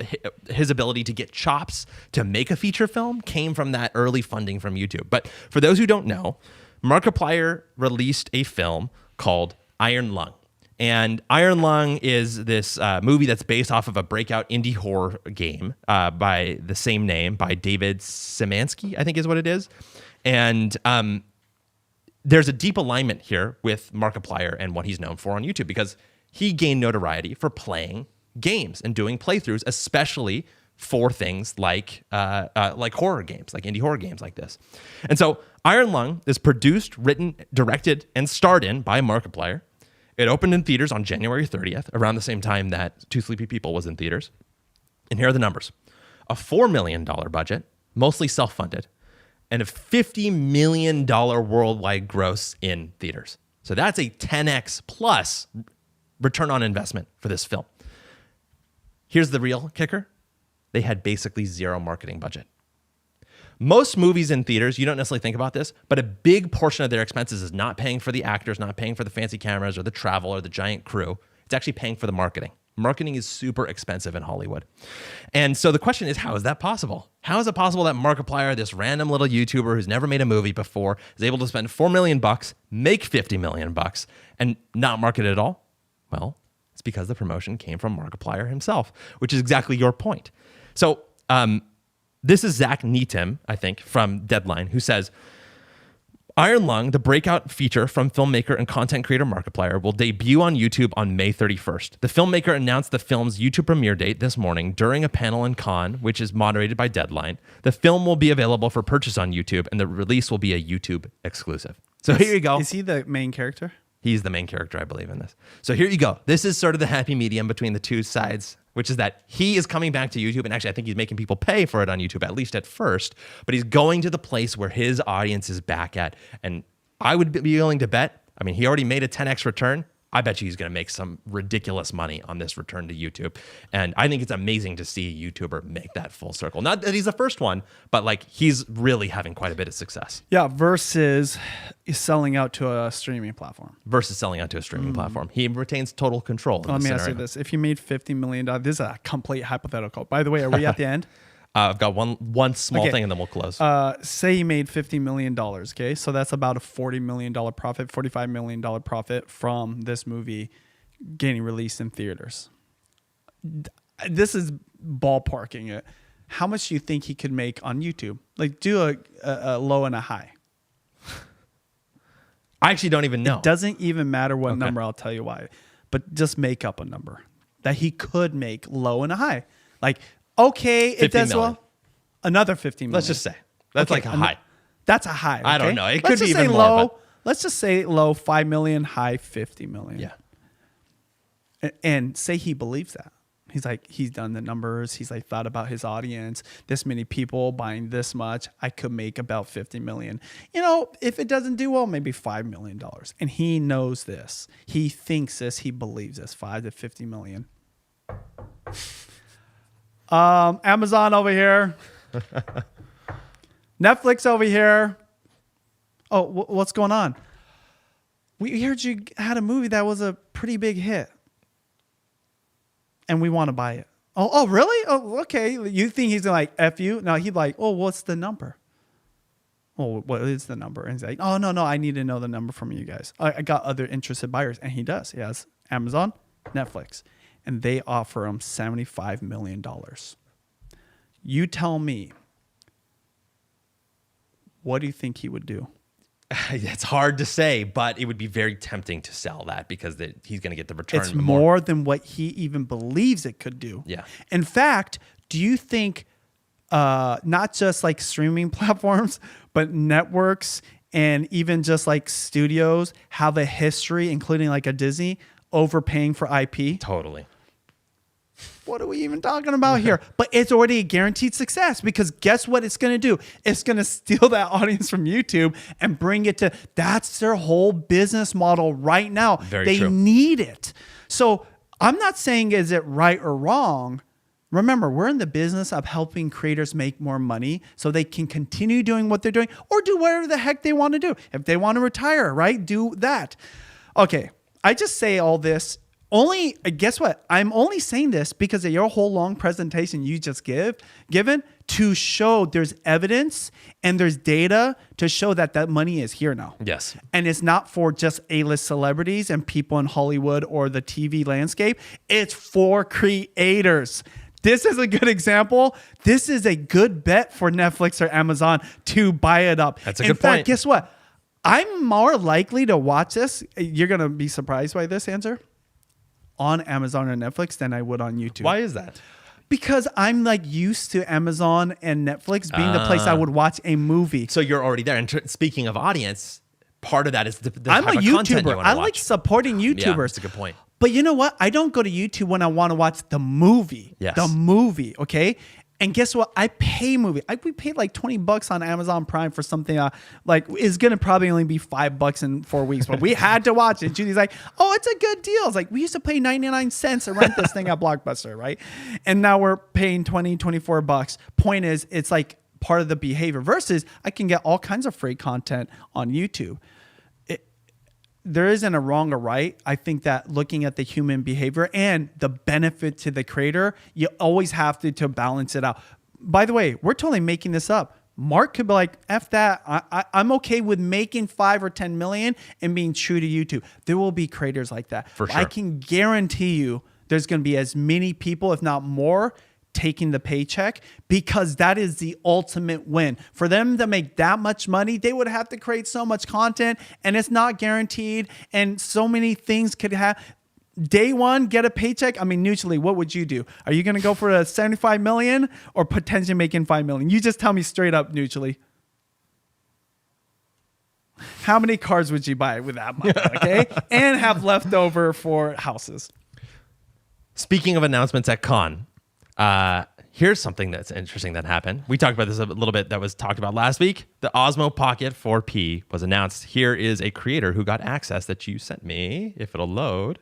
A: his ability to get chops to make a feature film came from that early funding from YouTube. But for those who don't know, Markiplier released a film called Iron Lung. And Iron Lung is this movie that's based off of a breakout indie horror game by the same name, by David Szymanski, I think is what it is. And there's a deep alignment here with Markiplier and what he's known for on YouTube, because he gained notoriety for playing games and doing playthroughs, especially for things like horror games, like indie horror games like this. And so Iron Lung is produced, written, directed, and starred in by Markiplier. It opened in theaters on January 30th, around the same time that Two Sleepy People was in theaters. And here are the numbers. A $4 million budget, mostly self-funded, and a $50 million worldwide gross in theaters. So that's a 10x plus return on investment for this film. Here's the real kicker. They had basically zero marketing budget. Most movies in theaters, you don't necessarily think about this, but a big portion of their expenses is not paying for the actors, not paying for the fancy cameras or the travel or the giant crew. It's actually paying for the marketing. Marketing is super expensive in Hollywood. And so the question is, how is that possible? How is it possible that Markiplier, this random little YouTuber who's never made a movie before, is able to spend $4 million, make $50 million, and not market it at all? Well, it's because the promotion came from Markiplier himself, which is exactly your point. So, this is Zach Neetim, I think, from Deadline, who says, Iron Lung, the breakout feature from filmmaker and content creator Markiplier, will debut on YouTube on May 31st. The filmmaker announced the film's YouTube premiere date this morning during a panel in Cannes, which is moderated by Deadline. The film will be available for purchase on YouTube, and the release will be a YouTube exclusive. So here you go.
B: Is he the main character?
A: He's the main character, I believe, in this. So here you go. This is sort of the happy medium between the two sides, which is that he is coming back to YouTube. And actually, I think he's making people pay for it on YouTube, at least at first. But he's going to the place where his audience is back at. And I would be willing to bet, I mean, he already made a 10x return. I bet you he's going to make some ridiculous money on this return to YouTube. And I think it's amazing to see a YouTuber make that full circle. Not that he's the first one, but like he's really having quite a bit of success.
B: Yeah, versus selling out to a streaming platform.
A: He retains total control.
B: Let me ask you this. If you made $50 million, this is a complete hypothetical. By the way, are we at the end?
A: I've got one small thing and then we'll close.
B: Say you made $50 million, okay? So that's about a $40 million profit, $45 million profit from this movie getting released in theaters. This is ballparking it. How much do you think he could make on YouTube? Like do a low and a high.
A: I actually don't even know.
B: It doesn't even matter what number, I'll tell you why. But just make up a number that he could make low and a high. Like, okay, it does
A: million.
B: Well. Another 50 million.
A: Let's just say. That's like a high.
B: That's a high. Okay?
A: I don't know. It
B: Let's
A: could be
B: just say
A: even
B: low.
A: more. But
B: Let's just say low 5 million, high 50 million.
A: yeah.
B: And say he believes that. He's like, he's done the numbers. He's like thought about his audience. This many people buying this much. I could make about 50 million. You know, if it doesn't do well, maybe $5 million. And he knows this. He thinks this. He believes this. 5 to 50 million. Amazon over here. Netflix over here. Oh, what's going on? We heard you had a movie that was a pretty big hit. And we want to buy it. Oh, really? Oh, okay. You think he's like, F you? No, he'd like, oh, what's the number? Oh, what is the number? And he's like, oh, no, I need to know the number from you guys. I got other interested buyers. And he does. He has Amazon, Netflix. And they offer him $75 million. You tell me what do you think he would do?
A: It's hard to say, but it would be very tempting to sell that because he's going to get the return.
B: It's more than what he even believes it could do.
A: Yeah.
B: In fact, do you think not just like streaming platforms, but networks and even just like studios have a history, including like a Disney, overpaying for IP?
A: Totally.
B: What are we even talking about here? But it's already a guaranteed success because guess what it's going to do? It's going to steal that audience from YouTube and bring it to, that's their whole business model right now.
A: Very true.
B: They need it. So I'm not saying is it right or wrong. Remember, we're in the business of helping creators make more money so they can continue doing what they're doing or do whatever the heck they want to do. If they want to retire, right? Do that. Okay. I just say all this. Guess what? I'm only saying this because of your whole long presentation you just given to show there's evidence and there's data to show that money is here now.
A: Yes.
B: And it's not for just A-list celebrities and people in Hollywood or the TV landscape. It's for creators. This is a good example. This is a good bet for Netflix or Amazon to buy it up.
A: That's a good point.
B: In fact, guess what? I'm more likely to watch this. You're going to be surprised by this answer. On Amazon or Netflix than I would on YouTube.
A: Why is that?
B: Because I'm like used to Amazon and Netflix being the place I would watch a movie.
A: So you're already there. And speaking of audience, part of that is the
B: I'm
A: type
B: a
A: of content you
B: YouTuber.
A: want to
B: I
A: watch.
B: like supporting YouTubers.
A: Yeah, that's a good point.
B: But you know what? I don't go to YouTube when I want to watch the movie.
A: Yes.
B: The movie, okay? And guess what? I pay movie. We paid like $20 on Amazon Prime for something like is gonna probably only be $5 in 4 weeks, but we had to watch it. Judy's like, "Oh, it's a good deal." It's like we used to pay 99 cents to rent this thing at Blockbuster, right? And now we're paying $24. Point is, it's like part of the behavior. Versus, I can get all kinds of free content on YouTube. There isn't a wrong or right. I think that looking at the human behavior and the benefit to the creator, you always have to balance it out. By the way, we're totally making this up. Mark could be like, F that. I'm okay with making 5 or 10 million and being true to YouTube. There will be creators like that.
A: For sure.
B: I can guarantee you there's going to be as many people, if not more, taking the paycheck because that is the ultimate win. For them to make that much money, they would have to create so much content and it's not guaranteed and so many things could have. Day one, get a paycheck. I mean, neutrally, what would you do? Are you going to go for a 75 million or potentially making 5 million? You just tell me straight up, neutrally. How many cars would you buy with that money, okay? And have leftover for houses.
A: Speaking of announcements at Con, here's something that's interesting that happened. We talked about this a little bit that was talked about last week. The Osmo Pocket 4P was announced. Here is a creator who got access that you sent me, if it'll load.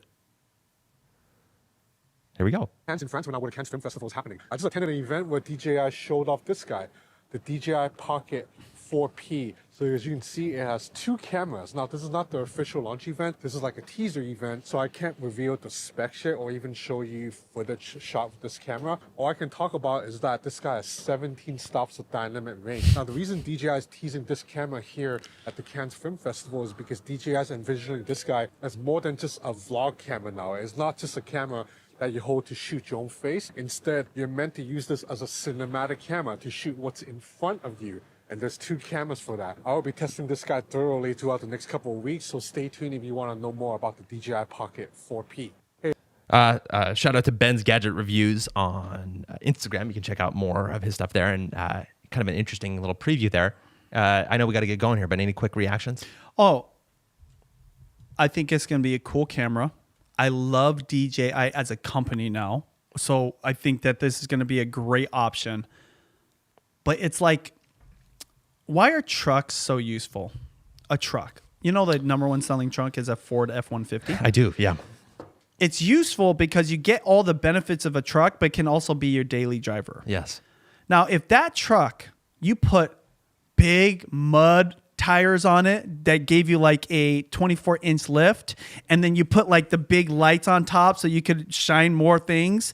A: Here we go.
E: Cannes in France when Cannes Film Festival was happening. I just attended an event where DJI showed off this guy, the DJI Pocket 4P. So as you can see, it has 2 cameras. Now, this is not the official launch event. This is like a teaser event, so I can't reveal the spec yet or even show you footage shot with this camera. All I can talk about is that this guy has 17 stops of dynamic range. Now, the reason DJI is teasing this camera here at the Cannes Film Festival is because DJI is envisioning this guy as more than just a vlog camera now. It's not just a camera that you hold to shoot your own face. Instead, you're meant to use this as a cinematic camera to shoot what's in front of you. And there's 2 cameras for that. I will be testing this guy thoroughly throughout the next couple of weeks, so stay tuned if you want to know more about the DJI Pocket 4P. Hey.
A: Shout out to Ben's Gadget Reviews on Instagram. You can check out more of his stuff there and kind of an interesting little preview there. I know we got to get going here, but any quick reactions?
B: Oh, I think it's going to be a cool camera. I love DJI as a company now. So I think that this is going to be a great option. But it's like, why are trucks so useful? A truck. You know the number 1 selling truck is a Ford F-150?
A: I do, yeah.
B: It's useful because you get all the benefits of a truck, but can also be your daily driver.
A: Yes.
B: Now, if that truck, you put big mud tires on it that gave you like a 24-inch lift, and then you put like the big lights on top so you could shine more things,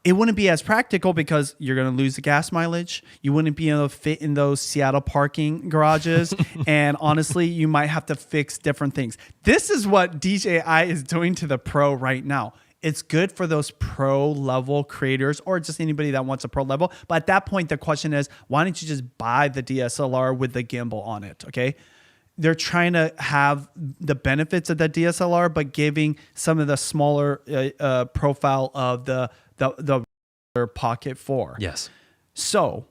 B: it wouldn't be as practical because you're going to lose the gas mileage. You wouldn't be able to fit in those Seattle parking garages. And honestly, you might have to fix different things. This is what DJI is doing to the Pro right now. It's good for those pro level creators or just anybody that wants a pro level. But at that point, the question is, why don't you just buy the DSLR with the gimbal on it? Okay. They're trying to have the benefits of the DSLR, but giving some of the smaller profile of the Pocket 4.
A: Yes.
B: So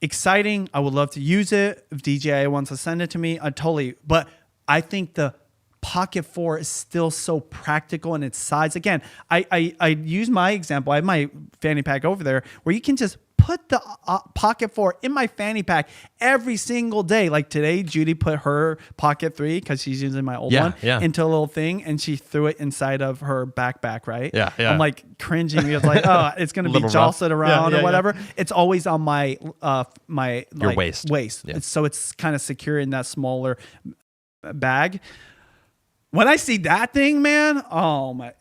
B: exciting. I would love to use it. If DJI wants to send it to me, but I think the Pocket 4 is still so practical in its size. Again, I use my example. I have my fanny pack over there where you can just put the Pocket 4 in my fanny pack every single day. Like today, Judy put her Pocket 3, because she's using my old one, into a little thing, and she threw it inside of her backpack, right?
A: Yeah.
B: I'm like cringing. It's like, oh, it's going to be jostled around or whatever. It's always on my
A: Your waist. Yeah.
B: So it's kind of secure in that smaller bag. When I see that thing, man, oh my,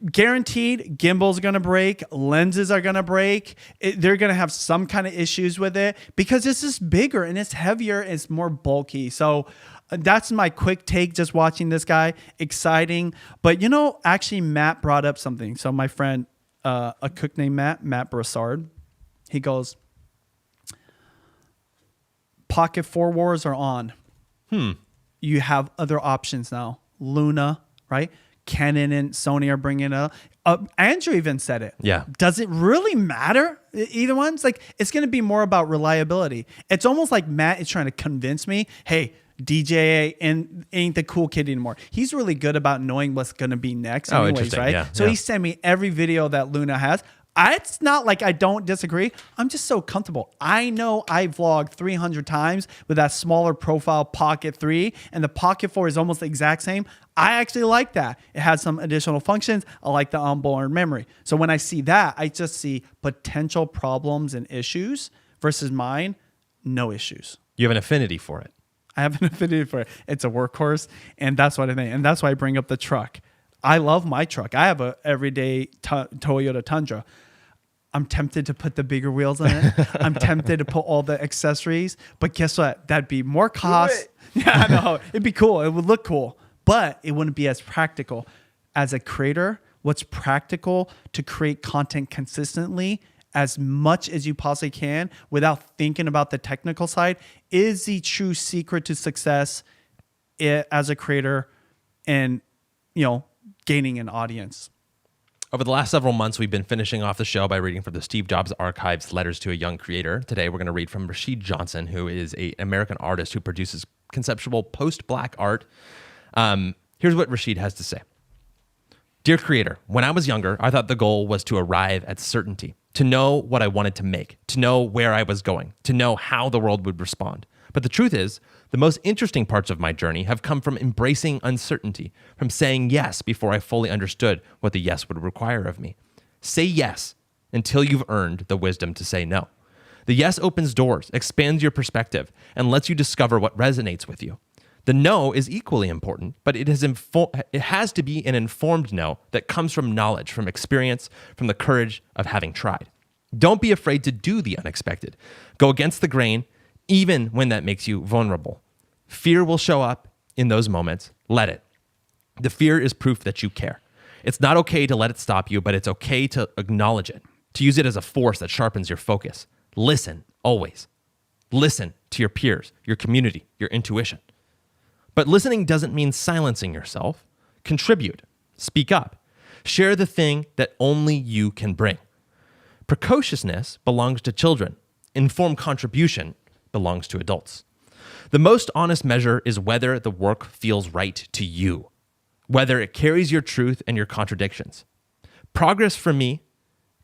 B: guaranteed gimbals are going to break. Lenses are going to break. They're going to have some kind of issues with it because it's just bigger and it's heavier. And it's more bulky. So that's my quick take just watching this guy. Exciting. But, actually, Matt brought up something. So my friend, a cook named Matt Brassard, he goes, Pocket 4 wars are on. You have other options now. Luna, right? Canon and Sony are bringing it up. Andrew even said it.
A: Yeah.
B: Does it really matter? Either one's like, it's going to be more about reliability. It's almost like Matt is trying to convince me, hey, DJI ain't the cool kid anymore. He's really good about knowing what's going to be next anyways, right?
A: Yeah,
B: so he sent me every video that Luna has. It's not like I don't disagree. I'm just so comfortable. I know I vlogged 300 times with that smaller profile Pocket 3, and the Pocket 4 is almost the exact same. I actually like that. It has some additional functions. I like the onboard memory. So when I see that, I just see potential problems and issues versus mine, no issues.
A: You have an affinity for it.
B: I have an affinity for it. It's a workhorse, and that's what I think. And that's why I bring up the truck. I love my truck. I have a everyday Toyota Tundra. I'm tempted to put the bigger wheels on it. I'm tempted to put all the accessories, but guess what? That'd be more cost. Yeah, I know. It'd be cool. It would look cool, but it wouldn't be as practical. As a creator, what's practical to create content consistently as much as you possibly can without thinking about the technical side is the true secret to success as a creator and, gaining an audience.
A: Over the last several months, we've been finishing off the show by reading from the Steve Jobs Archives Letters to a Young Creator. Today, we're going to read from Rashid Johnson, who is an American artist who produces conceptual post-black art. Here's what Rashid has to say. Dear creator, when I was younger, I thought the goal was to arrive at certainty, to know what I wanted to make, to know where I was going, to know how the world would respond. But the truth is, the most interesting parts of my journey have come from embracing uncertainty, from saying yes before I fully understood what the yes would require of me. Say yes until you've earned the wisdom to say no. The yes opens doors, expands your perspective, and lets you discover what resonates with you. The no is equally important, but it has to be an informed no that comes from knowledge, from experience, from the courage of having tried. Don't be afraid to do the unexpected. Go against the grain, even when that makes you vulnerable. Fear will show up in those moments. Let it. The fear is proof that you care. It's not okay to let it stop you, but it's okay to acknowledge it, to use it as a force that sharpens your focus. Listen, always. Listen to your peers, your community, your intuition. But listening doesn't mean silencing yourself. Contribute. Speak up. Share the thing that only you can bring. Precociousness belongs to children. Informed contribution belongs to adults. The most honest measure is whether the work feels right to you, whether it carries your truth and your contradictions. Progress for me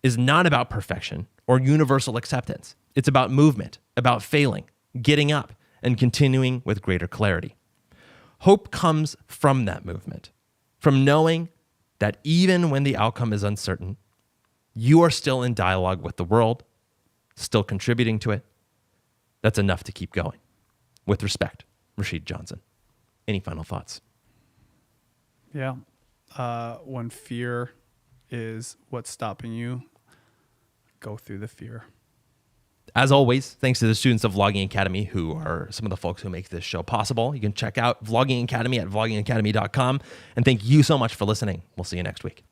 A: is not about perfection or universal acceptance. It's about movement, about failing, getting up, and continuing with greater clarity. Hope comes from that movement, from knowing that even when the outcome is uncertain, you are still in dialogue with the world, still contributing to it. That's enough to keep going. With respect, Rashid Johnson. Any final thoughts?
B: Yeah. When fear is what's stopping you, go through the fear.
A: As always, thanks to the students of Vlogging Academy, who are some of the folks who make this show possible. You can check out Vlogging Academy at vloggingacademy.com. And thank you so much for listening. We'll see you next week.